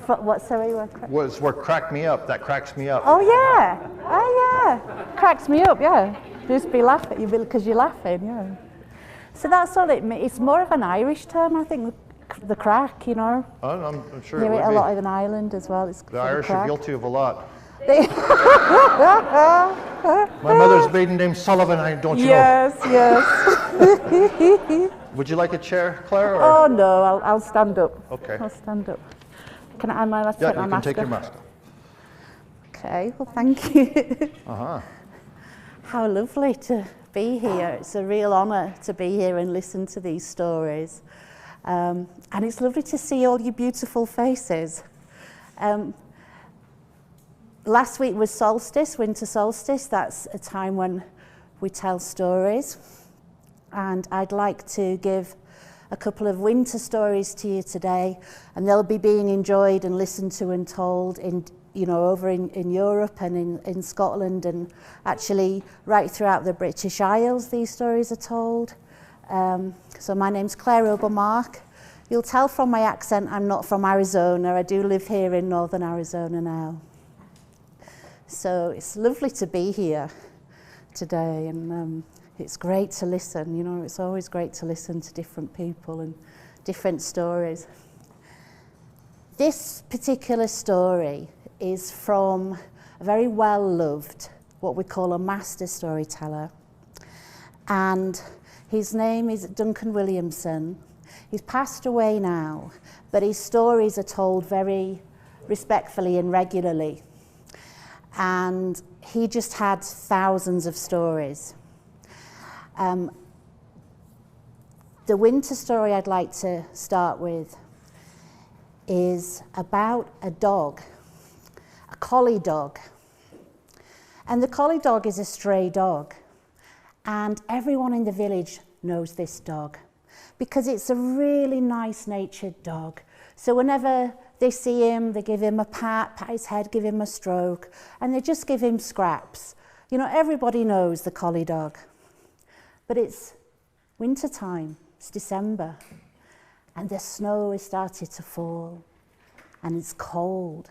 What, sorry? What's where Crack Me Up, that cracks me up. Oh yeah, cracks me up, yeah. Just be laughing, because you're laughing, yeah. So that's all it means. It's more of an Irish term, I think, the crack, you know. I'm sure Hear it would a be. lot of an island as well. It's the Irish crack. are guilty of a lot. My mother's maiden name's Sullivan, don't you know? Yes. Would you like a chair, Claire? Or? Oh no, I'll stand up. Okay. I'll stand up. Can I take my mask? Yeah, you can take your mask off. Okay, well thank you. Uh-huh. How lovely to be here. It's a real honour to be here and listen to these stories. And it's lovely to see all your beautiful faces. Last week was solstice, winter solstice. That's a time when we tell stories. And I'd like to give a couple of winter stories to you today, and they'll be being enjoyed and listened to and told in, you know, over in Europe and in Scotland, and actually right throughout the British Isles these stories are told. So my name's Claire Obermark. You'll tell from my accent I'm not from Arizona. I do live here in northern Arizona now. So it's lovely to be here today, and it's great to listen. You know, it's always great to listen to different people and different stories. This particular story is from a very well-loved, what we call a master storyteller. And his name is Duncan Williamson. He's passed away now, but his stories are told very respectfully and regularly. And he just had thousands of stories. The winter story I'd like to start with is about a dog, a collie dog. And the collie dog is a stray dog. And everyone in the village knows this dog because it's a really nice-natured dog. So whenever they see him, they give him a pat his head, give him a stroke, and they just give him scraps. You know, everybody knows the collie dog. But it's winter time, it's December, and the snow has started to fall, and it's cold.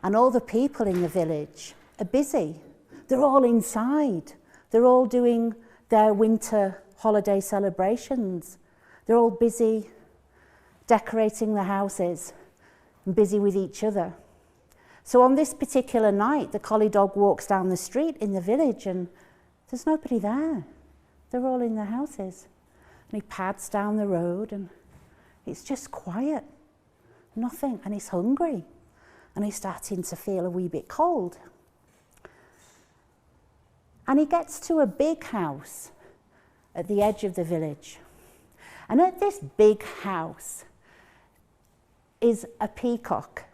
And all the people in the village are busy. They're all inside. They're all doing their winter holiday celebrations. They're all busy decorating the houses and busy with each other. So on this particular night, the collie dog walks down the street in the village and there's nobody there. They're all in their houses. And he pads down the road and it's just quiet, nothing, and he's hungry. And he's starting to feel a wee bit cold. And he gets to a big house at the edge of the village. And at this big house is a peacock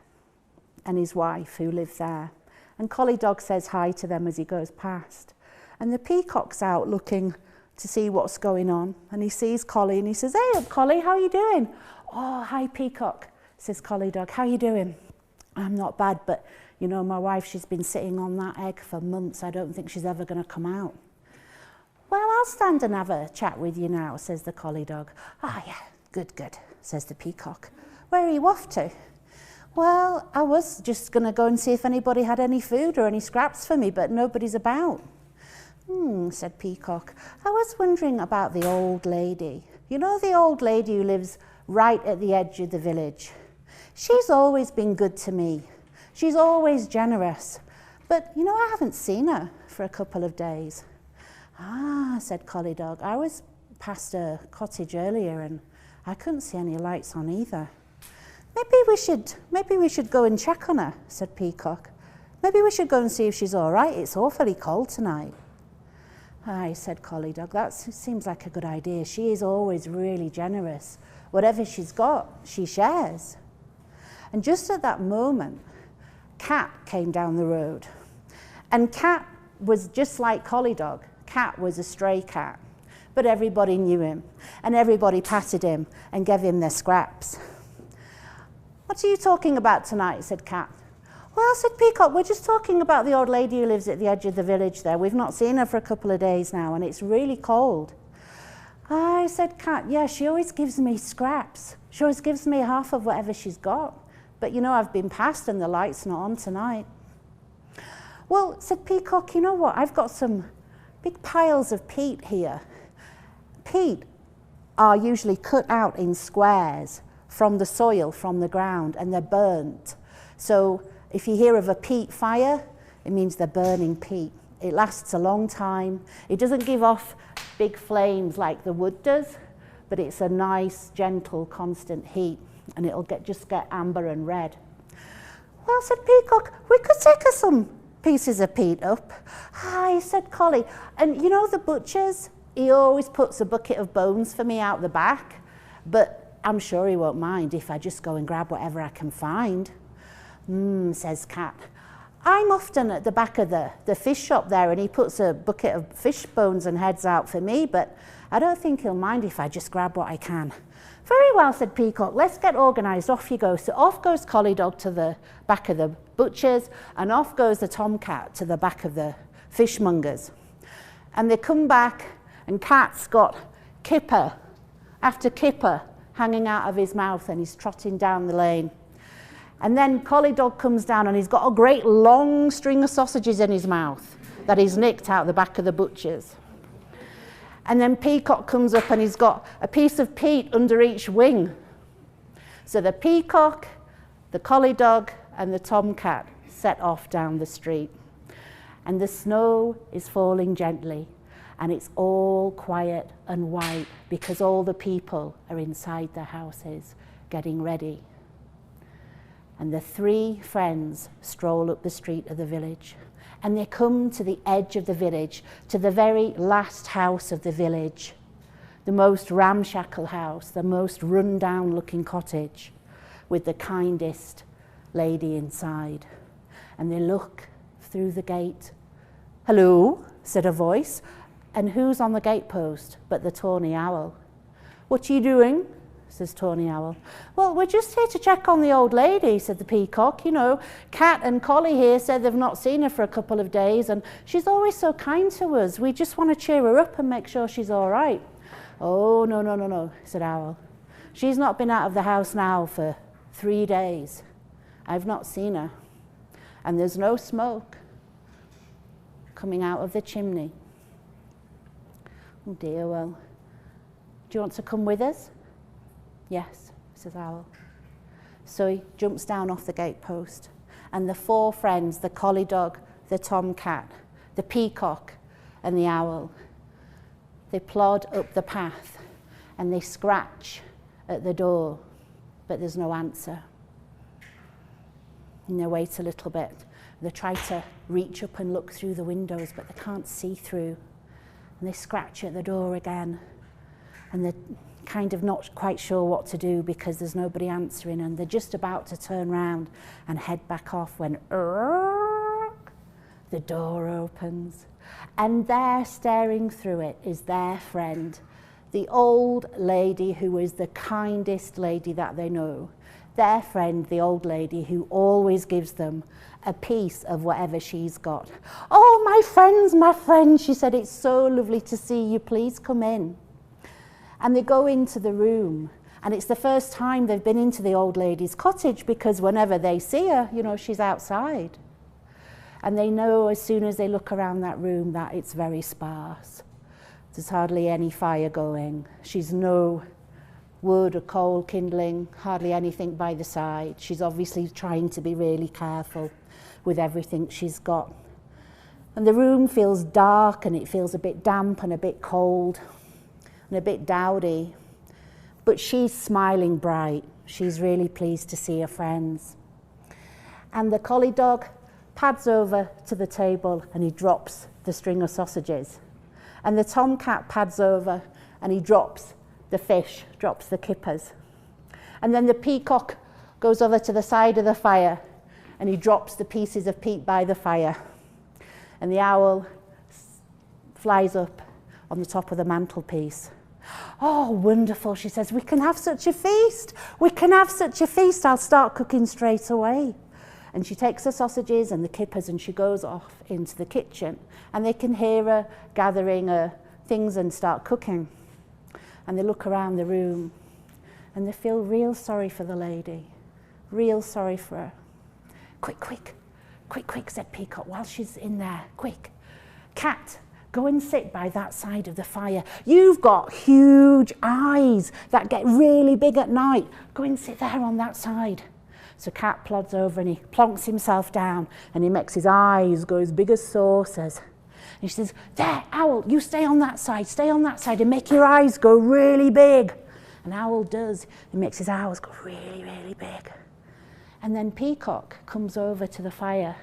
and his wife who live there. And Collie Dog says hi to them as he goes past. And the peacock's out looking to see what's going on. And he sees Collie and he says, "Hey, Collie, how are you doing?" "Oh, hi, Peacock," says Collie Dog. "How are you doing?" "I'm not bad, but you know, my wife, she's been sitting on that egg for months. I don't think she's ever going to come out." "Well, I'll stand and have a chat with you now," says the Collie Dog. "Ah, yeah, good, says the Peacock. "Where are you off to?" "Well, I was just going to go and see if anybody had any food or any scraps for me, but nobody's about." Said Peacock. "I was wondering about the old lady. You know the old lady who lives right at the edge of the village? She's always been good to me. She's always generous. But, you know, I haven't seen her for a couple of days." "Ah," said Collie Dog. "I was past a cottage earlier and I couldn't see any lights on either." Maybe we should go and check on her," said Peacock. "Maybe we should go and see if she's all right. It's awfully cold tonight." "Aye," said Collie Dog. "That seems like a good idea. She is always really generous. Whatever she's got, she shares." And just at that moment, Cat came down the road. And Cat was just like Collie Dog. Cat was a stray cat. But everybody knew him. And everybody patted him and gave him their scraps. "What are you talking about tonight?" said Cat. "Well," said Peacock, "we're just talking about the old lady who lives at the edge of the village there. We've not seen her for a couple of days now and it's really cold." "Aye," said Cat, "yeah, she always gives me scraps. She always gives me half of whatever she's got. But, you know, I've been past and the light's not on tonight." "Well," said Peacock, "you know what? I've got some big piles of peat here." Peat are usually cut out in squares from the soil, from the ground, and they're burnt. So if you hear of a peat fire, it means they're burning peat. It lasts a long time. It doesn't give off big flames like the wood does, but it's a nice, gentle, constant heat. And it'll just get amber and red. "Well," said Peacock, "we could take us some pieces of peat up." "Aye," said Collie. "And you know the butcher's? He always puts a bucket of bones for me out the back. But I'm sure he won't mind if I just go and grab whatever I can find." Says Cat. "I'm often at the back of the fish shop there and he puts a bucket of fish bones and heads out for me, but I don't think he'll mind if I just grab what I can. Very well, said Peacock, let's get organised, off you go. So off goes Collie Dog to the back of the butchers, and off goes the Tomcat to the back of the fishmongers. And they come back, and Cat's got kipper after kipper hanging out of his mouth, and he's trotting down the lane. And then Collie Dog comes down, and he's got a great long string of sausages in his mouth that he's nicked out the back of the butchers. And then Peacock comes up, and he's got a piece of peat under each wing. So the Peacock, the Collie Dog, and the Tomcat set off down the street. And the snow is falling gently, and it's all quiet and white because all the people are inside their houses getting ready. And the three friends stroll up the street of the village, and they come to the edge of the village, to the very last house of the village, the most ramshackle house, the most run-down looking cottage, with the kindest lady inside. And they look through the gate. Hello, said a voice. And who's on the gatepost but the Tawny Owl? What are you doing? Says Tawny Owl. Well, we're just here to check on the old lady, said the Peacock. You know, Cat and Collie here said they've not seen her for a couple of days, and she's always so kind to us. We just want to cheer her up and make sure she's all right. Oh, no, said Owl. She's not been out of the house now for 3 days. I've not seen her. And there's no smoke coming out of the chimney. Oh dear, well, do you want to come with us? Yes, says Owl. So he jumps down off the gatepost, and the four friends, the Collie Dog, the Tomcat, the Peacock, and the Owl, they plod up the path, and they scratch at the door, but there's no answer. And they wait a little bit. They try to reach up and look through the windows, but they can't see through. And they scratch at the door again, and they're kind of not quite sure what to do because there's nobody answering, and they're just about to turn round and head back off when the door opens, and there, staring through it, is their friend, the old lady who is the kindest lady that they know. Their friend, the old lady who always gives them a piece of whatever she's got. Oh, my friends, she said, it's so lovely to see you. Please come in. And they go into the room, and it's the first time they've been into the old lady's cottage because whenever they see her, you know, she's outside. And they know as soon as they look around that room that it's very sparse. There's hardly any fire going. She's no wood or coal kindling, hardly anything by the side. She's obviously trying to be really careful with everything she's got. And the room feels dark, and it feels a bit damp and a bit cold and a bit dowdy. But she's smiling bright. She's really pleased to see her friends. And the Collie Dog pads over to the table, and he drops the string of sausages. And the Tomcat pads over, and he drops the fish, drops the kippers. And then the Peacock goes over to the side of the fire, and he drops the pieces of peat by the fire. And the Owl flies up on the top of the mantelpiece. Oh, wonderful, she says, we can have such a feast. We can have such a feast. I'll start cooking straight away. And she takes the sausages and the kippers, and she goes off into the kitchen, and they can hear her gathering her things and start cooking. And they look around the room, and they feel real sorry for the lady, real sorry for her. Quick, said Peacock, while she's in there, quick. Cat, go and sit by that side of the fire. You've got huge eyes that get really big at night. Go and sit there on that side. So Cat plods over, and he plonks himself down, and he makes his eyes go as big as saucers. And she says, there, Owl, you stay on that side, and make your eyes go really big. And Owl does. He makes his eyes go really, really big. And then Peacock comes over to the fire,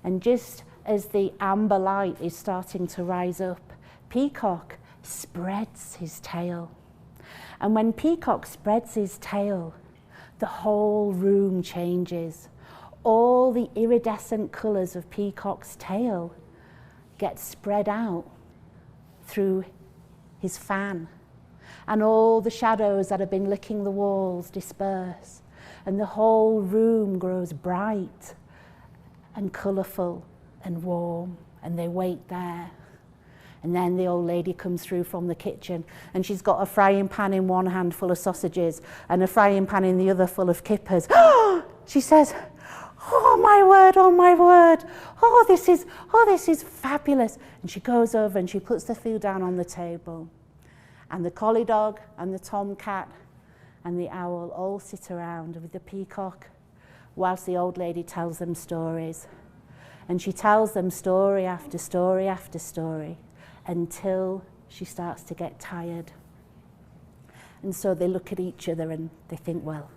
and just as the amber light is starting to rise up, Peacock spreads his tail. And when Peacock spreads his tail, the whole room changes. All the iridescent colours of Peacock's tail get spread out through his fan. And all the shadows that have been licking the walls disperse. And the whole room grows bright and colourful and warm. And they wait there. And then the old lady comes through from the kitchen, and she's got a frying pan in one hand full of sausages and a frying pan in the other full of kippers. She says, oh my word, oh this is fabulous. And she goes over and she puts the food down on the table. And the collie dog and the tomcat and the owl all sit around with the peacock whilst the old lady tells them stories. And she tells them story after story after story, until she starts to get tired. And so they look at each other and they think, well,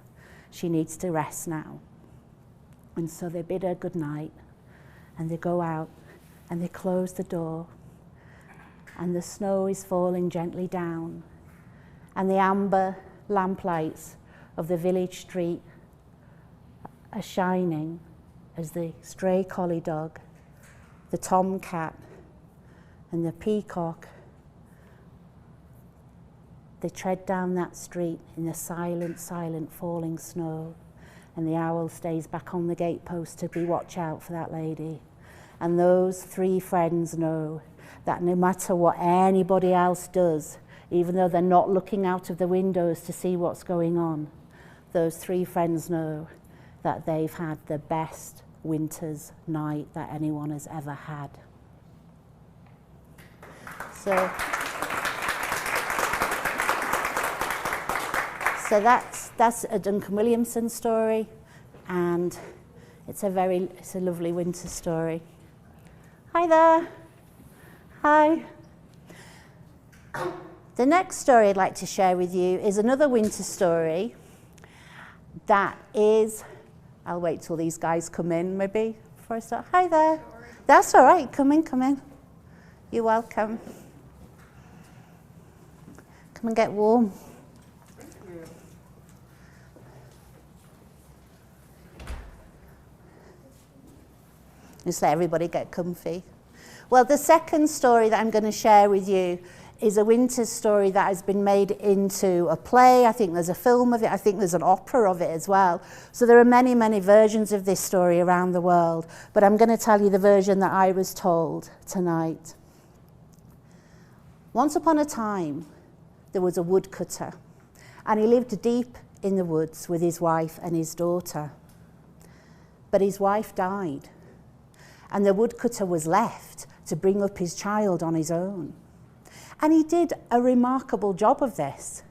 she needs to rest now. And so they bid her good night, and they go out and they close the door, and the snow is falling gently down, and the amber lamplights of the village street are shining as the stray collie dog, the tomcat, and the peacock, they tread down that street in the silent, silent falling snow, and the owl stays back on the gatepost to be watch out for that lady. And those three friends know that no matter what anybody else does, even though they're not looking out of the windows to see what's going on, those three friends know that they've had the best winter's night that anyone has ever had. So that's a Duncan Williamson story, and it's a lovely winter story. Hi there. Hi. The next story I'd like to share with you is another winter story that is, I'll wait till these guys come in maybe before I start. Hi there. That's all right. Come in. You're welcome. Come and get warm. Just let everybody get comfy. Well, the second story that I'm going to share with you is a winter story that has been made into a play. I think there's a film of it. I think there's an opera of it as well. So there are many, many versions of this story around the world. But I'm going to tell you the version that I was told tonight. Once upon a time, there was a woodcutter, and he lived deep in the woods with his wife and his daughter. But his wife died, and the woodcutter was left to bring up his child on his own. And he did a remarkable job of this,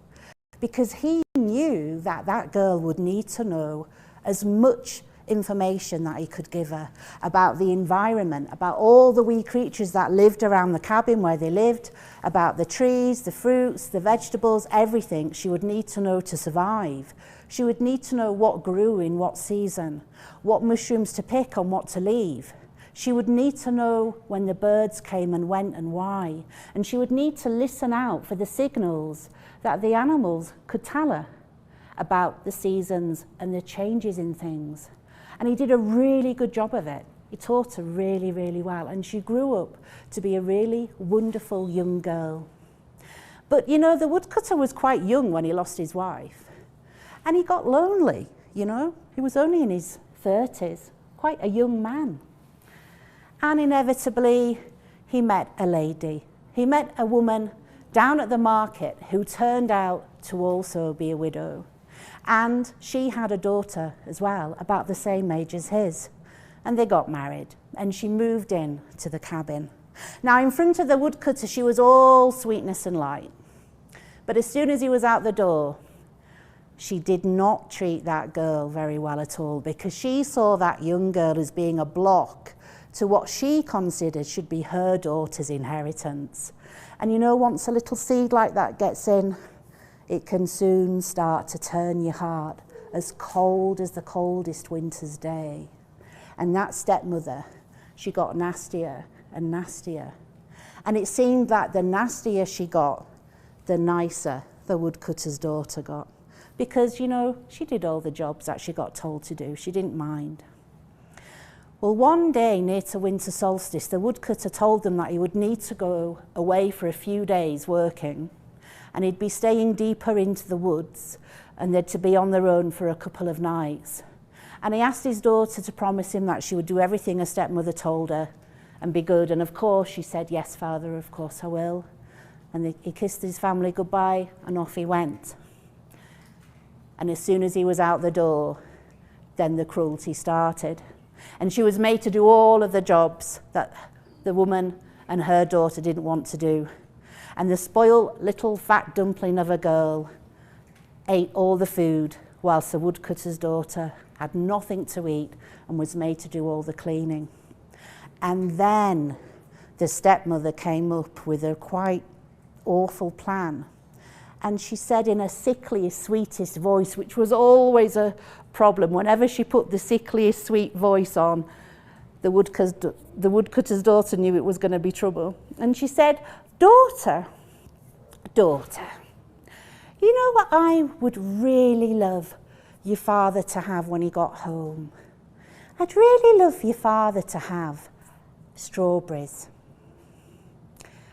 because he knew that that girl would need to know as much information that he could give her about the environment, about all the wee creatures that lived around the cabin where they lived, about the trees, the fruits, the vegetables, everything she would need to know to survive. She would need to know what grew in what season, what mushrooms to pick and what to leave. She would need to know when the birds came and went and why. And she would need to listen out for the signals that the animals could tell her about the seasons and the changes in things. And he did a really good job of it. He taught her really, really well. And she grew up to be a really wonderful young girl. But, you know, the woodcutter was quite young when he lost his wife. And he got lonely, you know. He was only in his 30s, quite a young man. And inevitably, he met a lady. He met a woman down at the market who turned out to also be a widow. And she had a daughter as well, about the same age as his. And they got married, and she moved in to the cabin. Now, in front of the woodcutter, she was all sweetness and light. But as soon as he was out the door, she did not treat that girl very well at all, because she saw that young girl as being a block to what she considered should be her daughter's inheritance. And you know, once a little seed like that gets in, it can soon start to turn your heart as cold as the coldest winter's day. And that stepmother, she got nastier and nastier. And it seemed that the nastier she got, the nicer the woodcutter's daughter got. Because, you know, she did all the jobs that she got told to do. She didn't mind. Well, one day near to winter solstice, the woodcutter told them that he would need to go away for a few days working, and he'd be staying deeper into the woods, and they'd to be on their own for a couple of nights. And he asked his daughter to promise him that she would do everything her stepmother told her and be good. And of course she said, yes, father, of course I will. And he kissed his family goodbye and off he went. And as soon as he was out the door, then the cruelty started. And she was made to do all of the jobs that the woman and her daughter didn't want to do. And the spoiled little fat dumpling of a girl ate all the food, whilst the woodcutter's daughter had nothing to eat and was made to do all the cleaning. And then the stepmother came up with a quite awful plan. And she said in a sickliest, sweetest voice, which was always a problem. Whenever she put the sickliest, sweet voice on, the woodcutter's daughter knew it was going to be trouble. And she said, daughter, you know what I would really love your father to have when he got home? I'd really love your father to have strawberries.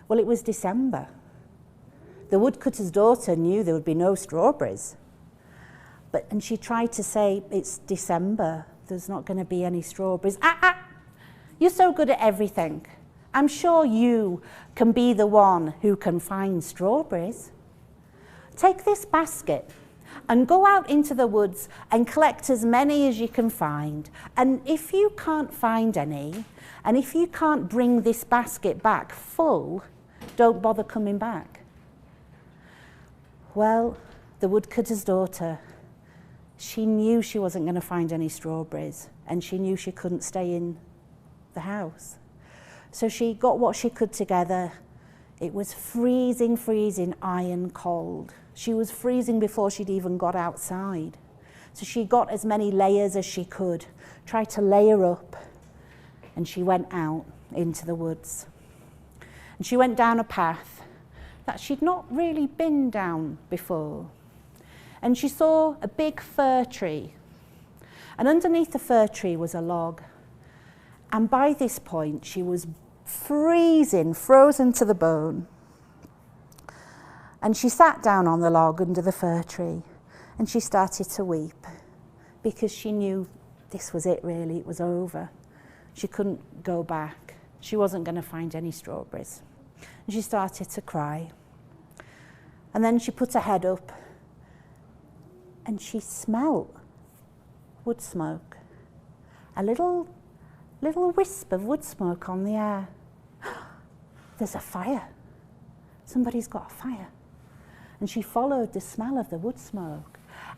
Well, it was December. The woodcutter's daughter knew there would be no strawberries. And she tried to say, it's December, there's not going to be any strawberries. You're so good at everything. I'm sure you can be the one who can find strawberries. Take this basket and go out into the woods and collect as many as you can find. And if you can't find any, and if you can't bring this basket back full, don't bother coming back. Well, the woodcutter's daughter, she knew she wasn't going to find any strawberries, and she knew she couldn't stay in the house. So she got what she could together. It was freezing, freezing, iron cold. She was freezing before she'd even got outside. So she got as many layers as she could, tried to layer up, and she went out into the woods. And she went down a path that she'd not really been down before. And she saw a big fir tree. And underneath the fir tree was a log. And by this point, she was freezing, frozen to the bone. And she sat down on the log under the fir tree, and she started to weep, because she knew this was it really, it was over. She couldn't go back. She wasn't going to find any strawberries. And she started to cry. And then she put her head up, and she smelled wood smoke. A little wisp of wood smoke on the air. There's a fire. Somebody's got a fire. And she followed the smell of the wood smoke.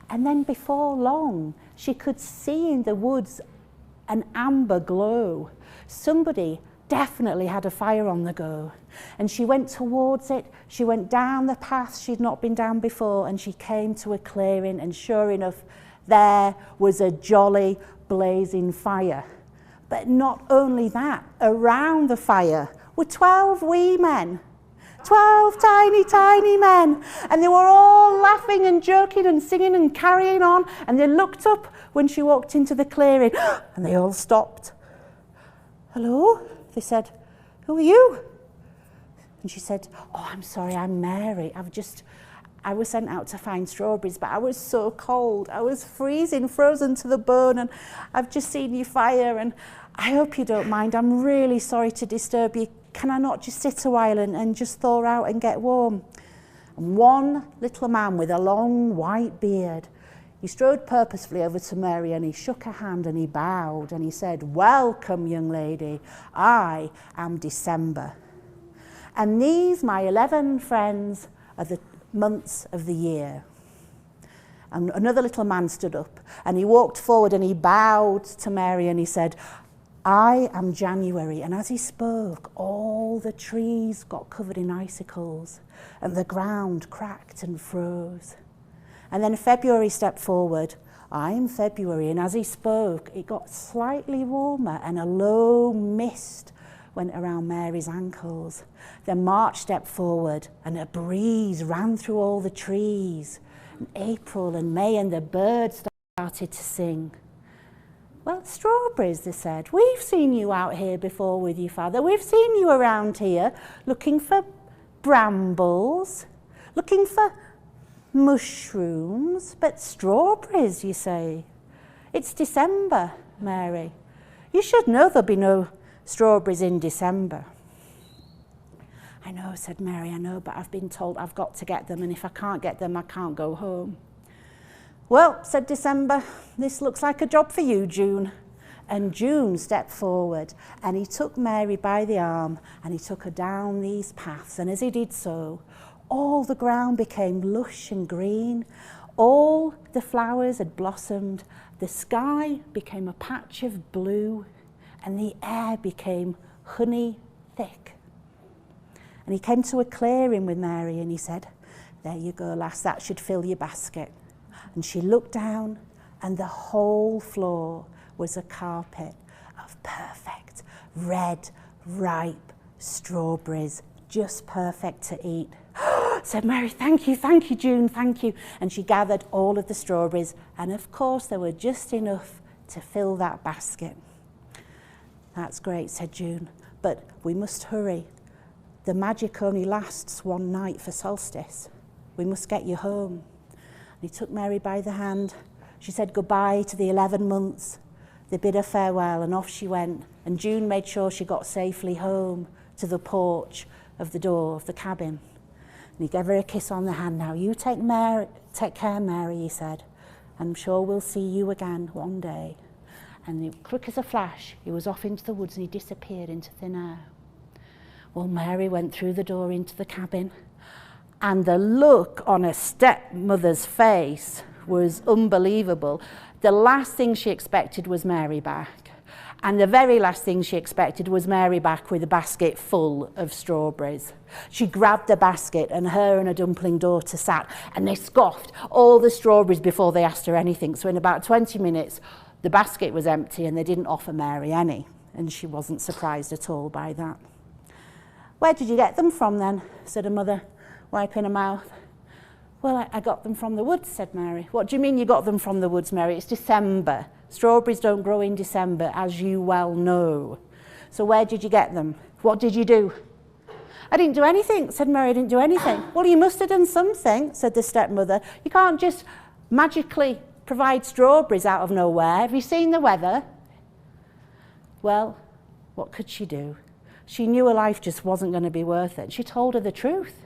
And then before long, she could see in the woods an amber glow. Somebody definitely had a fire on the go. And she went towards it. She went down the path she'd not been down before, and she came to a clearing, and sure enough, there was a jolly blazing fire. But not only that, around the fire were 12 wee men. 12 tiny, tiny men. And they were all laughing and joking and singing and carrying on. And they looked up when she walked into the clearing, and they all stopped. Hello? They said, who are you? And she said, oh, I'm sorry, I'm Mary. I was sent out to find strawberries, but I was so cold. I was freezing, frozen to the bone, and I've just seen your fire, and I hope you don't mind. I'm really sorry to disturb you. Can I not just sit a while and just thaw out and get warm? And one little man with a long white beard, he strode purposefully over to Mary, and he shook her hand and he bowed and he said, welcome, young lady. I am December. And these, my 11 friends, are the months of the year. And another little man stood up and he walked forward and he bowed to Mary and he said, I am January. And as he spoke, all the trees got covered in icicles and the ground cracked and froze. And then February stepped forward. I am February. And as he spoke, it got slightly warmer and a low mist went around Mary's ankles. Then March stepped forward and a breeze ran through all the trees. And April and May and the birds started to sing. Well, strawberries, they said. We've seen you out here before with your father. We've seen you around here looking for brambles, looking for mushrooms, but strawberries, you say. It's December, Mary. You should know there'll be no strawberries in December. I know, said Mary, I know, but I've been told I've got to get them, and if I can't get them, I can't go home. Well, said December, this looks like a job for you, June. And June stepped forward, and he took Mary by the arm, and he took her down these paths, and as he did so, all the ground became lush and green, all the flowers had blossomed, the sky became a patch of blue, and the air became honey thick. And he came to a clearing with Mary, and he said, there you go, lass, that should fill your basket. And she looked down, and the whole floor was a carpet of perfect, red, ripe strawberries, just perfect to eat. Said Mary, thank you, June, thank you. And she gathered all of the strawberries, and of course there were just enough to fill that basket. That's great, said June, but we must hurry. The magic only lasts one night for solstice. We must get you home. He took Mary by the hand. She said goodbye to the 11 months. They bid her farewell, and off she went. And June made sure she got safely home to the porch of the door of the cabin. And he gave her a kiss on the hand. Now you take care, Mary, he said. I'm sure we'll see you again one day. And quick as a flash, he was off into the woods and he disappeared into thin air. Well, Mary went through the door into the cabin, and the look on her stepmother's face was unbelievable. The last thing she expected was Mary back. And the very last thing she expected was Mary back with a basket full of strawberries. She grabbed the basket, and her and her dumpling daughter sat, and they scoffed all the strawberries before they asked her anything. So in about 20 minutes, the basket was empty, and they didn't offer Mary any. And she wasn't surprised at all by that. Where did you get them from then? Said her mother, wiping her mouth. Well, I got them from the woods, said Mary. What do you mean you got them from the woods, Mary? It's December. Strawberries don't grow in December, as you well know. So where did you get them? What did you do? I didn't do anything, said Mary. I didn't do anything. Well, you must have done something, said the stepmother. You can't just magically provide strawberries out of nowhere. Have you seen the weather? Well, what could she do? She knew her life just wasn't going to be worth it. She told her the truth.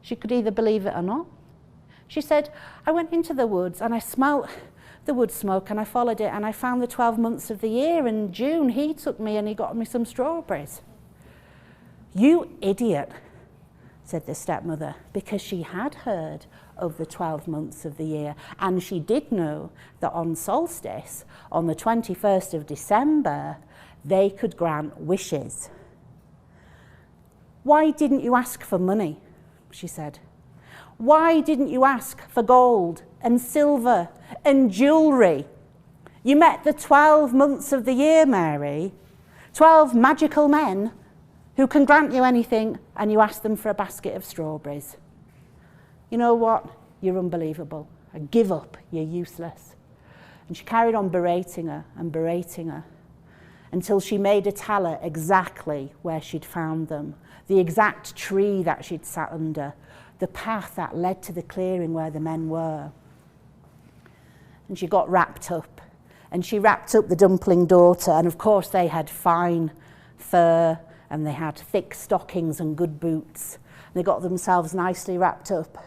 She could either believe it or not. She said, I went into the woods and I smelt the wood smoke and I followed it and I found the 12 months of the year, and June, he took me and he got me some strawberries. You idiot, said the stepmother, because she had heard of the 12 months of the year, and she did know that on solstice, on the 21st of December, they could grant wishes. Why didn't you ask for money? She said. Why didn't you ask for gold and silver and jewellery? You met the 12 months of the year, Mary, 12 magical men who can grant you anything, and you ask them for a basket of strawberries. You know what? You're unbelievable. I give up. You're useless. And she carried on berating her until she made her tell her exactly where she'd found them, the exact tree that she'd sat under, the path that led to the clearing where the men were. And she got wrapped up, and she wrapped up the dumpling daughter, and of course they had fine fur, and they had thick stockings and good boots. They got themselves nicely wrapped up.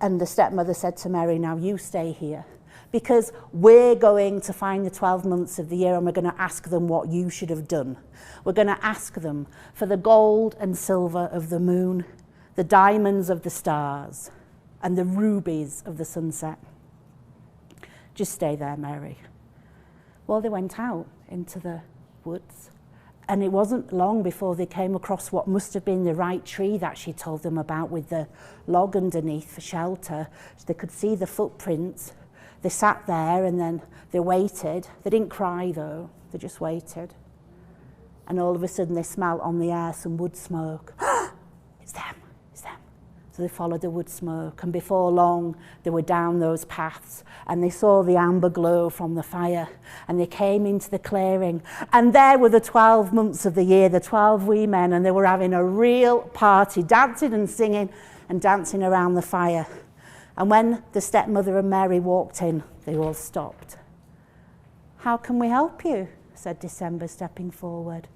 And the stepmother said to Mary, now you stay here, because we're going to find the 12 months of the year, and we're going to ask them what you should have done. We're going to ask them for the gold and silver of the moon, the diamonds of the stars, and the rubies of the sunset. Just stay there, Mary. Well, they went out into the woods, and it wasn't long before they came across what must have been the right tree that she told them about, with the log underneath for shelter. So they could see the footprints. They sat there and then they waited. They didn't cry though, they just waited. And all of a sudden they smelled on the air some wood smoke. It's them, So they followed the wood smoke, and before long they were down those paths, and they saw the amber glow from the fire, and they came into the clearing, and there were the 12 months of the year, the 12 wee men, and they were having a real party, dancing and singing and dancing around the fire. And when the stepmother and Mary walked in, they all stopped. "How can we help you?" said December, stepping forward.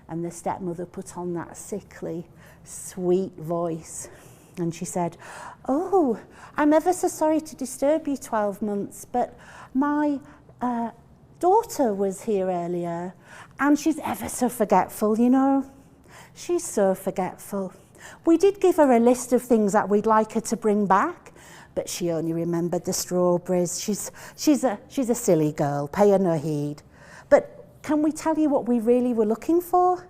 And the stepmother put on that sickly, sweet voice. And she said, "Oh, I'm ever so sorry to disturb you 12 months, but my daughter was here earlier, and she's ever so forgetful, you know. She's so forgetful. We did give her a list of things that we'd like her to bring back, but she only remembered the strawberries. She's a silly girl, pay her no heed. But can we tell you what we really were looking for?"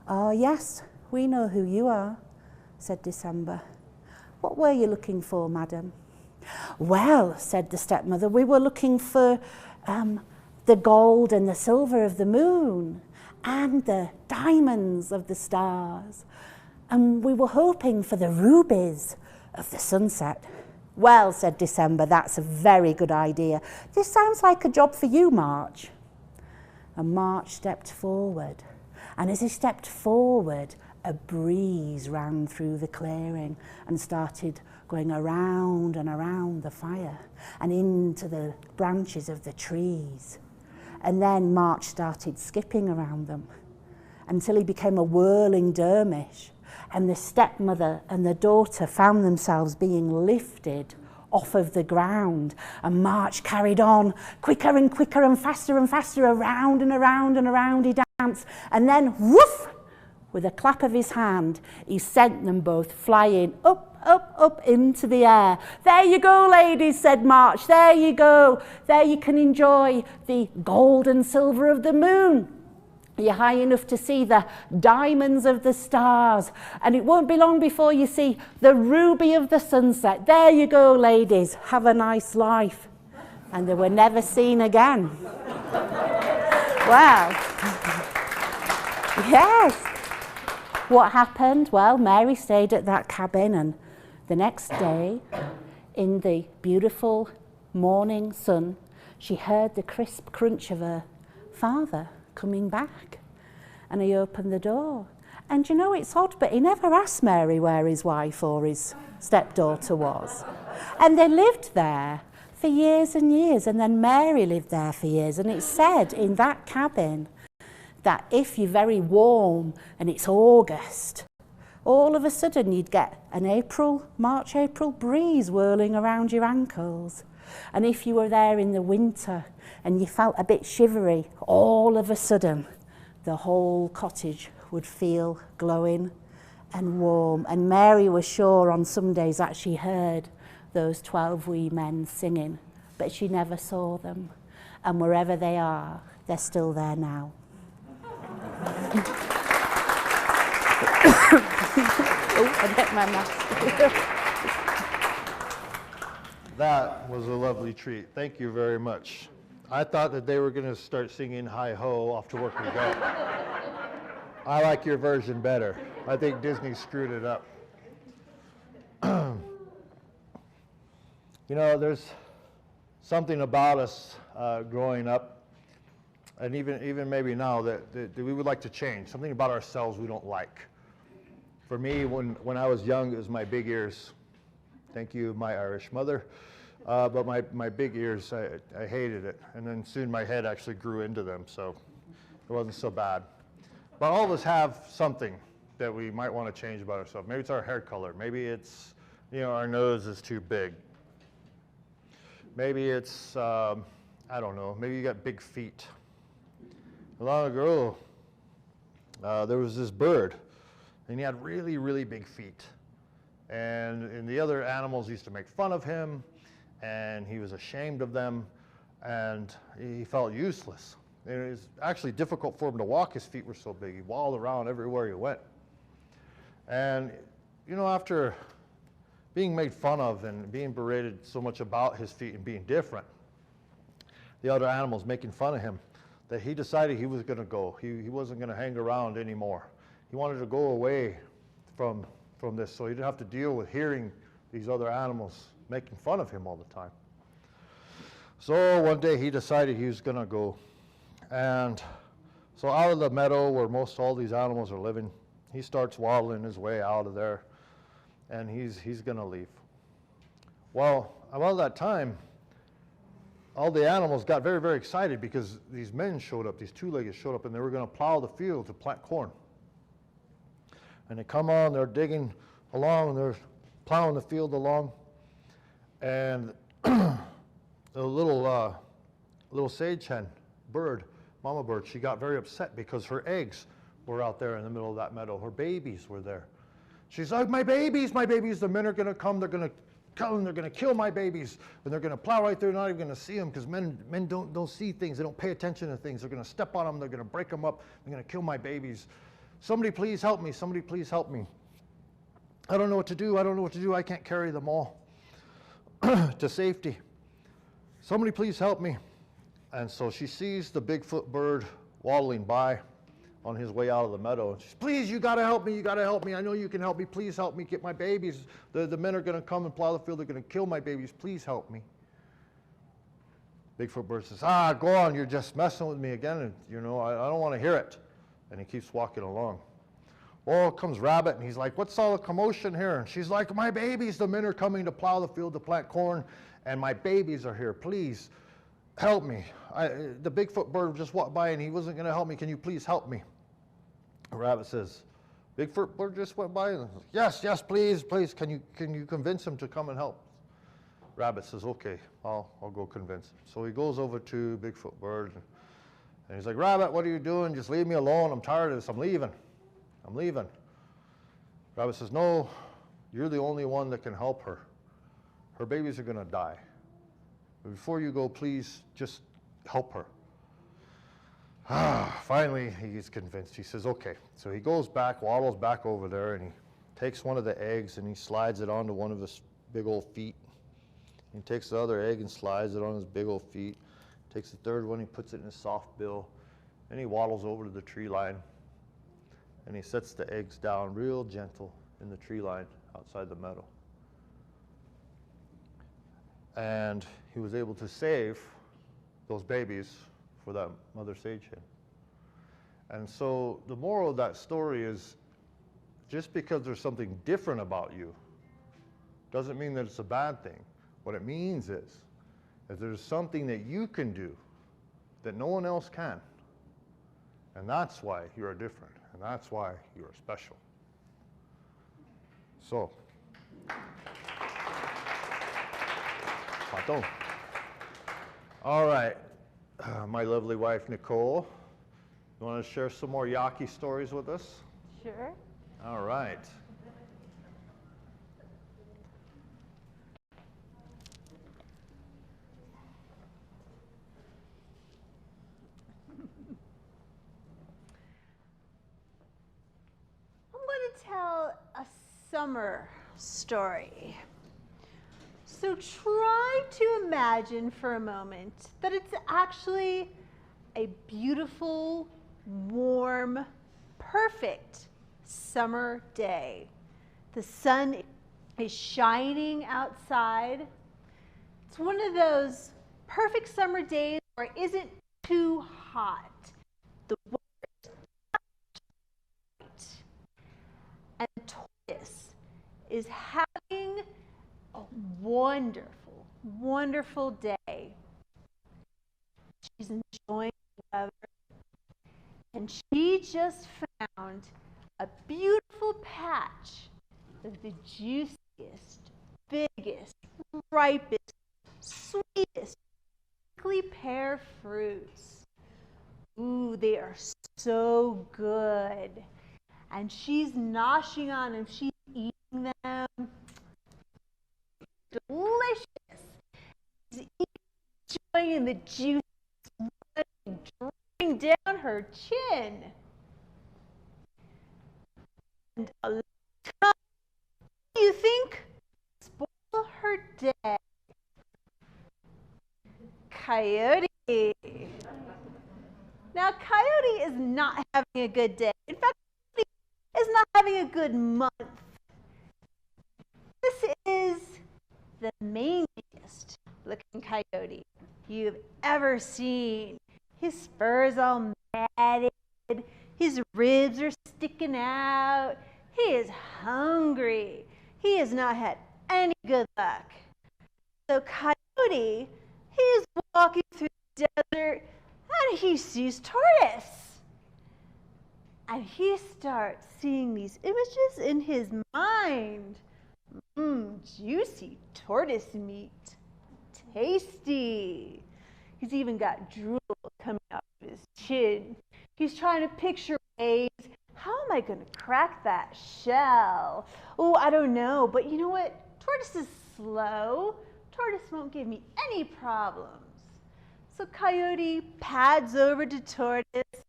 "Oh, yes, we know who you are," said December. "What were you looking for, madam?" "Well," said the stepmother, "we were looking for the gold and the silver of the moon and the diamonds of the stars. And we were hoping for the rubies of the sunset." "Well," said December, "that's a very good idea. This sounds like a job for you, March." And March stepped forward. And as he stepped forward, a breeze ran through the clearing and started going around and around the fire and into the branches of the trees. And then March started skipping around them until he became a whirling dervish. And the stepmother and the daughter found themselves being lifted off of the ground. And March carried on quicker and quicker and faster, around and around and around he danced. And then, woof! With a clap of his hand, he sent them both flying up, up, up into the air. "There you go, ladies," said March. "There you go. There you can enjoy the gold and silver of the moon. You're high enough to see the diamonds of the stars. And it won't be long before you see the ruby of the sunset. There you go, ladies. Have a nice life." And they were never seen again. Well, yes. What happened? Well, Mary stayed at that cabin, and the next day, in the beautiful morning sun, she heard the crisp crunch of her father coming back. And he opened the door. And you know, it's odd, but he never asked Mary where his wife or his stepdaughter was. And they lived there for years and years, and then Mary lived there for years. And it's said in that cabin that if you're very warm and it's August, all of a sudden you'd get an March, April breeze whirling around your ankles. And if you were there in the winter and you felt a bit shivery, all of a sudden the whole cottage would feel glowing and warm. And Mary was sure on some days that she heard those 12 wee men singing, but she never saw them. And wherever they are, they're still there now. Oh, I get my mask. That was a lovely treat. Thank you very much. I thought that they were going to start singing "Hi-Ho, Off to Work We Go." I like your version better. I think Disney screwed it up. You know, there's something about us growing up, and even maybe now, that we would like to change. Something about ourselves we don't like. For me, when I was young, it was my big ears. Thank you, my Irish mother. But my big ears, I hated it. And then soon my head actually grew into them, so it wasn't so bad. But all of us have something that we might want to change about ourselves. Maybe it's our hair color. Maybe it's, you know, our nose is too big. Maybe it's, I don't know, maybe you got big feet. Long ago, there was this bird, and he had really, really big feet. And the other animals used to make fun of him, and he was ashamed of them, and he felt useless. And it was actually difficult for him to walk. His feet were so big. He walled around everywhere he went. And, you know, after being made fun of and being berated so much about his feet and being different, the other animals making fun of him, that he decided he was going to go. He wasn't going to hang around anymore. He wanted to go away from from this, so he didn't have to deal with hearing these other animals making fun of him all the time. So one day he decided he was going to go. And so out of the meadow where most all these animals are living, he starts waddling his way out of there, and he's going to leave. Well, about that time, all the animals got very, very excited because these men showed up, these two-legged showed up, and they were going to plow the field to plant corn. And they come on, they're digging along, and they're plowing the field along. And the little sage hen bird, mama bird, she got very upset because her eggs were out there in the middle of that meadow. Her babies were there. She's like, my babies, the men are going to come, they're going to come, they're going to kill my babies, and they're going to plow right through, not even going to see them, because men don't see things, they don't pay attention to things. They're going to step on them, they're going to break them up, they're going to kill my babies. Somebody please help me, somebody please help me. I don't know what to do, I can't carry them all to safety. Somebody please help me. And so she sees the Bigfoot bird waddling by on his way out of the meadow. And she's, please, you gotta help me, I know you can help me, please help me get my babies. The men are gonna come and plow the field, they're gonna kill my babies, please help me. Bigfoot bird says, go on, you're just messing with me again, and I don't wanna hear it. And he keeps walking along. Well, comes Rabbit, and he's like, what's all the commotion here? And she's like, my babies, the men are coming to plow the field to plant corn, and my babies are here, please help me. The Bigfoot bird just walked by and he wasn't going to help me. Can you please help me? Rabbit says, Bigfoot bird just went by. And says, yes, please. Can you convince him to come and help? Rabbit says, okay, I'll go convince him. So he goes over to Bigfoot bird and he's like, Rabbit, what are you doing? Just leave me alone. I'm tired of this. I'm leaving. Rabbit says, no, you're the only one that can help her. Her babies are going to die. Before you go, please just help her. Finally, he's convinced. He says, okay. So he goes back, waddles back over there, and he takes one of the eggs and he slides it onto one of his big old feet. He takes the other egg and slides it on his big old feet. Takes the third one, he puts it in his soft bill, and he waddles over to the tree line, and he sets the eggs down real gentle in the tree line outside the meadow. And he was able to save those babies for that mother sage hen. And so the moral of that story is, just because there's something different about you doesn't mean that it's a bad thing. What it means is there's something that you can do that no one else can. And that's why you're different, and that's why you're special. So, all right, my lovely wife, Nicole, you want to share some more Yaqui stories with us? Sure. All right. I'm going to tell a summer story. So try to imagine for a moment that it's actually a beautiful, warm, perfect summer day. The sun is shining outside. It's one of those perfect summer days where it isn't too hot. The weather is right. And Tortoise is having a wonderful, wonderful day. She's enjoying the weather, and she just found a beautiful patch of the juiciest, biggest, ripest, sweetest prickly pear fruits. Ooh, they are so good. And she's noshing on them, she's eating them. Delicious. She's enjoying the juice dripping down her chin. And a little time, you think, spoil her day. Coyote. Now, Coyote is not having a good day. In fact, Coyote is not having a good month. This is the mangiest looking coyote you've ever seen. His spurs all matted, his ribs are sticking out. He is hungry. He has not had any good luck. So Coyote, he is walking through the desert and he sees Tortoise. And he starts seeing these images in his mind. Juicy tortoise meat. Tasty. He's even got drool coming out of his chin. He's trying to picture ways. How am I going to crack that shell? Oh, I don't know. But you know what? Tortoise is slow. Tortoise won't give me any problems. So Coyote pads over to Tortoise.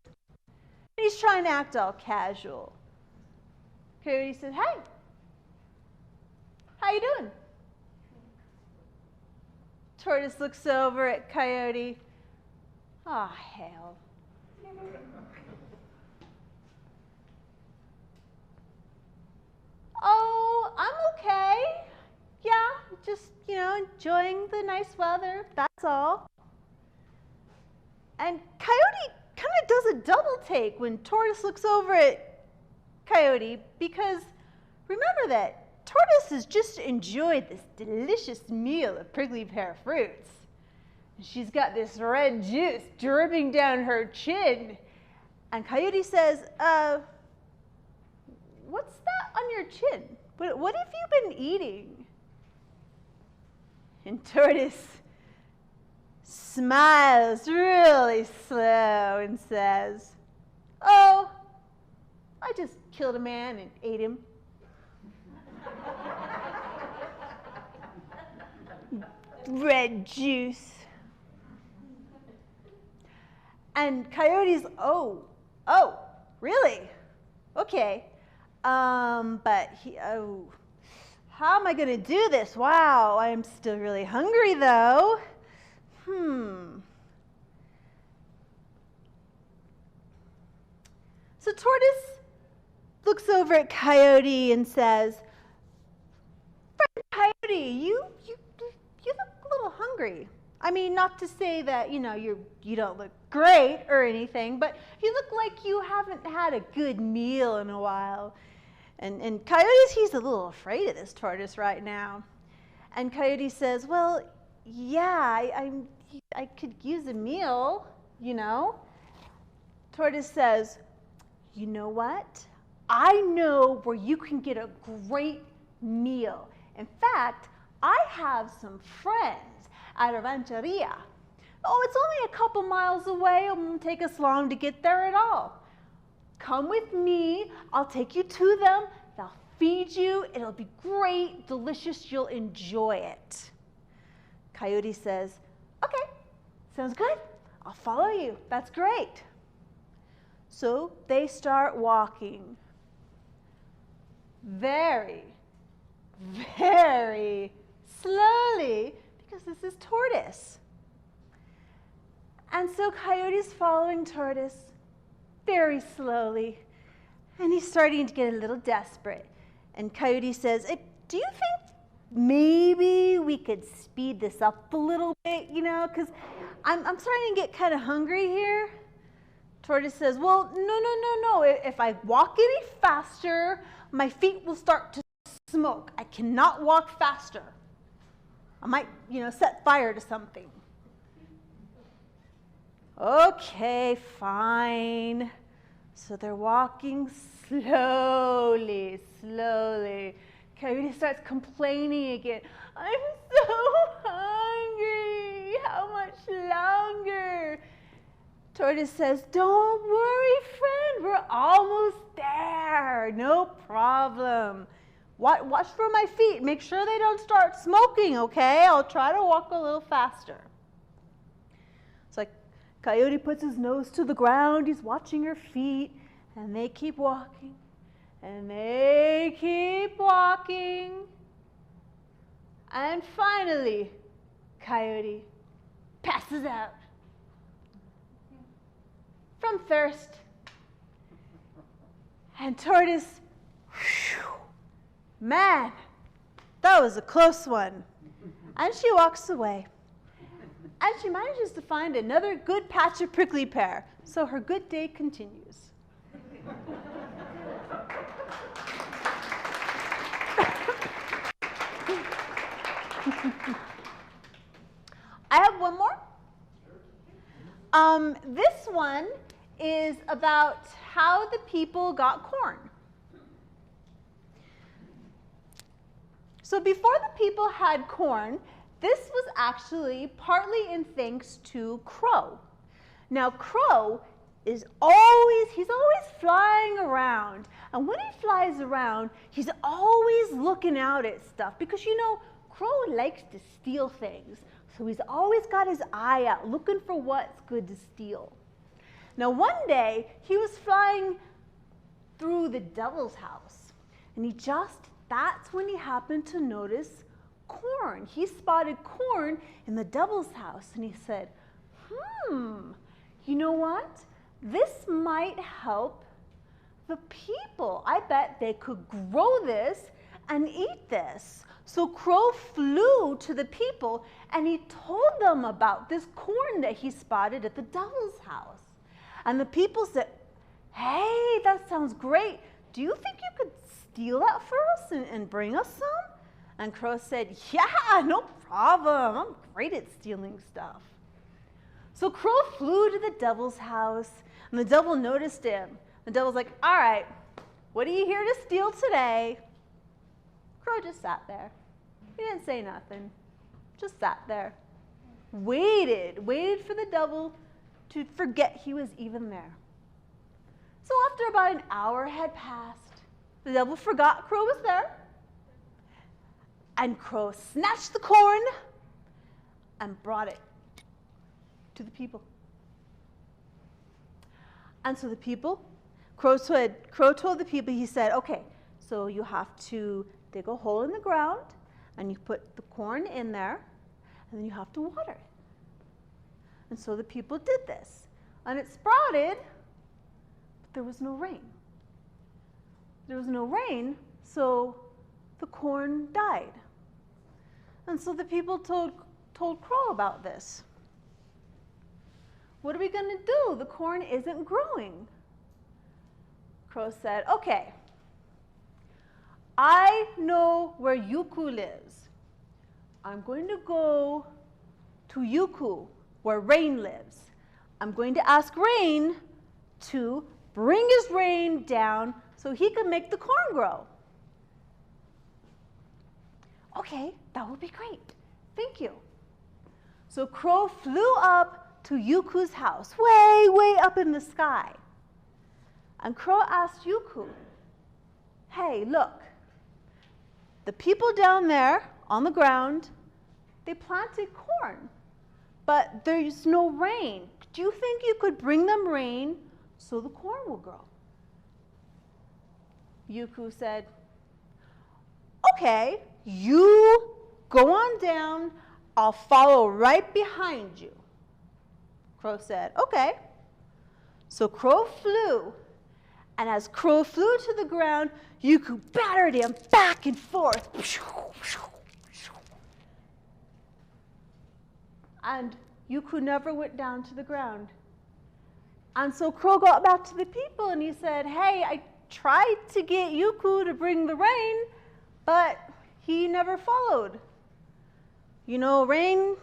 He's trying to act all casual. Coyote says, "Hey, how you doing?" Tortoise looks over at Coyote. "Ah, hell." "Oh, I'm okay. Yeah, just, enjoying the nice weather, that's all." And Coyote kind of does a double take when Tortoise looks over at Coyote, because remember that Tortoise has just enjoyed this delicious meal of prickly pear fruits. She's got this red juice dripping down her chin. And Coyote says, "What's that on your chin? What have you been eating?" And Tortoise smiles really slow and says, "Oh, I just killed a man and ate him." Red juice. And Coyote's, oh, really? Okay. But how am I going to do this? Wow, I am still really hungry though. So Tortoise looks over at Coyote and says, "Friend Coyote, you look a little hungry. I mean, not to say that, you don't look great or anything, but you look like you haven't had a good meal in a while." And Coyote, he's a little afraid of this Tortoise right now. And Coyote says, "Well, yeah, I could use a meal, Tortoise says, "You know what? I know where you can get a great meal. In fact, I have some friends at a rancheria. Oh, it's only a couple miles away. It won't take us long to get there at all. Come with me. I'll take you to them. They'll feed you. It'll be great, delicious. You'll enjoy it." Coyote says, "Okay, sounds good. I'll follow you. That's great." So they start walking very, very slowly, because this is Tortoise. And so Coyote's following Tortoise very slowly, and he's starting to get a little desperate. And Coyote says, "Do you think maybe we could speed this up a little bit, because I'm starting to get kind of hungry here?" Tortoise says, "Well, no. If I walk any faster, my feet will start to smoke. I cannot walk faster. I might, set fire to something." "Okay, fine." So they're walking slowly. Coyote starts complaining again. "I'm so hungry. How much longer?" Tortoise says, "Don't worry, friend. We're almost there. No problem. Watch for my feet. Make sure they don't start smoking, okay? I'll try to walk a little faster." It's like Coyote puts his nose to the ground. He's watching her feet, and they keep walking, and they keep walking. And finally, Coyote passes out from thirst. And Tortoise, man, that was a close one. And she walks away. And she manages to find another good patch of prickly pear. So her good day continues. I have one more. This one is about how the people got corn. So before the people had corn, this was actually partly in thanks to Crow. Now Crow he's always flying around. And when he flies around, he's always looking out at stuff. Because you know, Crow likes to steal things. So he's always got his eye out, looking for what's good to steal. Now one day, he was flying through the devil's house. And that's when he happened to notice corn. He spotted corn in the devil's house. And he said, you know what? This might help the people. I bet they could grow this and eat this. So Crow flew to the people and he told them about this corn that he spotted at the devil's house. And the people said, hey, that sounds great. Do you think you could steal that for us and bring us some? And Crow said, yeah, no problem. I'm great at stealing stuff. So Crow flew to the devil's house and the devil noticed him. The devil's like, all right, what are you here to steal today? Crow just sat there. He didn't say nothing. Just sat there. Waited for the devil to forget he was even there. So after about an hour had passed, the devil forgot Crow was there. And Crow snatched the corn and brought it to the people. And so the people, Crow told the people, he said, okay, so you have to dig a hole in the ground, and you put the corn in there, and then you have to water it. And so the people did this. And it sprouted, but there was no rain. There was no rain, so the corn died. And so the people told Crow about this. What are we going to do? The corn isn't growing. Crow said, okay, I know where Yuku lives. I'm going to go to Yuku, where Rain lives. I'm going to ask Rain to bring his rain down so he can make the corn grow. Okay, that would be great. Thank you. So Crow flew up to Yuku's house, way up in the sky. And Crow asked Yuku, hey, look, the people down there on the ground, they planted corn, but there's no rain. Do you think you could bring them rain so the corn will grow? Yuku said, okay, you go on down, I'll follow right behind you. Crow said, okay. So Crow flew, and as Crow flew to the ground, Yuku battered him back and forth. And Yuku never went down to the ground. And so Crow got back to the people and he said, hey, I tried to get Yuku to bring the rain, but he never followed. You know, rain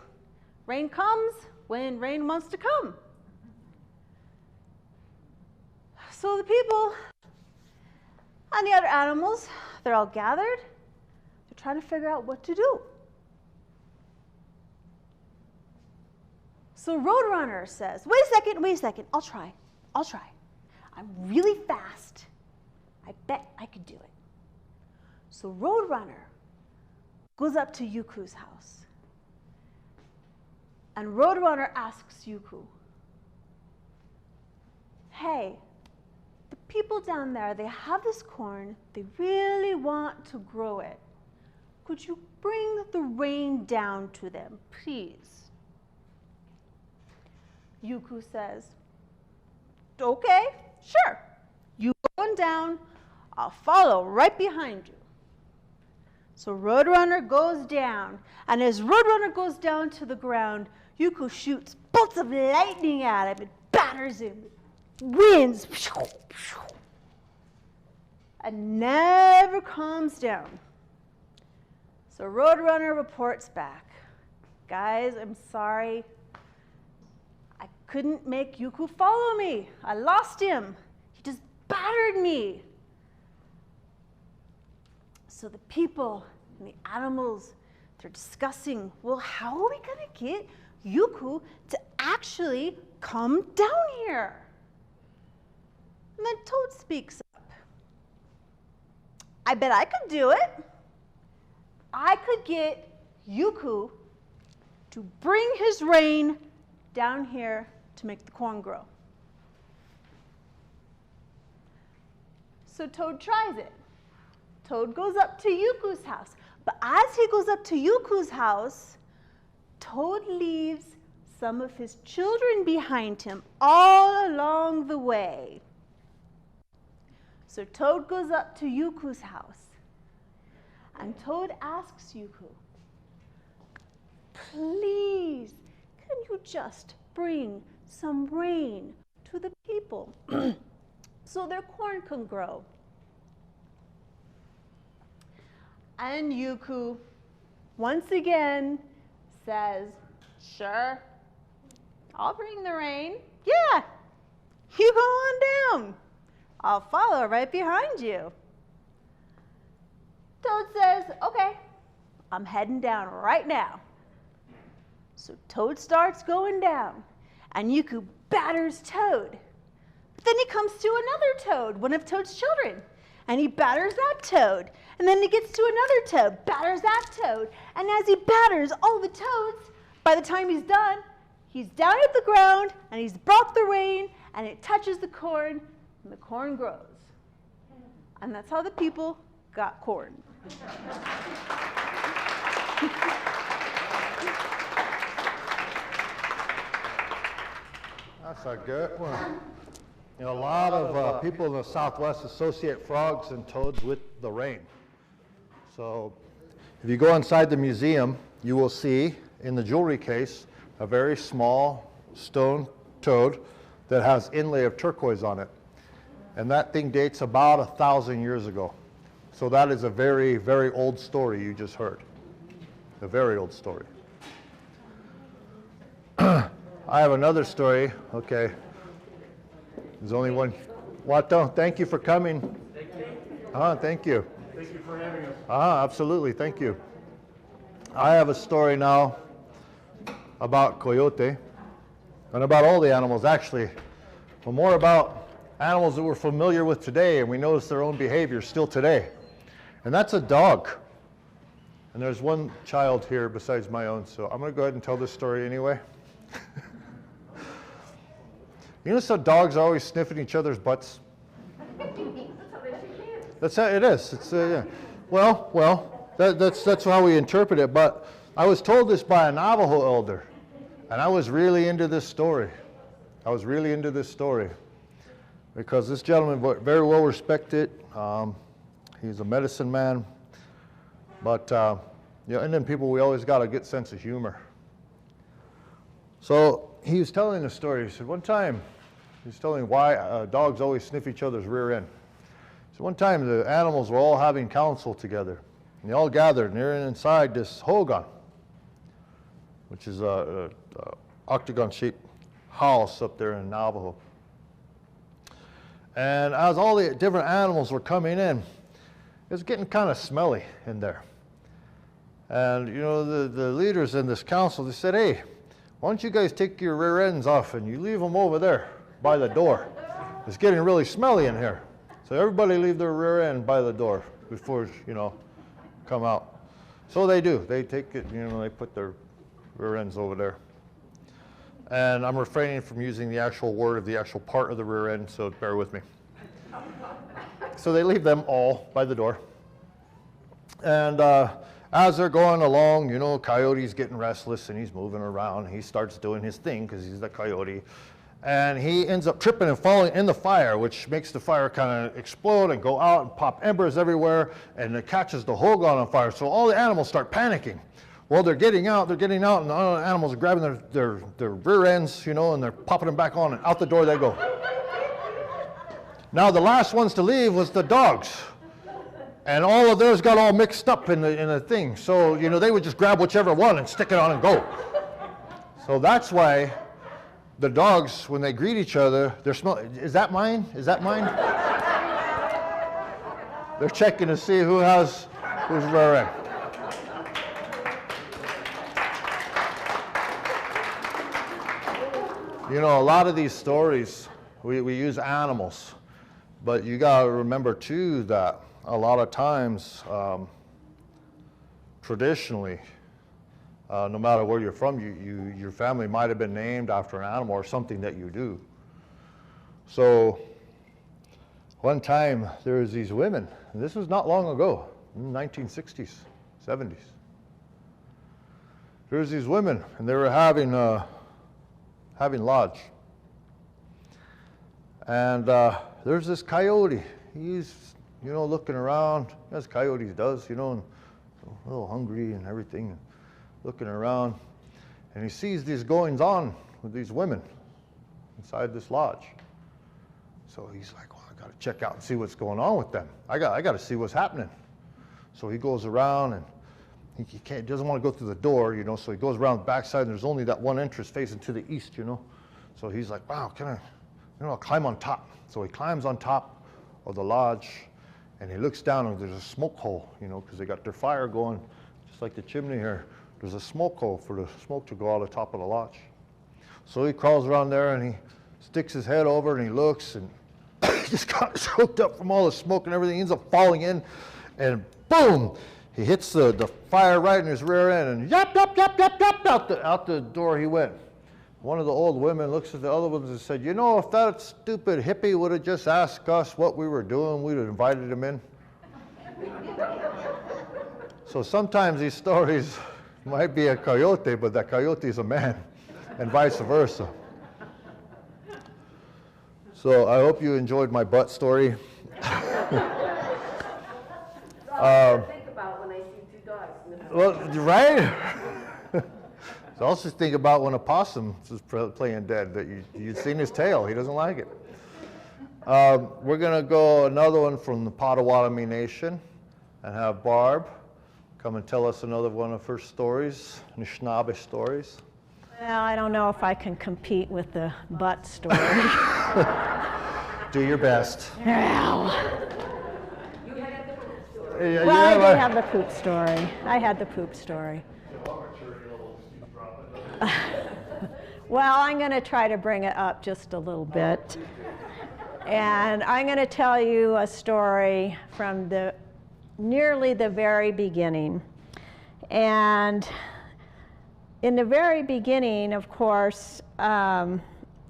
comes when rain wants to come. So the people and the other animals, they're all gathered. They're trying to figure out what to do. So Roadrunner says, wait a second, I'll try. I'm really fast. I bet I could do it. So Roadrunner goes up to Yuku's house. And Roadrunner asks Yuku, hey, the people down there, they have this corn, they really want to grow it. Could you bring the rain down to them, please? Yuku says, okay, sure. You go on down, I'll follow right behind you. So Roadrunner goes down, and as Roadrunner goes down to the ground, Yuku shoots bolts of lightning at him. It batters him, winds, and never calms down. So Roadrunner reports back, guys, I'm sorry. I couldn't make Yuku follow me. I lost him. He just battered me. So the people and the animals, they're discussing, well, how are we going to get Yuku to actually come down here? And then Toad speaks up. I bet I could do it. I could get Yuku to bring his rain down here to make the corn grow. So Toad tries it. Toad goes up to Yuku's house. But as he goes up to Yuku's house, Toad leaves some of his children behind him all along the way. So Toad goes up to Yuku's house, and Toad asks Yuku, please, can you just bring some rain to the people so their corn can grow? And Yuku, once again, says, sure, I'll bring the rain. Yeah, you go on down. I'll follow right behind you. Toad says, okay, I'm heading down right now. So Toad starts going down, and Yuku batters Toad. But then he comes to another Toad, one of Toad's children, and he batters that Toad. And then he gets to another Toad, batters that Toad. And as he batters all the Toads, by the time he's done, he's down at the ground, and he's brought the rain, and it touches the corn, and the corn grows. And that's how the people got corn. That's a good one. You know, a lot of people in the Southwest associate frogs and toads with the rain. So if you go inside the museum, you will see in the jewelry case a very small stone toad that has inlay of turquoise on it. And that thing dates about 1,000 years ago. So that is a very, very old story you just heard. A very old story. I have another story. Okay. There's only one. Wato, thank you for coming. Thank you. Thank you. Thank you for having us. Absolutely. Thank you. I have a story now about Coyote and about all the animals, actually, but more about animals that we're familiar with today and we notice their own behavior still today. And that's a dog. And there's one child here besides my own, so I'm going to go ahead and tell this story anyway. You know, so dogs are always sniffing each other's butts. That's how it is. It's yeah. Well, that's how we interpret it. But I was told this by a Navajo elder, and I was really into this story. Because this gentleman, very well respected. He's a medicine man. But you know, Indian people, we always got a good sense of humor. So he was telling a story. He said one time, he was telling why dogs always sniff each other's rear end. So one time the animals were all having council together. And they all gathered, and they're inside this hogan, which is a octagon-shaped house up there in Navajo. And as all the different animals were coming in, it was getting kind of smelly in there. And you know, the leaders in this council, they said, hey, why don't you guys take your rear ends off and you leave them over there by the door. It's getting really smelly in here. So everybody leave their rear end by the door before, you know, come out. So they do. They take it, you know, they put their rear ends over there. And I'm refraining from using the actual word of the actual part of the rear end, so bear with me. So they leave them all by the door. And as they're going along, you know, Coyote's getting restless and he's moving around. He starts doing his thing because he's the coyote. and he ends up tripping and falling in the fire, which makes the fire kind of explode and go out and pop embers everywhere, and it catches the whole gun on fire. So all the animals start panicking. Well, they're getting out, and the other animals are grabbing their rear ends, you know, and they're popping them back on, and out the door they go. Now the last ones to leave was the dogs. And all of theirs got all mixed up in the thing. So, you know, they would just grab whichever one and stick it on and go. So that's why the dogs, when they greet each other, they're smelling, is that mine? Is that mine? They're checking to see who's rear end. You know, a lot of these stories, we use animals. But you got to remember, too, that a lot of times, traditionally, no matter where you're from, your family might have been named after an animal or something that you do. So one time, there was these women, and this was not long ago, in the 1960s, 70s. There was these women, and they were having lodge. And there's this coyote. He's, you know, looking around, as coyotes does, you know, and a little hungry and everything, looking around. And he sees these goings on with these women inside this lodge. So he's like, well, I got to check out and see what's going on with them. I got to see what's happening. So he goes around, and he doesn't want to go through the door, you know, so he goes around the backside, and there's only that one entrance facing to the east, you know. So he's like, wow, I'll climb on top. So he climbs on top of the lodge, and he looks down, and there's a smoke hole, you know, because they got their fire going, just like the chimney here. There's a smoke hole for the smoke to go out the top of the lodge. So he crawls around there, and he sticks his head over, and he looks, and he just got choked up from all the smoke and everything. He ends up falling in, and boom! He hits the fire right in his rear end, and yap, yap, yap, yap, yap, out the door he went. One of the old women looks at the other ones and said, you know, if that stupid hippie would have just asked us what we were doing, we'd have invited him in. So sometimes these stories might be a coyote, but that coyote is a man, and vice versa. So I hope you enjoyed my butt story. Think about when I see two dogs in the Well, right? So also think about when a possum is playing dead, that you've seen his tail. He doesn't like it. We're going to go another one from the Potawatomi Nation and have Barb come and tell us another one of her stories, Anishinaabe stories. Well, I don't know if I can compete with the butt story. Do your best. Well, You had the poop story. Yeah, I yeah, did have the poop story. I had the poop story. Well, I'm going to try to bring it up just a little bit. And I'm going to tell you a story from nearly the very beginning. And in the very beginning, of course,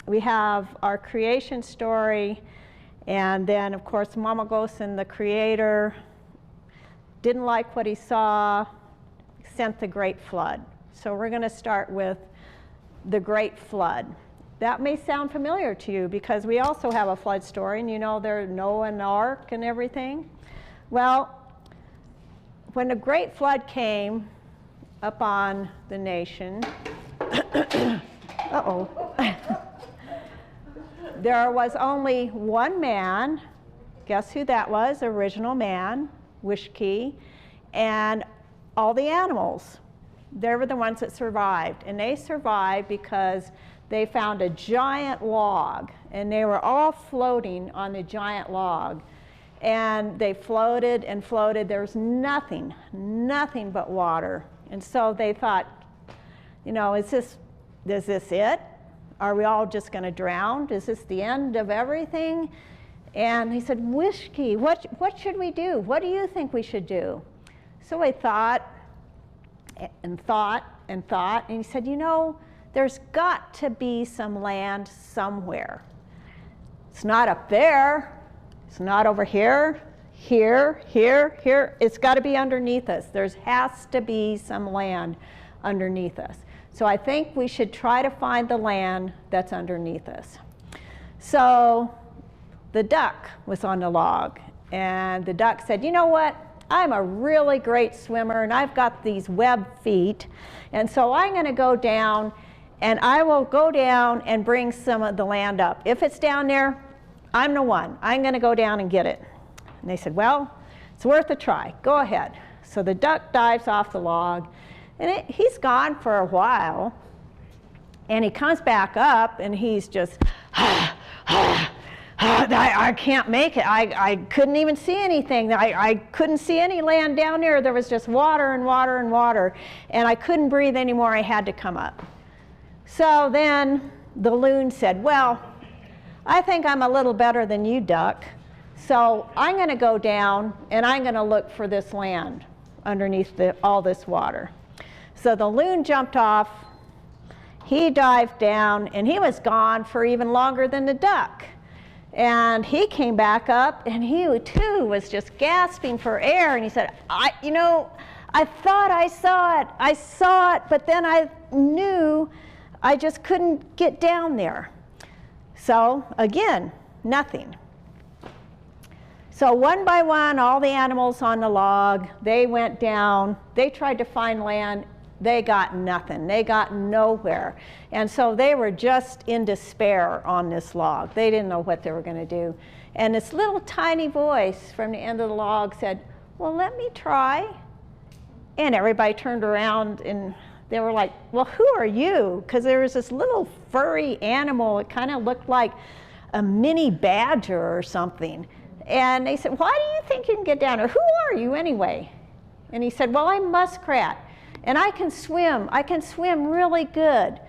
we have our creation story, and then, of course, Mama Gosen, the creator, didn't like what he saw, sent the Great Flood. So we're going to start with the Great Flood. That may sound familiar to you because we also have a flood story, and you know there's Noah and the ark and everything. Well, when the Great Flood came upon the nation, uh-oh, there was only one man. Guess who that was? Original man, Wishkey, and all the animals. They were the ones that survived, and they survived because they found a giant log, and they were all floating on the giant log, and they floated and floated. There was nothing but water, and so they thought, you know, is this it? Are we all just going to drown? Is this the end of everything? And he said, Wishkey, what should we do? What do you think we should do? So I thought and thought and thought, and he said, you know, there's got to be some land somewhere. It's not up there. It's not over here, here. It's got to be underneath us. There has to be some land underneath us. So I think we should try to find the land that's underneath us. So the duck was on the log, and the duck said, you know what? I'm a really great swimmer, and I've got these web feet, and so I'm going to go down, and I will go down and bring some of the land up. If it's down there, I'm the one. I'm going to go down and get it. And they said, well, it's worth a try. Go ahead. So the duck dives off the log, and he's gone for a while, and he comes back up, and he's just, I can't make it. I couldn't even see anything. I couldn't see any land down there. There was just water and water and water, and I couldn't breathe anymore. I had to come up. So then the loon said, well, I think I'm a little better than you, duck. So I'm going to go down, and I'm going to look for this land underneath all this water. So the loon jumped off. He dived down, and he was gone for even longer than the duck. And he came back up, and he too was just gasping for air. And he said, I thought I saw it. I saw it, but then I knew I just couldn't get down there. So again, nothing. So one by one, all the animals on the log, they went down. They tried to find land. They got nothing. They got nowhere. And so they were just in despair on this log. They didn't know what they were going to do. And this little tiny voice from the end of the log said, well, let me try. And everybody turned around, and they were like, well, who are you? Because there was this little furry animal. It kind of looked like a mini badger or something. And they said, why do you think you can get down there? Who are you anyway? And he said, well, I'm muskrat, and I can swim. I can swim really good.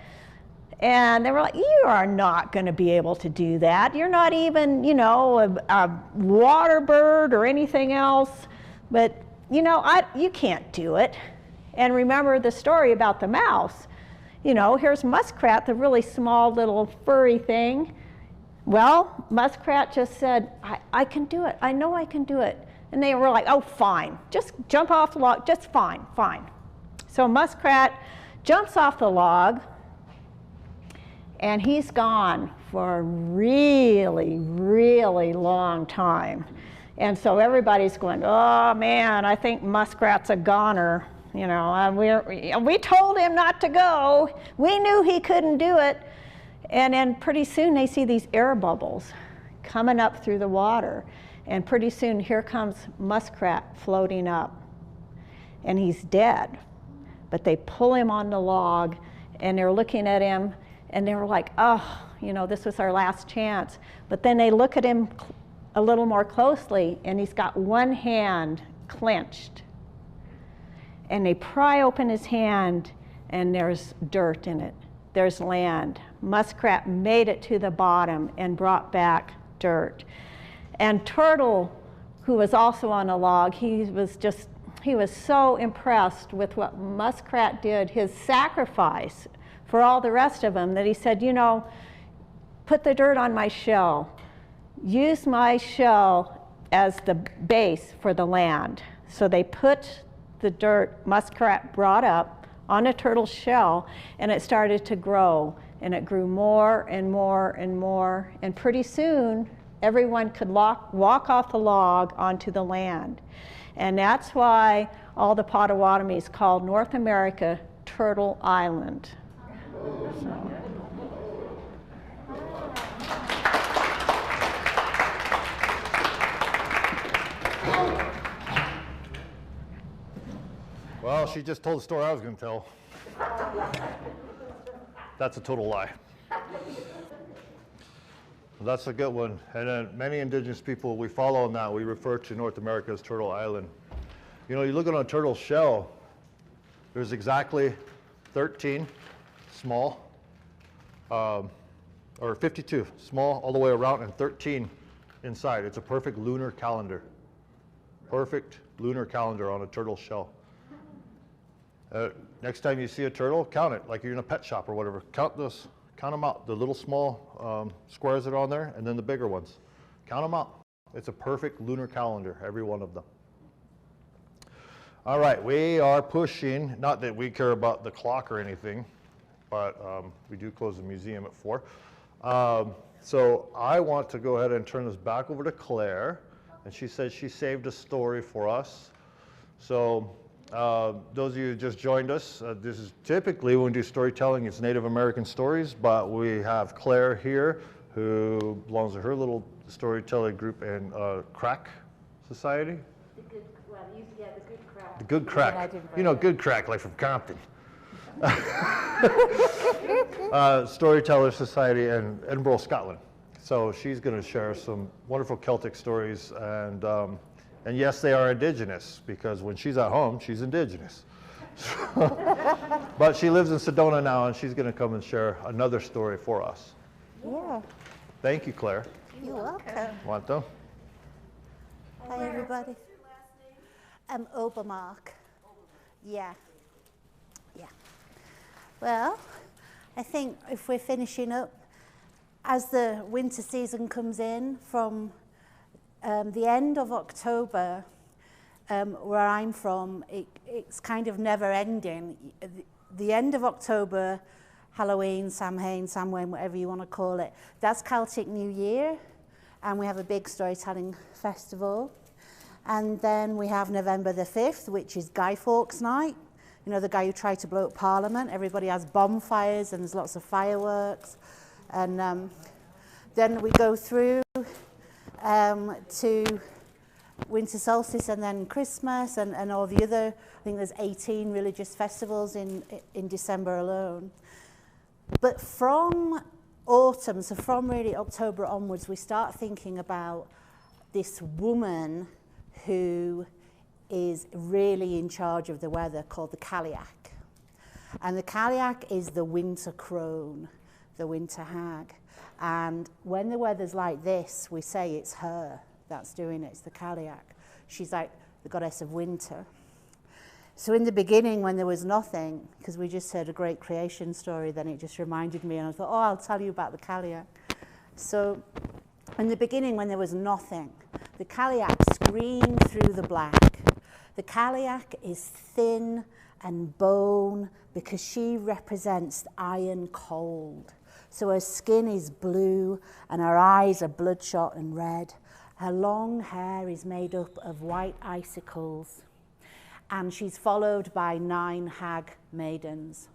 And they were like, you are not going to be able to do that. You're not even, a water bird or anything else. But, you can't do it. And remember the story about the mouse. Here's muskrat, the really small little furry thing. Well, muskrat just said, I can do it. I know I can do it. And they were like, oh, fine. Just jump off the log. Just fine. So muskrat jumps off the log, and he's gone for a really, really long time. And so everybody's going, oh, man, I think muskrat's a goner. We told him not to go. We knew he couldn't do it. And then pretty soon they see these air bubbles coming up through the water. And pretty soon here comes muskrat floating up. And he's dead. But they pull him on the log, and they're looking at him, and they were like, oh, this was our last chance. But then they look at him a little more closely, and he's got one hand clenched. And they pry open his hand, and there's dirt in it. There's land. Muskrat made it to the bottom and brought back dirt. And Turtle, who was also on a log, he was so impressed with what Muskrat did, his sacrifice for all the rest of them, that he said, put the dirt on my shell. Use my shell as the base for the land. So they put the dirt Muskrat brought up on a turtle's shell, and it started to grow, and it grew more and more and more, and pretty soon everyone could walk off the log onto the land. And that's why all the Potawatomis called North America Turtle Island. So. Well, she just told the story I was going to tell. That's a total lie. That's a good one. And then many indigenous people we follow now, we refer to North America as Turtle Island. You look at a turtle shell, there's exactly 13 small, or 52 small all the way around, and 13 inside. It's a perfect lunar calendar. Perfect lunar calendar on a turtle shell. Next time you see a turtle, count it like you're in a pet shop or whatever. Count them out, the little small squares that are on there, and then the bigger ones. Count them out. It's a perfect lunar calendar, every one of them. All right, we are pushing, not that we care about the clock or anything, but we do close the museum at 4. So I want to go ahead and turn this back over to Claire, and she said she saved a story for us. So those of you who just joined us, this is typically when we do storytelling, it's Native American stories, but we have Claire here who belongs to her little storytelling group in Crack Society. The good, well, the good crack. The Good Crack. You know, Good Crack, like from Compton. Storytellers Society in Edinburgh, Scotland. So she's going to share some wonderful Celtic stories, and yes, they are indigenous, because when she's at home, she's indigenous. But she lives in Sedona now, and she's going to come and share another story for us. Yeah, Thank you, Claire. you're welcome. Want them? Hi, everybody. Obermark. Yeah. Yeah. Well, I think if we're finishing up, as the winter season comes in from the end of October, where I'm from, it's kind of never ending. The end of October, Halloween, Samhain, Samhain, whatever you want to call it, that's Celtic New Year, and we have a big storytelling festival. And then we have November the 5th, which is Guy Fawkes Night. You know, the guy who tried to blow up Parliament. Everybody has bonfires and there's lots of fireworks. And then we go through to winter solstice and then Christmas and all the other, I think there's 18 religious festivals in December alone. But from autumn, so from really October onwards, we start thinking about this woman who is really in charge of the weather, called the Cailleach. And the Cailleach is the winter crone, the winter hag. And when the weather's like this, we say it's her that's doing it, it's the Cailleach. She's like the goddess of winter. So in the beginning, when there was nothing, because we just heard a great creation story, then it just reminded me, and I thought, oh, I'll tell you about the Cailleach. So in the beginning, when there was nothing, the Cailleach screamed through the black. The Cailleach is thin and bone because she represents iron cold. So her skin is blue and her eyes are bloodshot and red. Her long hair is made up of white icicles. And she's followed by 9 hag maidens.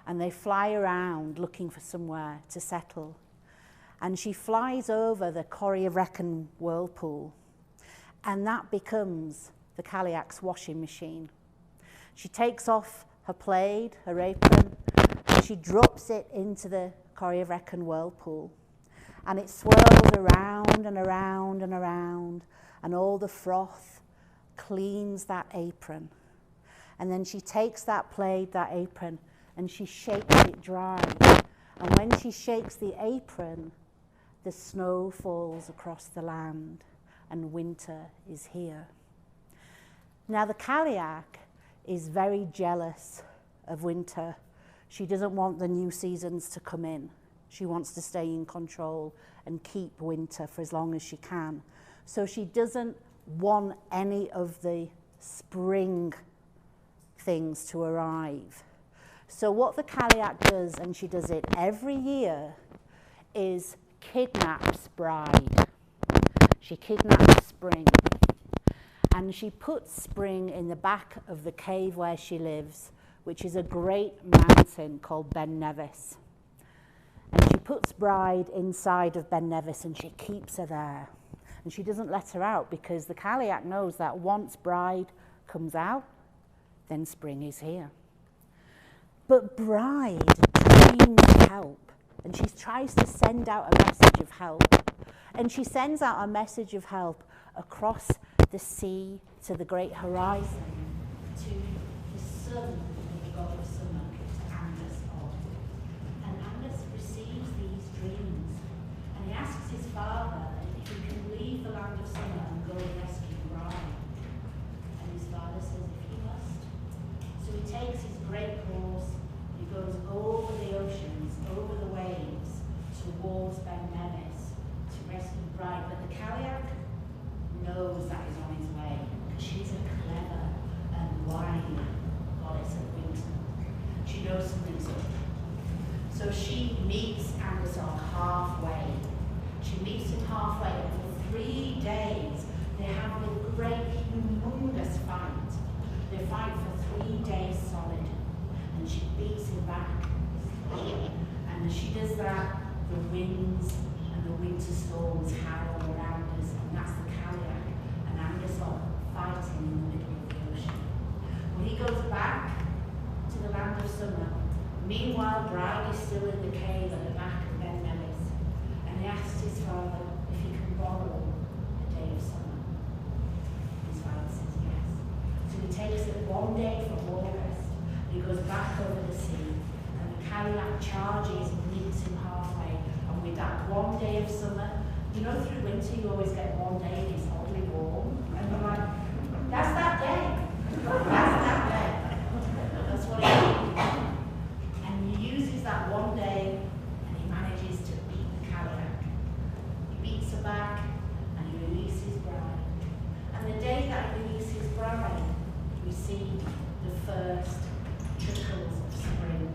And they fly around looking for somewhere to settle. And she flies over the Corrie-of-Wrekin whirlpool. And that becomes the Cailleach's washing machine. She takes off her plaid, her apron, and she drops it into the Corrie-of-Wrekin whirlpool. And it swirls around and around and around, and all the froth cleans that apron. And then she takes that plaid, that apron, and she shakes it dry. And when she shakes the apron, the snow falls across the land, and winter is here. Now the Cailleach is very jealous of winter. She doesn't want the new seasons to come in. She wants to stay in control and keep winter for as long as she can. So she doesn't want any of the spring things to arrive. So what the Cailleach does, and she does it every year, is kidnaps bride. She kidnaps spring. And she puts spring in the back of the cave where she lives, which is a great mountain called Ben Nevis. And she puts bride inside of Ben Nevis and she keeps her there. And she doesn't let her out because the Cailleach knows that once bride comes out, then spring is here. But bride dreams help, and she tries to send out a message of help. And she sends out a message of help across the sea to the great horizon, to the sun, the god of summer, to Angus on. And Angus receives these dreams, and he asks his father if he can leave the land of summer and go and rescue bride. And his father says if he must. So he takes his great horse, he goes over the oceans, over the waves, towards Ben Nevis to rescue bride. But the Cailleach knows that he's on his way, because she's a clever and wise goddess of meets Anderson halfway. She meets him halfway, and for 3 days they have a great, humongous fight. They fight for 3 days solid, and she beats him back. And as she does that, the winds and the winter storms howl around us, and that's the Kaliak, and Anderson fighting in the middle of the ocean. When he goes back to the land of summer, meanwhile Bride is still in the cave at the back of Ben Nevis, and he asks his father if he can borrow a day of summer. His father says yes. So he takes it 1 day for war rest, and he goes back over the sea, and the Kaliak charges and meets him halfway, and with that 1 day of summer, you know through winter you always get 1 day and it's oddly warm, and I'm like, that's that day. That's that day. That's what he means. And he uses that 1 day and he manages to beat the Kaliak. He beats her back and he releases Bride. And the day that he releases Bride, we see the first trickles of spring.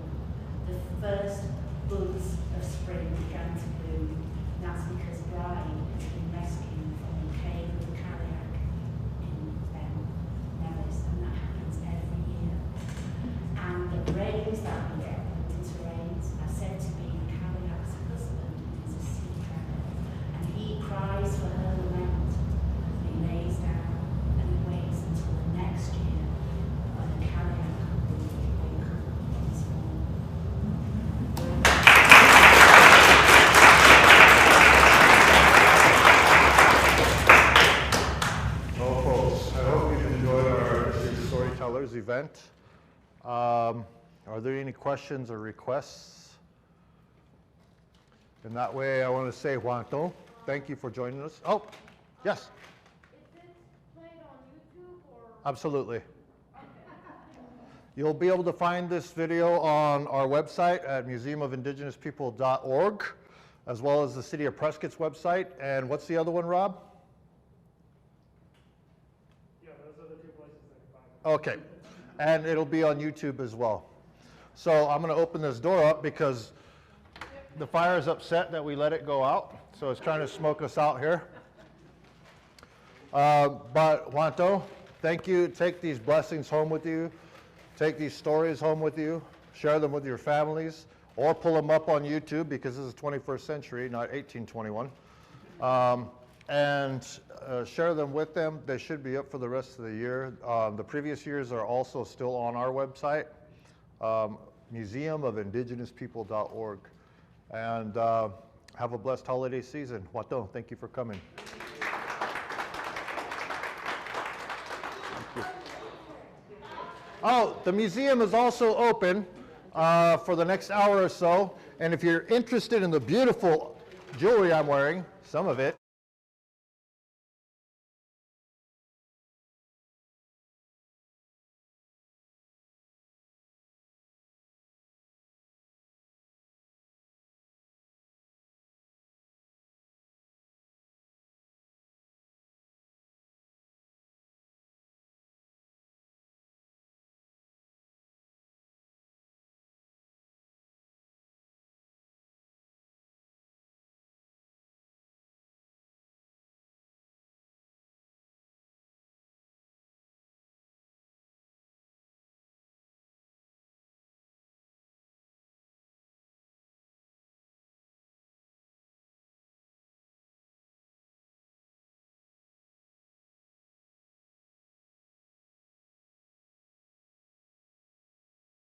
The first buds of spring began to bloom. And that's because Bride has been rescued from the cave of the Kaliak in Nevis, and that happens every year. And the rains that we get, the winter rains, are said to be the Kaliak's husband, is a sea dragon, and he cries for her lament. He lays down and he waits until the next year when the Kaliak will wake up once more. Well, folks, I hope you've enjoyed our Storytellers event. Are there any questions or requests? In that way, I want to say, Juanto, thank you for joining us. Oh, yes. Is it played on YouTube or? Absolutely. You'll be able to find this video on our website at museumofindigenouspeople.org, as well as the City of Prescott's website. And what's the other one, Rob? Yeah, those are the 2 places that you find it. Okay. And it'll be on YouTube as well. So I'm going to open this door up because the fire is upset that we let it go out. So it's trying to smoke us out here. But Juanto, thank you. Take these blessings home with you. Take these stories home with you. Share them with your families, or pull them up on YouTube, because this is 21st century, not 1821. And share them with them. They should be up for the rest of the year. The previous years are also still on our website, museumofindigenouspeople.org. And have a blessed holiday season. Juanto, thank you for coming. Oh, the museum is also open for the next hour or so. And if you're interested in the beautiful jewelry I'm wearing, some of it,